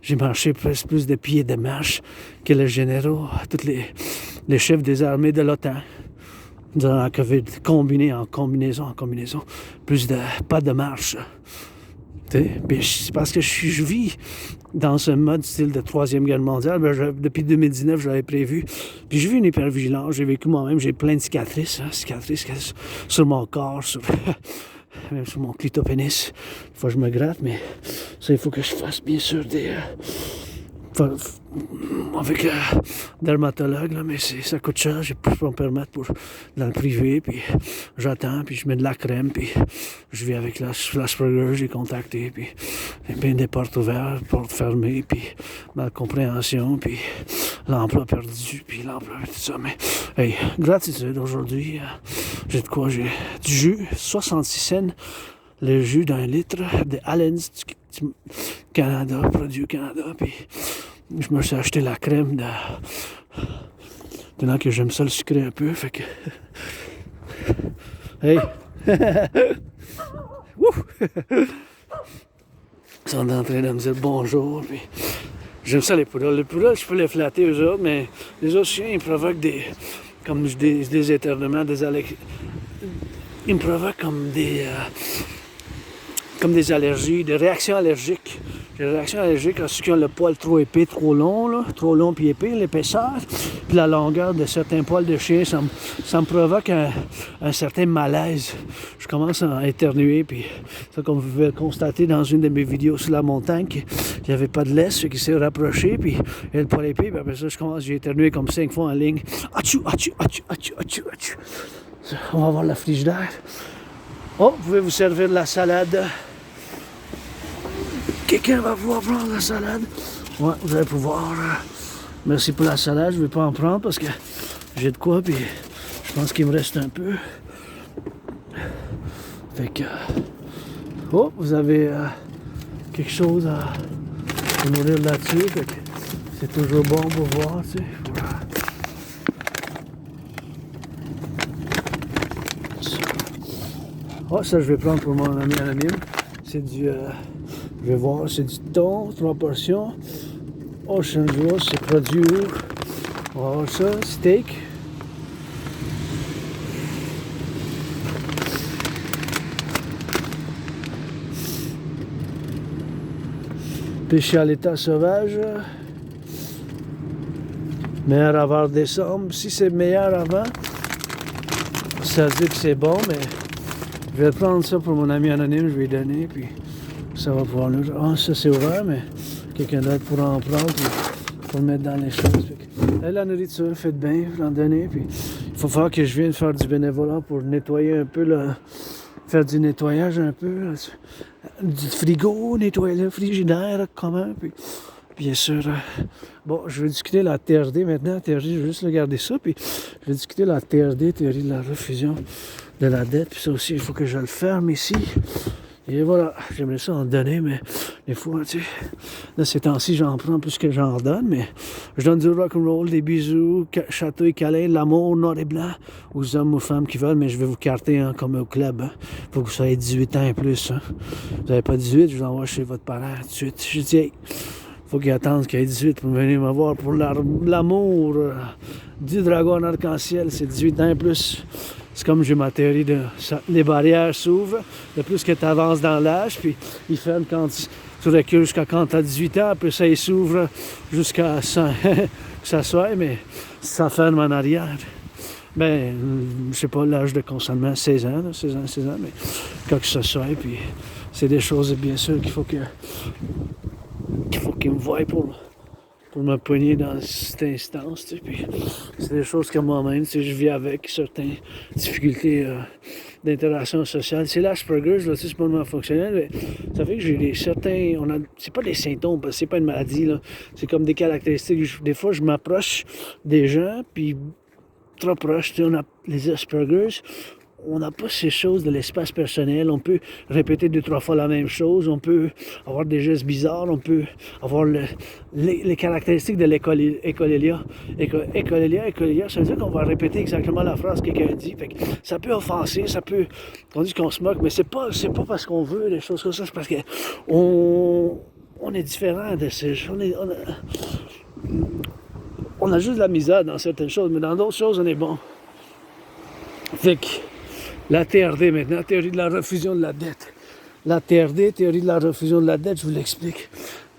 J'ai marché plus de pieds de marche que les généraux, tous les chefs des armées de l'OTAN. Durant la COVID, en combinaison, pas de marche. C'est parce que je vis dans ce mode style de troisième guerre mondiale. Depuis 2019, je l'avais prévu. Puis je vis une hypervigilance. J'ai vécu moi-même. J'ai plein de cicatrices sur mon corps, même sur mon clitopénis. Une fois je me gratte, mais ça, il faut que je fasse bien sûr avec un dermatologue, là, mais ça coûte cher, je peux me permettre dans le privé, puis j'attends, puis je mets de la crème, puis je vis avec l'Asperger, j'ai contacté, puis il y a bien des portes ouvertes, portes fermées, puis malcompréhension, puis l'emploi perdu, puis l'emploi, tout ça, mais hey, gratitude aujourd'hui, j'ai de quoi, j'ai du jus, 66 cents, le jus d'un litre de Allen's du Canada, produit au Canada, puis je me suis acheté la crème maintenant que j'aime ça le sucré un peu, fait que hey, Ouf! Ils sont en train de me dire bonjour. Puis j'aime ça les poodles. Les poodles, je peux les flatter eux autres, mais les autres chiens, ils provoquent des éternements, ils me provoquent comme des allergies, des réactions allergiques. J'ai des réactions allergiques à ceux qui ont le poil trop épais, trop long, là, trop long puis épais, l'épaisseur, puis la longueur de certains poils de chien, ça me provoque un certain malaise. Je commence à éternuer, puis ça, comme vous pouvez le constater dans une de mes vidéos sur la montagne, qu'il n'y avait pas de laisse, ce qui s'est rapproché, puis il y a le poil épais, puis après ça, j'ai éternué comme 5 fois en ligne. Achou, achou, achou, achou, achou, achou. On va voir la frigidaire. Oh, vous pouvez vous servir de la salade. Quelqu'un va pouvoir prendre la salade? Ouais, vous allez pouvoir. Merci pour la salade, je ne vais pas en prendre parce que j'ai de quoi, puis je pense qu'il me reste un peu. Fait que... Oh, vous avez quelque chose à nourrir là-dessus, fait que c'est toujours bon pour voir, tu sais. Voilà. Oh, ça je vais prendre pour mon ami anonyme. C'est du... je vais voir, c'est du thon, 3 portions. Ocean jour, c'est produit où? On va voir ça, steak. Pêché à l'état sauvage. Meilleur avant décembre. Si c'est meilleur avant, ça veut dire que c'est bon, mais je vais prendre ça pour mon ami anonyme, je vais lui donner, puis ça va pouvoir nous... Ah, ça c'est ouvert, mais quelqu'un d'autre pourra en prendre pour le mettre dans les choses. La nourriture, faites bien, je vais en donner, puis il faut faire que je vienne faire du bénévolat pour nettoyer un peu, faire du nettoyage un peu, là, du frigo, nettoyer le frigidaire commun, puis bien sûr, bon, je vais discuter la TRD maintenant. TRD, je vais juste regarder ça, puis je vais discuter la TRD, théorie de la refusion de la dette, puis ça aussi, il faut que je le ferme ici. Et voilà, j'aimerais ça en donner, mais des fois, tu sais, là, ces temps-ci, j'en prends plus que j'en donne, mais je donne du rock'n'roll, des bisous, château et câlin, l'amour noir et blanc aux hommes, aux femmes qui veulent, mais je vais vous carter hein, comme au club. Hein. Faut que vous soyez 18 ans et plus. Hein. Vous n'avez pas 18, je vous envoie chez votre parent tout de suite. Je dis, hey, faut qu'ils attendent qu'il y ait 18 pour venir me voir pour l'amour du dragon en arc-en-ciel, c'est 18 ans et plus. C'est comme j'ai ma théorie de les barrières s'ouvrent, le plus que tu avances dans l'âge, puis ils ferment quand tu recules jusqu'à quand tu as 18 ans, après ça ils s'ouvrent jusqu'à que ça soit, mais ça ferme en arrière. Ben, je sais pas, l'âge de consentement, 16 ans, 16 ans, mais quand que ça soit, puis c'est des choses bien sûr qu'il faut qu'ils me voient pour me poigner dans cette instance, tu sais, puis c'est des choses que moi-même, tu sais, je vis avec certaines difficultés d'interaction sociale. C'est l'Asperger, là, tu sais, c'est pas vraiment fonctionnel, mais ça fait que j'ai certains, c'est pas des symptômes, parce que c'est pas une maladie, là, c'est comme des caractéristiques. Des fois, je m'approche des gens, puis trop proche, tu sais, on a les Aspergers, on n'a pas ces choses de l'espace personnel. On peut répéter 2-3 fois la même chose. On peut avoir des gestes bizarres. On peut avoir les caractéristiques de l'écolélia. Écolélia, ça veut dire qu'on va répéter exactement la phrase que quelqu'un dit. Fait que ça peut offenser, on dit qu'on se moque, mais c'est pas parce qu'on veut des choses comme ça, c'est parce qu'on est différent de ces choses. On a juste de la misère dans certaines choses, mais dans d'autres choses, on est bon. Fait que la TRD maintenant, théorie de la refusion de la dette. La TRD, théorie de la refusion de la dette, je vous l'explique.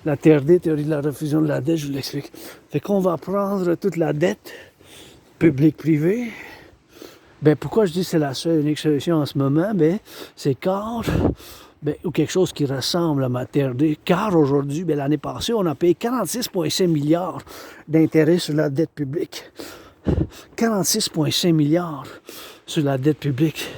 La TRD, théorie de la refusion de la dette, je vous l'explique. Fait qu'on va prendre toute la dette, publique-privée. Ben pourquoi je dis que c'est la seule et unique solution en ce moment? Ben c'est ou quelque chose qui ressemble à ma TRD. Car aujourd'hui, ben, l'année passée, on a payé 46,5 milliards d'intérêts sur la dette publique. 46,5 milliards sur la dette publique.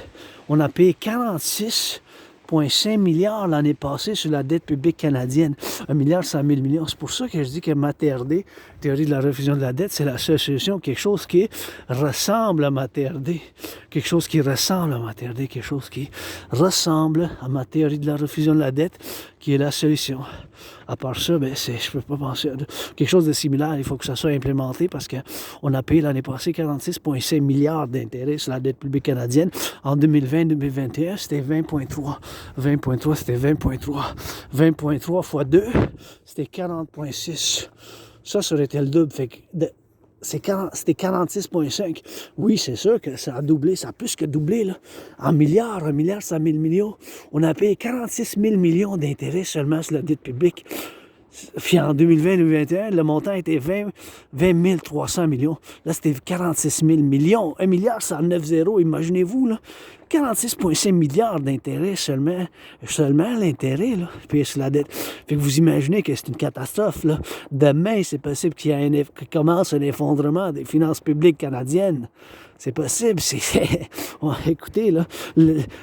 On a payé 46,5 milliards l'année passée sur la dette publique canadienne. 1,1 milliard 100 000 millions. C'est pour ça que je dis que ma TRD, théorie de la refusion de la dette, c'est la seule solution. Quelque chose qui ressemble à ma TRD. Quelque chose qui ressemble à ma TRD. Quelque chose qui ressemble à ma théorie de la refusion de la dette, qui est la solution. À part ça, ben, je peux pas penser à quelque chose de similaire. Il faut que ça soit implémenté parce qu'on a payé l'année passée 46,5 milliards d'intérêts sur la dette publique canadienne. En 2020-2021, c'était 20,3. 20,3, c'était 20,3. 20,3 fois 2, c'était 40,6. Ça aurait été le double. Fait que c'était 46,5. Oui, c'est sûr que ça a doublé, ça a plus que doublé, là. En milliards, 100 000 millions. On a payé 46 000 millions d'intérêts seulement sur la dette publique. Puis en 2020-2021, le montant était 20 300 millions. Là, c'était 46 000 millions. 1 milliard, c'est 9 zéros, imaginez-vous, là. 46,5 milliards d'intérêts seulement l'intérêt, là, payé sur la dette. Fait que vous imaginez que c'est une catastrophe, là. Demain, c'est possible qu'il commence un effondrement des finances publiques canadiennes. C'est possible. Écoutez, là,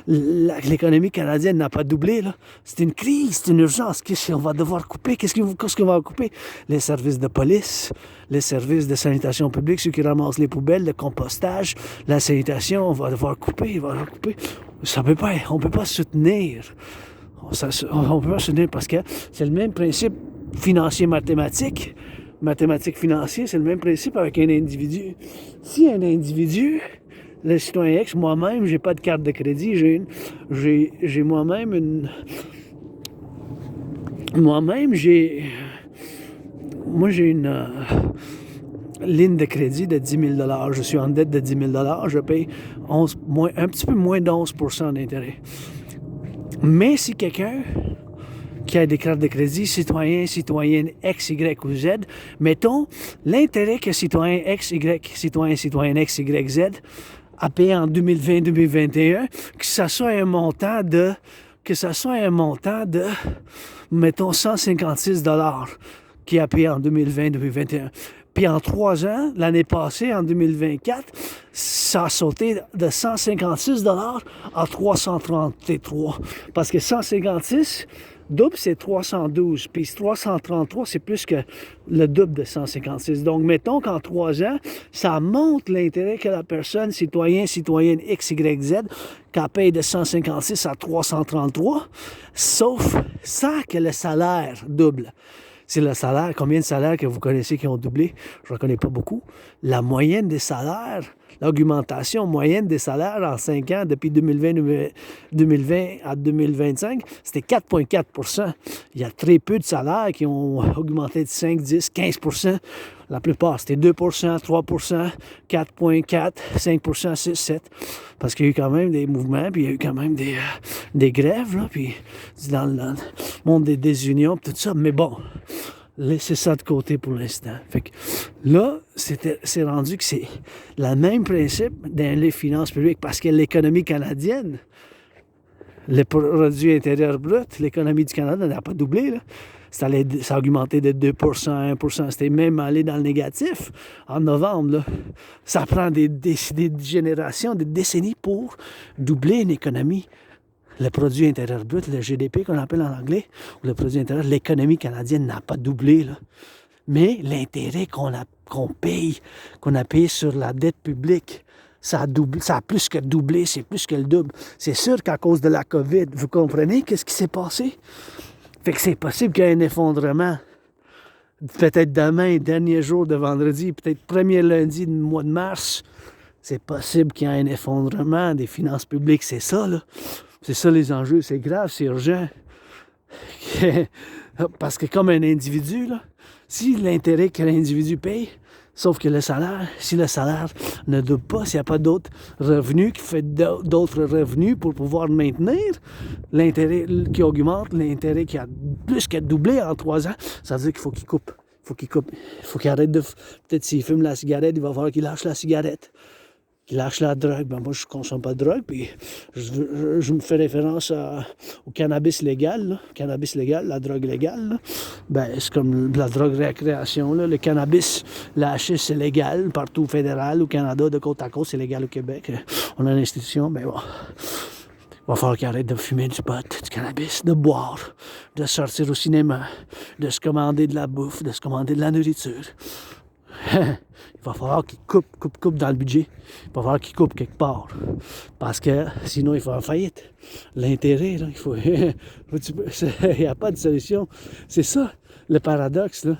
l'économie canadienne n'a pas doublé, là. C'est une crise, c'est une urgence. Qu'est-ce qu'on va devoir couper? Qu'est-ce qu'on va couper? Les services de police, les services de sanitation publique, ceux qui ramassent les poubelles, le compostage, la sanitation, on va devoir couper. Ça peut pas, on peut pas soutenir. On peut pas soutenir parce que c'est le même principe financier mathématique. Mathématiques financières, c'est le même principe avec un individu. Si un individu, le citoyen X, moi-même, j'ai pas de carte de crédit, j'ai moi-même une... j'ai une ligne de crédit de 10 000 $. Je suis en dette de 10 000 $. Je paye un petit peu moins d'11% d'intérêt. Mais si quelqu'un qui a des cartes de crédit, citoyen, citoyenne X, Y ou Z, mettons l'intérêt que citoyen X, Y, citoyenne X, Y, Z a payé en 2020-2021, que ça soit un montant de, mettons, 156 $ qui a payé en 2020-2021. Puis en 3 ans, l'année passée, en 2024, ça a sauté de 156 $ à 333. Parce que 156 double, c'est 312. Puis 333, c'est plus que le double de 156. Donc, mettons qu'en 3 ans, ça monte l'intérêt que la personne, citoyenne X, Y, Z, qu'elle paye de 156 à 333, sauf ça que le salaire double. C'est le salaire, combien de salaires que vous connaissez qui ont doublé? Je ne connais pas beaucoup. La moyenne des salaires, l'augmentation moyenne des salaires en 5 ans, depuis 2020 à 2025, c'était 4,4 %. Il y a très peu de salaires qui ont augmenté de 5, 10, 15 %. La plupart, c'était 2 %, 3 %, 4,4 %, 5 %, 6, 7 %. Parce qu'il y a eu quand même des mouvements, puis il y a eu quand même des grèves, là, puis dans le monde des désunions, tout ça. Mais bon, laissez ça de côté pour l'instant. Fait que là, c'est rendu que c'est le même principe dans les finances publiques, parce que l'économie canadienne, le produit intérieur brut, l'économie du Canada n'a pas doublé, là. Ça a augmenté de 2 %, 1 %. C'était même allé dans le négatif en novembre, là. Ça prend des générations, des décennies pour doubler une économie. Le produit intérieur brut, le GDP qu'on appelle en anglais, ou le produit intérieur, l'économie canadienne n'a pas doublé, là. Mais l'intérêt qu'on a payé sur la dette publique, ça a plus que doublé, c'est plus que le double. C'est sûr qu'à cause de la COVID, vous comprenez qu'est-ce qui s'est passé? Fait que c'est possible qu'il y ait un effondrement. Peut-être demain, dernier jour de vendredi, peut-être premier lundi du mois de mars, c'est possible qu'il y ait un effondrement des finances publiques. C'est ça, là. C'est ça les enjeux. C'est grave, c'est urgent. Parce que comme un individu, là, si l'intérêt que l'individu paye, sauf que le salaire, si le salaire ne double pas, s'il n'y a pas d'autres revenus qui fait d'autres revenus pour pouvoir maintenir l'intérêt qui augmente, l'intérêt qui a plus que doublé en 3 ans, ça veut dire qu'il faut qu'il coupe. Il faut qu'il arrête de... Peut-être s'il fume la cigarette, il va falloir qu'il lâche la cigarette. Qu'il lâche la drogue. Ben moi, je ne consomme pas de drogue, puis je me fais référence au cannabis légal. Là. Cannabis légal, la drogue légale. Là. Ben, c'est comme la drogue récréation. Là. Le cannabis, la hashish, c'est légal partout au fédéral, au Canada, de côte à côte, c'est légal au Québec. On a l'institution, ben bon. Il va falloir qu'il arrête de fumer du pot, du cannabis, de boire, de sortir au cinéma, de se commander de la bouffe, de se commander de la nourriture. il va falloir qu'il coupe dans le budget. Il va falloir qu'il coupe quelque part. Parce que sinon, il faut en faillite. L'intérêt, là, il faut... il n'y a pas de solution. C'est ça, le paradoxe, là.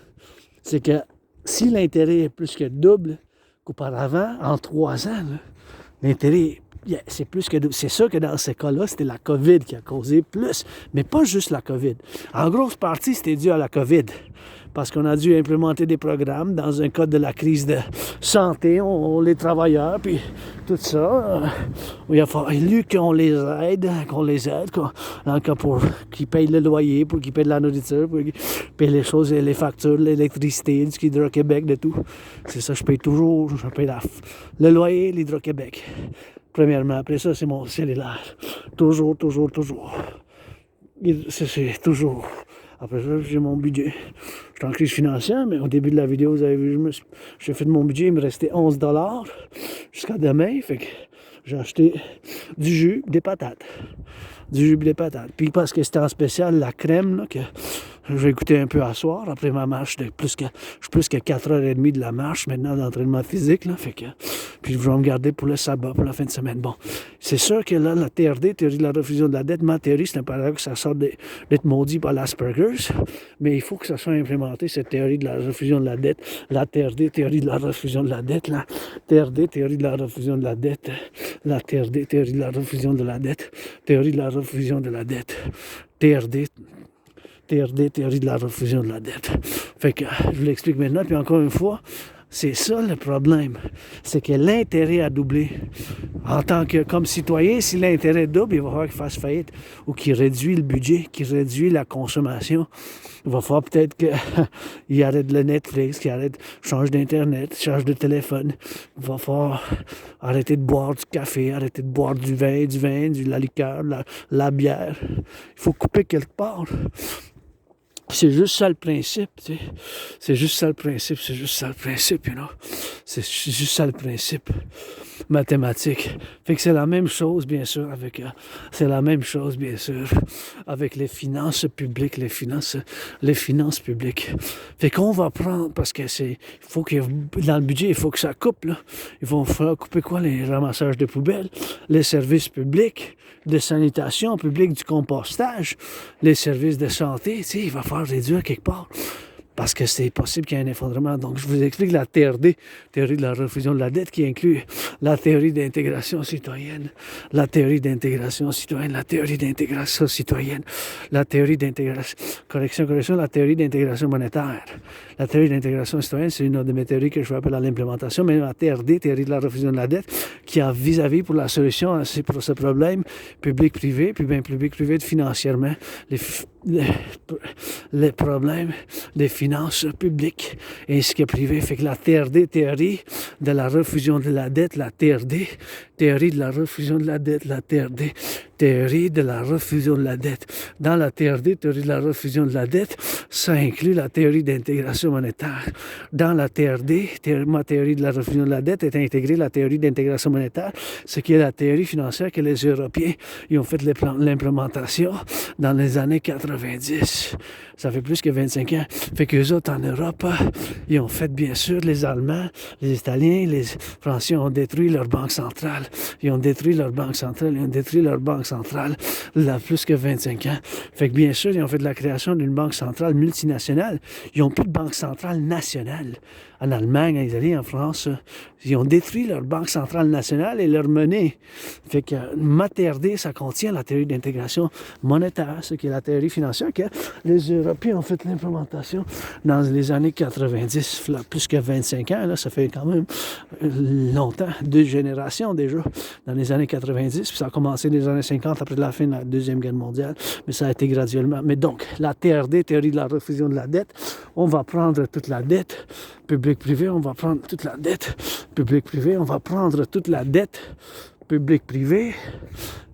C'est que si l'intérêt est plus que double qu'auparavant, en 3 ans, là, l'intérêt, c'est plus que double. C'est sûr que dans ce cas-là, c'était la COVID qui a causé plus, mais pas juste la COVID. En grosse partie, c'était dû à la COVID. Parce qu'on a dû implémenter des programmes dans un cadre de la crise de santé, les travailleurs, puis tout ça. Il a fallu qu'on les aide, pour qu'ils payent le loyer, pour qu'ils payent de la nourriture, pour qu'ils payent les choses, les factures, l'électricité, du Hydro-Québec, de tout. C'est ça, je paye toujours, le loyer, l'Hydro-Québec. Premièrement, après ça, c'est mon cellulaire. Toujours. C'est toujours. Après ça, j'ai mon budget. Je suis en crise financière, mais au début de la vidéo, vous avez vu, j'ai fait de mon budget, il me restait 11$ jusqu'à demain. Fait que j'ai acheté du jus, des patates. Puis parce que c'était en spécial, la crème, là, que j'ai goûté un peu à soir, après ma marche de plus que 4h30 de la marche maintenant d'entraînement physique, là, fait que, puis je vais me garder pour le sabbat, pour la fin de semaine. Bon, c'est sûr que là, la TRD, théorie de la refusion de la dette, ma théorie, c'est un paradoxe, ça sort d'être maudit par l'Asperger's, mais il faut que ça soit implémenté, cette théorie de la refusion de la dette, la TRD, théorie de la refusion de la dette, la TRD, théorie de la refusion de la dette, la TRD, théorie de la refusion de la dette, théorie de la refusion de la dette, TRD, théorie de la refusion de la dette. Fait que je vous l'explique maintenant, puis encore une fois, c'est ça le problème. C'est que l'intérêt a doublé. En tant que, comme citoyen, si l'intérêt double, il va falloir qu'il fasse faillite ou qu'il réduit le budget, qu'il réduit la consommation. Il va falloir peut-être qu'il arrête le Netflix, qu'il arrête, change d'Internet, change de téléphone. Il va falloir arrêter de boire du café, arrêter de boire du vin, de la liqueur, la bière. Il faut couper quelque part. C'est juste ça le principe, tu sais. C'est juste ça le principe, you know. C'est juste ça le principe mathématique. Fait que c'est la même chose, bien sûr, avec les finances publiques, les finances publiques. Fait qu'on va prendre, parce que dans le budget, il faut que ça coupe, là. Il va falloir couper quoi? Les ramassages de poubelles, les services publics, de sanitation publique, du compostage, les services de santé, tu sais, il va falloir réduire quelque part. Parce que c'est possible qu'il y ait un effondrement. Donc, je vous explique la TRD, théorie de la refusion de la dette, qui inclut la théorie d'intégration citoyenne, la théorie d'intégration citoyenne, la théorie d'intégration citoyenne, la théorie d'intégration, correction, la théorie d'intégration monétaire. La théorie d'intégration citoyenne, c'est une autre de mes théories que je vais appeler à l'implémentation, mais la TRD, théorie de la refusion de la dette, qui a vis-à-vis pour la solution pour ce problème public-privé, puis bien public-privé financièrement, les problèmes des finances publiques ainsi que privées. Fait que la TRD, théorie de la refusion de la dette, la TRD, théorie de la refusion de la dette, la TRD, théorie de la refusion de la dette. Dans la TRD, théorie de la refusion de la dette, ça inclut la théorie d'intégration monétaire. Dans la TRD, ma théorie de la refusion de la dette est intégrée la théorie d'intégration monétaire, ce qui est la théorie financière que les Européens ils ont fait l'implémentation dans les années 90. Ça fait plus que 25 ans. Fait qu'eux autres, en Europe, ils ont fait, bien sûr, les Allemands, les Italiens, les Français ont détruit leur banque centrale. Ils ont détruit leur banque centrale là, plus que 25 ans. Fait que, bien sûr, ils ont fait de la création d'une banque centrale multinationale. Ils n'ont plus de banque centrale nationale. En Allemagne, en Italie, en France, ils ont détruit leur banque centrale nationale et leur monnaie. Fait que ma TRD, ça contient la théorie d'intégration monétaire, ce qui est la théorie financière que les Européens ont fait l'implémentation dans les années 90, là, plus que 25 ans, là, ça fait quand même longtemps, 2 générations déjà, dans les années 90, puis ça a commencé dans les années 50 après la fin de la Deuxième Guerre mondiale, mais ça a été graduellement. Mais donc, la TRD, théorie de la refusion de la dette, on va prendre toute la dette public-privé, on va prendre toute la dette public-privé, on va prendre toute la dette public-privé,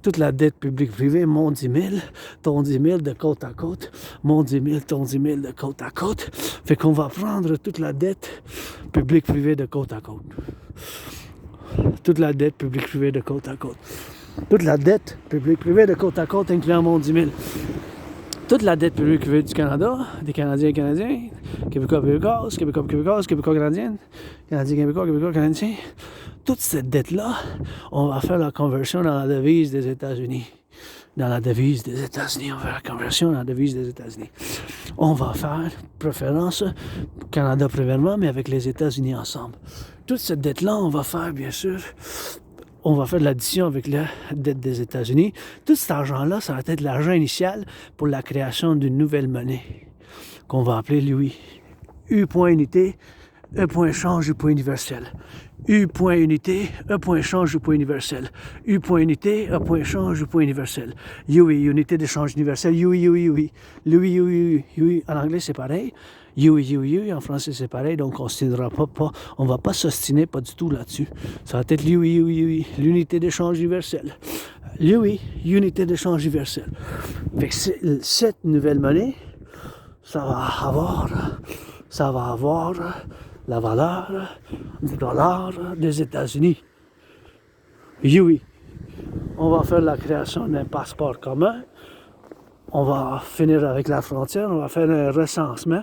toute la dette publique-privée, mon 10 000, ton 10 000 de côte à côte, mon 10 000, ton 10 000 de côte à côte. Fait qu'on va prendre toute la dette publique-privée de côte à côte. Toute la dette publique-privée de côte à côte. Toute la dette publique-privée de côte à côte, incluant mon 10 000. toute la dette publique privée du Canada, des Canadiens et Canadiens, Québécois, Québécoises, Québécois, Québécoises, Québécois, Canadiens, Canadiens, Québécois, Québécois, Canadiens, toute cette dette-là, on va faire la conversion dans la devise des États-Unis. Dans la devise des États-Unis, on va faire la conversion dans la devise des États-Unis. On va faire préférence Canada premièrement, mais avec les États-Unis ensemble. Toute cette dette-là, on va faire, bien sûr, on va faire de l'addition avec la dette des États-Unis. Tout cet argent-là, ça va être l'argent initial pour la création d'une nouvelle monnaie qu'on va appeler l'UI. U point unité, E point change, U point universel. U point unité, E point change, U point universel. U point unité, E point change, U point universel. UI, unité d'échange universel. UI. UI, en anglais c'est pareil. UI, en français c'est pareil, donc on ne s'ostinera pas, on va pas s'ostiner pas du tout là-dessus. Ça va être l'UI, l'unité d'échange universel. L'UI, unité d'échange universel. Fait que cette nouvelle monnaie, ça va avoir la valeur du dollar des États-Unis. Oui, on va faire la création d'un passeport commun. On va finir avec la frontière. On va faire un recensement,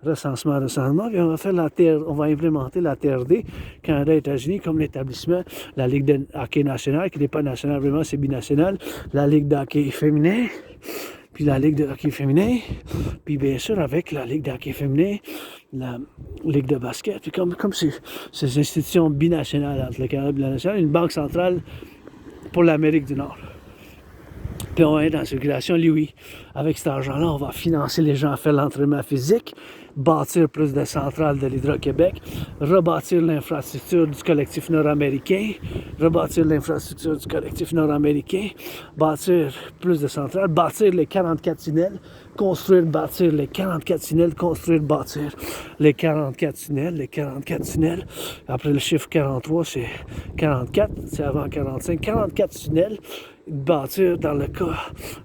puis on va implémenter la TRD, Canada, États-Unis, comme l'établissement, la Ligue de hockey nationale, qui n'est pas nationale vraiment, c'est binational, la Ligue de hockey féminin, puis la Ligue de hockey féminin, puis bien sûr avec la Ligue de hockey féminin, la Ligue de basket, puis comme ces institutions binationales entre le Canada et la nationale, une banque centrale pour l'Amérique du Nord. Puis on va être en circulation, oui. Avec cet argent-là, on va financer les gens à faire l'entraînement physique, bâtir plus de centrales de l'Hydro-Québec, rebâtir l'infrastructure du collectif nord-américain, rebâtir l'infrastructure du collectif nord-américain, bâtir plus de centrales, bâtir les 44 tunnels, construire, bâtir les 44 tunnels, construire, bâtir les 44 tunnels. Après le chiffre 43, c'est 44, c'est avant 45, 44 tunnels. Bâtir dans le cas,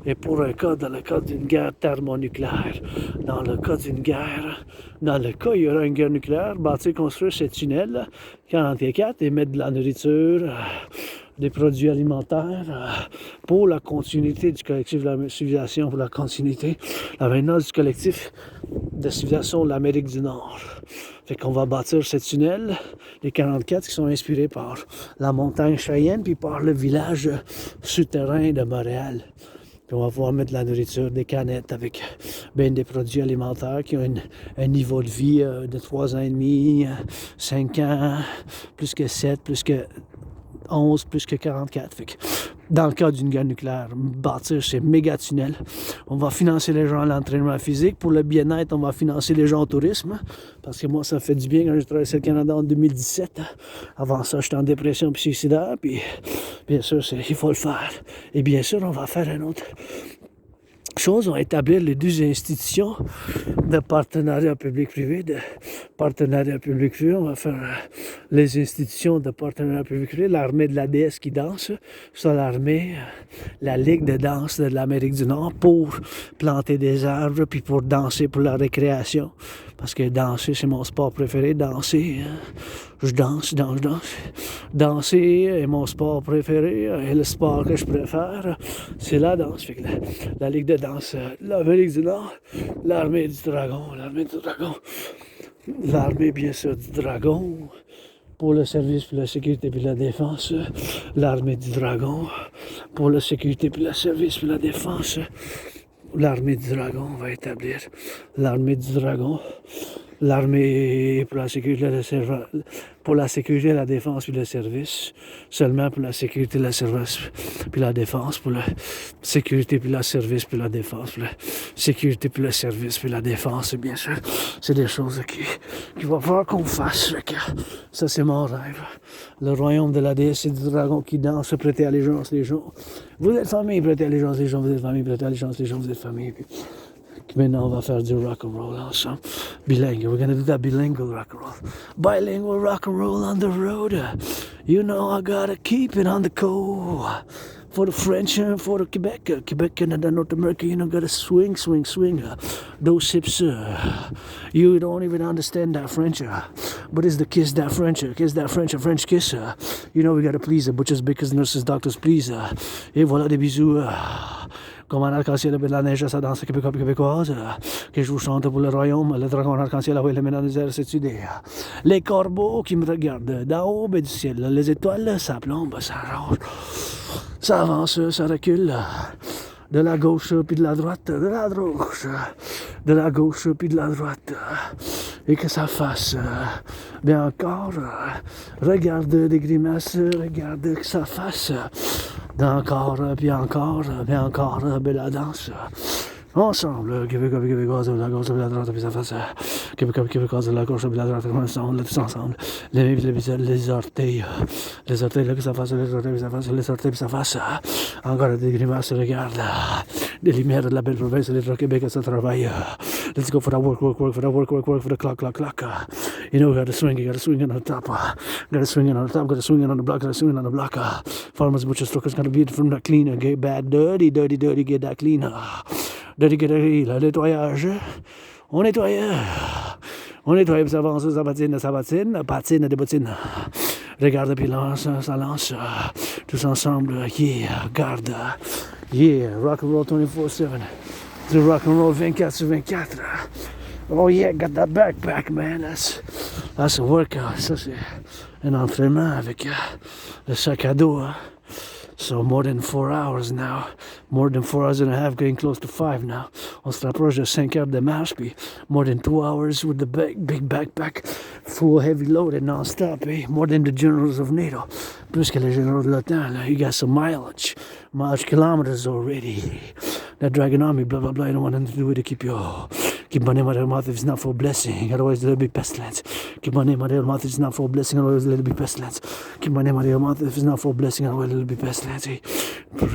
et pour un cas, dans le cas d'une guerre thermonucléaire, dans le cas, il y aura une guerre nucléaire, bâtir, construire ces tunnels, 44, et mettre de la nourriture, des produits alimentaires, pour la continuité du collectif de la civilisation, pour la continuité, la maintenance du collectif de civilisation de l'Amérique du Nord. Fait qu'on va bâtir ces tunnels, les 44 qui sont inspirés par la montagne Cheyenne, puis par le village souterrain de Montréal. Puis on va pouvoir mettre de la nourriture, des canettes avec bien des produits alimentaires qui ont un niveau de vie de 3 ans et demi, 5 ans, plus que 7, plus que 11, plus que 44. Fait que dans le cas d'une guerre nucléaire, bâtir ces méga tunnels. On va financer les gens à l'entraînement physique. Pour le bien-être, on va financer les gens au tourisme. Parce que moi, ça fait du bien quand j'ai traversé le Canada en 2017. Avant ça, j'étais en dépression et suicidaire. Puis, bien sûr, il faut le faire. Et bien sûr, on va faire un autre chose, on va établir les 2 institutions de partenariat public-privé, on va faire les institutions de partenariat public-privé, l'armée de la déesse qui danse, ça l'armée, la Ligue de danse de l'Amérique du Nord pour planter des arbres, puis pour danser pour la récréation, parce que danser c'est mon sport préféré, danser, je danse. Danser est mon sport préféré, et le sport que je préfère, c'est la danse. Fait que la Ligue de danse, l'Amérique du Nord, l'armée bien sûr du dragon, pour le service, pour la sécurité, puis la défense, l'armée du dragon, pour la sécurité, puis le service, puis la défense, l'armée du dragon, on va établir l'armée du dragon, l'armée pour la sécurité, la défense puis le service, seulement pour la sécurité, le service puis la défense, pour la sécurité puis le service puis la défense, pour la sécurité puis le service puis la défense, bien sûr, c'est des choses qu'il va falloir qu'on fasse. Ça, c'est mon rêve. Le royaume de la déesse et du dragon qui danse, prêter allégeance les gens. Vous êtes famille, prêtez allégeance les gens, vous êtes famille, prêtez allégeance les gens, vous êtes famille. Puis maintenant, on va faire du rock and roll ensemble. Bilingual. We're gonna do that bilingual rock and roll. Bilingual rock and roll on the road. You know I gotta keep it on the cold. For the French and for the Quebec, Canada, North America, you know, gotta swing. Those hips, you don't even understand that French, but it's the kiss that French, a French kiss. You know, we gotta please the butchers, bakers, nurses, doctors, please. Et voilà des bisous. Comme un arc-en-ciel de la neige, ça danse québécoise, que je vous chante pour le royaume, le dragon arc-en-ciel, oui, les ménages des airs, c'est idée. Les corbeaux qui me regardent d'en haut, du ciel, les étoiles, ça plombe, ça range, ça avance, ça recule. De la gauche puis de la droite, de la gauche, de la gauche puis de la droite, et que ça fasse bien encore, regarde des grimaces, regarde que ça fasse, d'encore, puis encore, bien encore, belle danse. Ensemble, québécoise de la gauche puis de la droite, puis ça fasse, québécoise de la gauche puis de la droite, ensemble, tous ensemble, les orteils, là que ça fasse, les orteils puis ça fasse, les orteils puis ça fasse, encore des grimaces, regarde, des lumières de la belle province, les gens Québec, ça travaille, let's go for the work, for the clock, you know, you gotta swing on the top, gotta swing on the block, farmers, butchers, truckers, gotta be it from the cleaner, get bad, dirty, get that cleaner. Dedie, le nettoyage, on nettoie, puis ça avance, ça patine, des bottines. Regarde, puis lance, ça lance, tous ensemble, yeah, garde, yeah, rock and roll 24/7, the rock and roll 24/24. Oh yeah, got that backpack, man, that's a workout, ça c'est un entraînement avec le sac à dos, hein. So more than 4 hours now, more than 4 hours and a half, getting close to 5 now. On se rapproche de 5 heures de marche, puis more than 2 hours with the big backpack, full heavy loaded non-stop, eh? More than the generals of NATO. Plus que les généraux de l'OTAN, là, you got some mileage kilometers already. That Dragon Army, blah, blah, blah, you don't want nothing to do with it, keep my name out of your mouth if it's not for a blessing, otherwise there'll be pestilence. Keep my name out of your mouth if it's not for a blessing, otherwise there'll be pestilence. Keep my name out of your mouth if it's not for a blessing, otherwise there'll be pestilence. Pour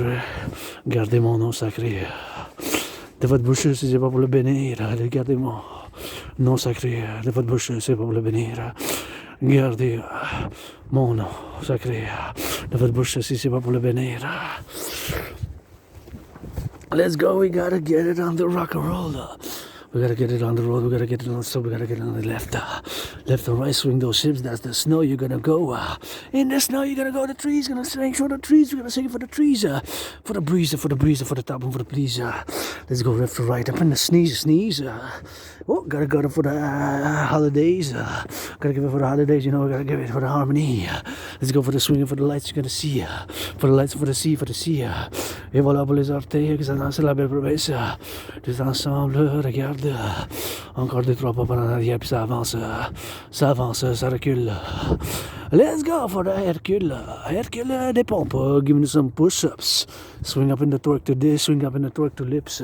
garder mon nom sacré de votre bouche, si c'est pas pour le bénir, gardez mon nom sacré de votre bouche, si c'est pas pour le bénir. Gardez mon nom sacré de votre bouche, si c'est pas pour le bénir. Let's go, we gotta get it on the rock and roll. We gotta get it on the road, we gotta get it on the stop, we gotta get it on the left. Left and right, swing those hips, that's the snow, you're gonna go. In the snow, you're gonna go, the trees, gonna sing for the trees, we're gonna sing for the trees. For the breeze, for the top, and for the please. Let's go left to right, up in the sneeze. Oh, gotta go for the holidays. Gotta give it for the holidays, you know, we gotta give it for the harmony. Let's go for the swing, for the lights, you're gonna see. For the lights, for the sea. Et voilà pour les orteils, que ça danse la belle province. Tous ensemble, regarde. Encore 2-3 pas par en arrière, puis ça avance, ça recule. Let's go for the Hercule des pompes, give me some push-ups. Swing up in the torque to this, swing up in the torque to lips.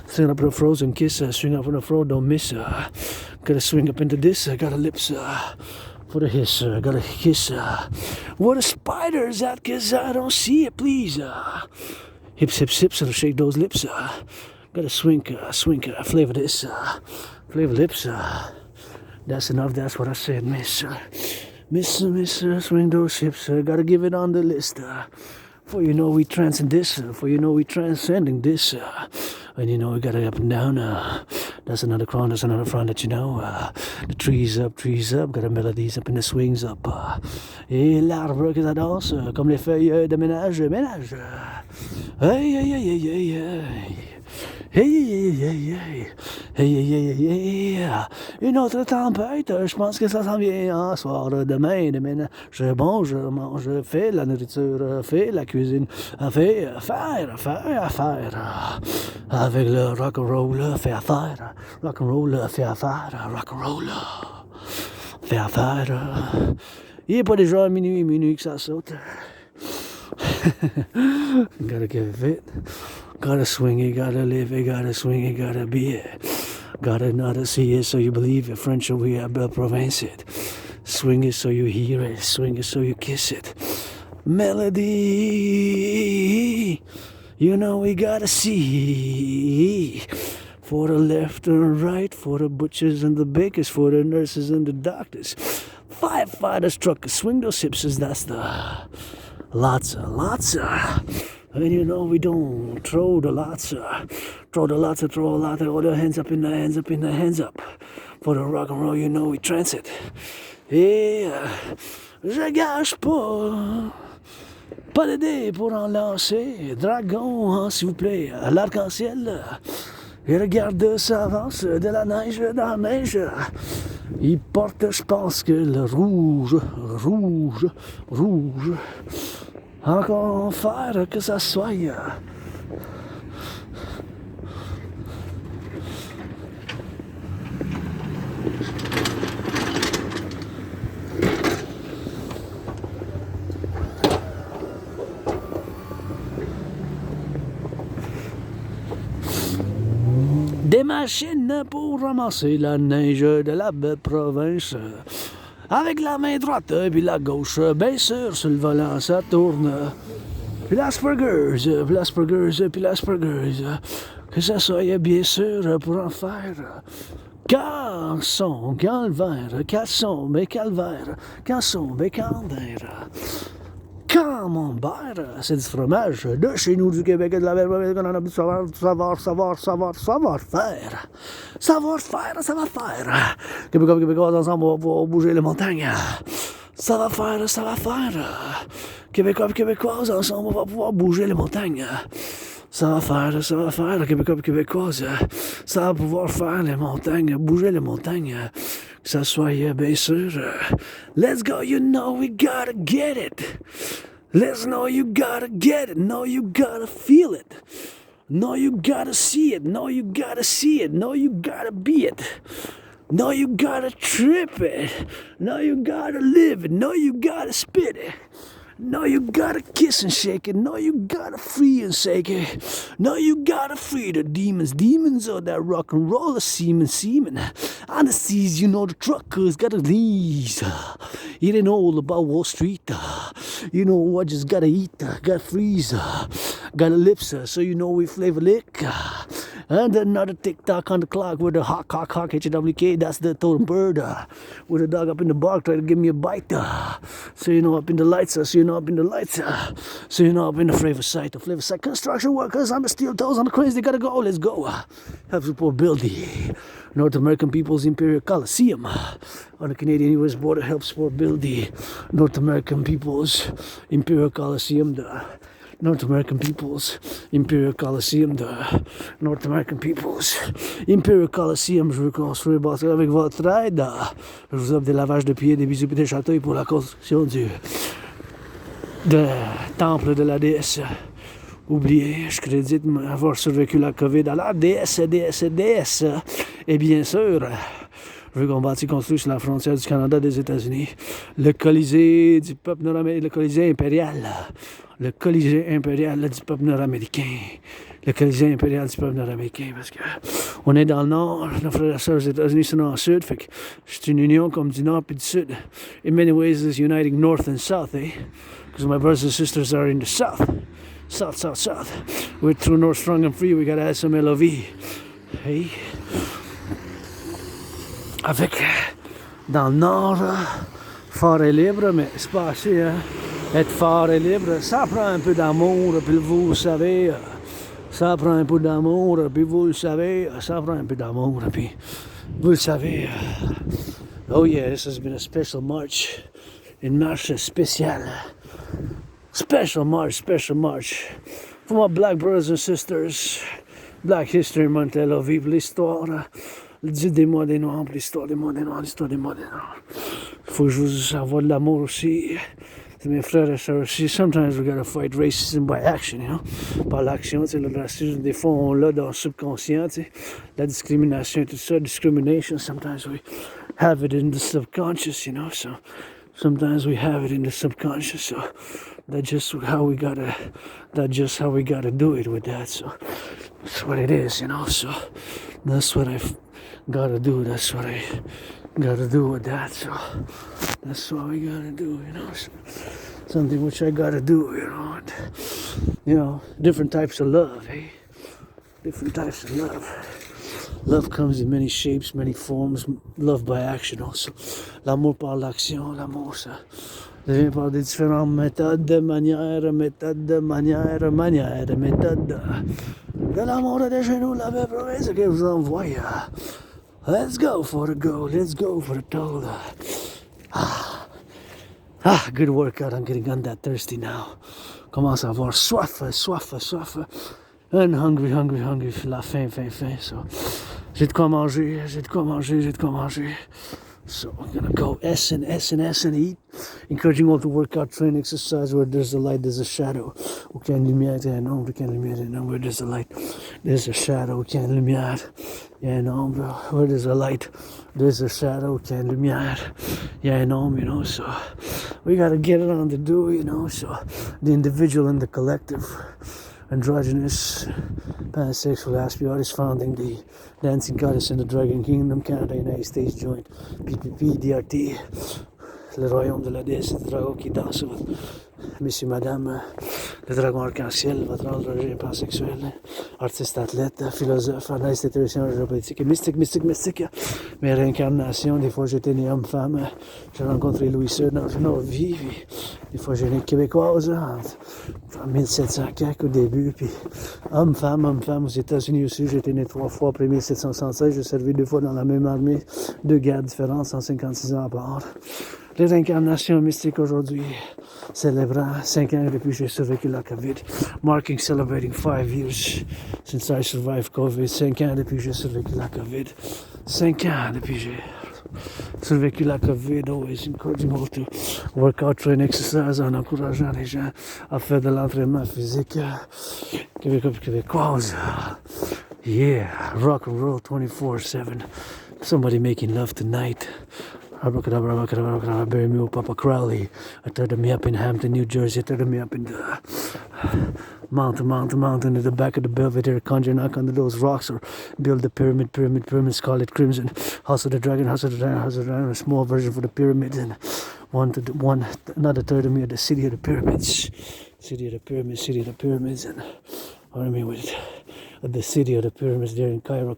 Swing up in the frozen kiss, swing up in the fro, don't miss. Gotta swing up into this, gotta lips. For the hiss, gotta kiss. What a spider is that? Cause I don't see it, please. Hips, so shake those lips. Gotta swing, flavor this, flavor lips. That's enough, that's what I said, miss. Miss, swing those hips, gotta give it on the list. For you know we transcend this, for you know we transcending this. And you know we got it up and down. That's another crown, that's another front that you know. The trees up, got the melodies up and the swings up. Et l'arbre que ça danse, comme les feuilles de ménage. Hey, une autre tempête, je pense que ça s'en vient, soir, demain, je mange, je fais la nourriture, fais la cuisine, fais faire, avec le rock'n'roll, fait affaire, rock'n'roll, fait affaire, rock'n'roll, fait affaire. Il n'est pas déjà minuit que ça saute. Gotta get fit. Gotta swing it, gotta live it, gotta swing it, gotta be it. Gotta not see it so you believe it. French we have province it. Swing it so you hear it. Swing it so you kiss it. Melody. You know we gotta see. For the left and right, for the butchers and the bakers, for the nurses and the doctors. Firefighters, truckers, swing those hips, that's the lots. And you know we don't throw the lots, throw a lot, all the hands up. For the rock and roll, you know we transit. Et je gâche pas Pas de dés pour en lancer. Dragon, hein, s'il vous plaît. L'arc-en-ciel. Et regarde, ça avance de la neige dans la neige. Il porte, je pense que le rouge. Encore faire que ça soit. Des machines pour ramasser la neige de la belle province. Avec la main droite puis la gauche, bien sûr, sur le volant, ça tourne. Puis l'Asperger's. Que ça soit bien sûr pour en faire. Canson, calvaire, casson, mais calvaire, canson, mais calvaire. Camembert, c'est du fromage de chez nous, du Québec et de la belle province qu'on en a savoir faire. Québécois, ensemble, on va pouvoir bouger les montagnes. Ça va faire. Québécoises, ensemble, on va pouvoir bouger les montagnes. Ça va faire, Québécoises, ça va pouvoir faire les montagnes, bouger les montagnes. Que ça soit bien sûr. Let's go, you know we gotta get it. Let's know you gotta get it. Know you gotta feel it. Know you gotta see it. Know you gotta see it. Know you gotta be it. Know you gotta trip it. Know you gotta live it. Know you gotta spit it. No, you gotta kiss and shake it. No, you gotta free and shake it. No, you gotta free the demons. Demons are that rock and roll semen. On the seas, you know the truckers gotta leave. You didn't know all about Wall Street. You know what just gotta eat, gotta freeze, gotta lips, so you know we flavor lick. And another tick-tock on the clock with the hawk, HWK, that's the totem bird. With a dog up in the bark trying to give me a bite. So you know up in the lights, so you know up in the lights. So you know up in the flavor site. Construction workers on the steel toes, on the cranes, they gotta go, let's go. Help support build the North American People's Imperial Coliseum. On the Canadian-US border, help support build the North American People's Imperial Coliseum. The North American People's Imperial Coliseum, de North American People's Imperial Coliseum. Je veux construire bâtir avec votre aide. Je vous offre des lavages de pieds, des bisous et des chatouilles pour la construction du temple de la déesse. Oubliez, je crédite avoir survécu la COVID à la déesse. Et bien sûr, je veux qu'on bâtisse construit sur la frontière du Canada et des États-Unis le Colisée du peuple nord-américain, le Colisée impérial. Le Colisée impérial du peuple nord-américain. Le Colisée impérial du peuple nord-américain. Parce que on est dans le nord, nos frères et sœurs aux États-Unis sont dans le sud. Fait que c'est une union comme du nord et du sud. In many ways, it's uniting north and south, eh? Because my brothers and sisters are in the south. South. We're true north, strong and free. We gotta add some LOV. Hey. Avec, dans le nord, fort et libre, mais c'est pas assez, hein? Être fort et libre, ça prend un peu d'amour, puis vous le savez, ça prend un peu d'amour, puis vous le savez, ça prend un peu d'amour, puis vous le savez. Oh yeah, this has been a special march, une marche spéciale. Special march. For my black brothers and sisters, Black History Month, LOV, pour l'histoire. Des mois des noirs, l'histoire des mois des noirs. Il faut que je vous envoie de l'amour aussi. C'est mes frères et sœurs aussi. Sometimes we gotta fight racism by action, you know. Par l'action, tu sais, le racisme, des fois, on l'a dans le subconscient, tu sais. La discrimination et tout ça, discrimination, sometimes we have it in the subconscious, you know. So, sometimes we have it in the subconscious, so that's just how we gotta do it with that, so that's what it is, you know. So, that's what I've gotta do, that's what I gotta do with that, so that's what we gotta do, you know. So, something which I gotta do, you know. And, you know, different types of love, eh? Different types of love. Love comes in many shapes, many forms. Love by action also. L'amour par l'action, l'amour, ça vient par des différentes méthodes, manières. De l'amour de chez nous, la belle province que vous envoie. Let's go for the goal, let's go for the toll. Ah, good workout. I'm getting on that thirsty now. Commence à avoir soif. And hungry. La faim. So, j'ai de quoi manger. So I'm gonna go S and eat. Encouraging all to work out, train, exercise. Where there's a light, there's a shadow. Aucune lumière, il y a une ombre. Aucune lumière, il y a une ombre. Where there's a light, there's a shadow. Aucune lumière, il y a une ombre. Where there's a light, there's a shadow. Aucune lumière, il y a une ombre. You know, so we gotta get it on to do. You know, so the individual and the collective. Androgynous, pansexual aspie artist founding the dancing goddess in the Dragon Kingdom, Canada, United States joint, PPP, DRT, le royaume de la déesse, le dragon qui danse, monsieur, madame, le dragon arc-en-ciel, votre androgyne pansexuel, artiste athlète, philosophe, analyste théoricien, géopolitique, mystique, mes réincarnations, des fois j'étais né homme-femme, j'ai rencontré Louis Seur dans une autre vie, puis des fois j'ai né québécoise, en 1700 quelques au début, puis homme-femme aux États-Unis aussi, j'ai été né 3 fois après 1776, j'ai servi 2 fois dans la même armée, 2 guerres différentes, 156 ans à part. Les réincarnations mystiques aujourd'hui, célébrant 5 ans depuis que j'ai survécu la COVID, celebrating 5 years since I survived COVID, 5 ans depuis que j'ai survécu la COVID, 5 ans depuis que j'ai survécu la COVID, always encouraging all to work out, train, exercise, en encourageant les gens à faire de l'entraînement physique québécoise. Yeah, rock and roll 24/7. Somebody making love tonight. Abracadabra, bury me with Papa Crowley. I turned me up in Hampton, New Jersey. I turned me up in the mountain at the back of the Belvedere. Conjure knock under those rocks or build the pyramid, call it crimson. Hustle the dragon, a small version for the pyramids. And another third of me at the city of the pyramids. And army with at the city of the pyramids there in Cairo.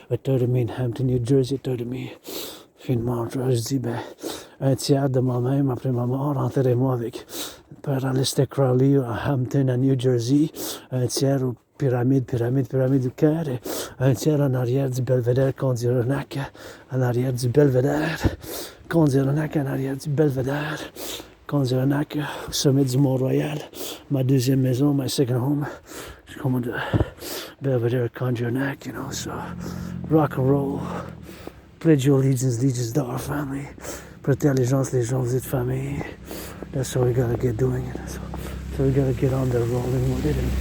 A third of me in Hampton, New Jersey. A third of me finement, je dis, un tiers de moi-même après ma mort, enterrez-moi avec Père Alistair Crowley à Hampton, à New Jersey, un tiers aux pyramide du cœur, et un tiers en arrière du Belvedere Condironac, en arrière du Belvedere Condironac, en arrière du Belvedere Condironac, au sommet du Mont-Royal, ma deuxième maison, my second home, je commande Belvedere Condironac, you know, so rock and roll. Pledge your allegiance to our family. Prêtez allégeance, les gens, vous êtes famille. That's how we gotta get doing it. So we gotta get on there rolling with it. And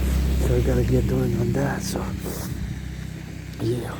so we gotta get doing on that. So, yeah.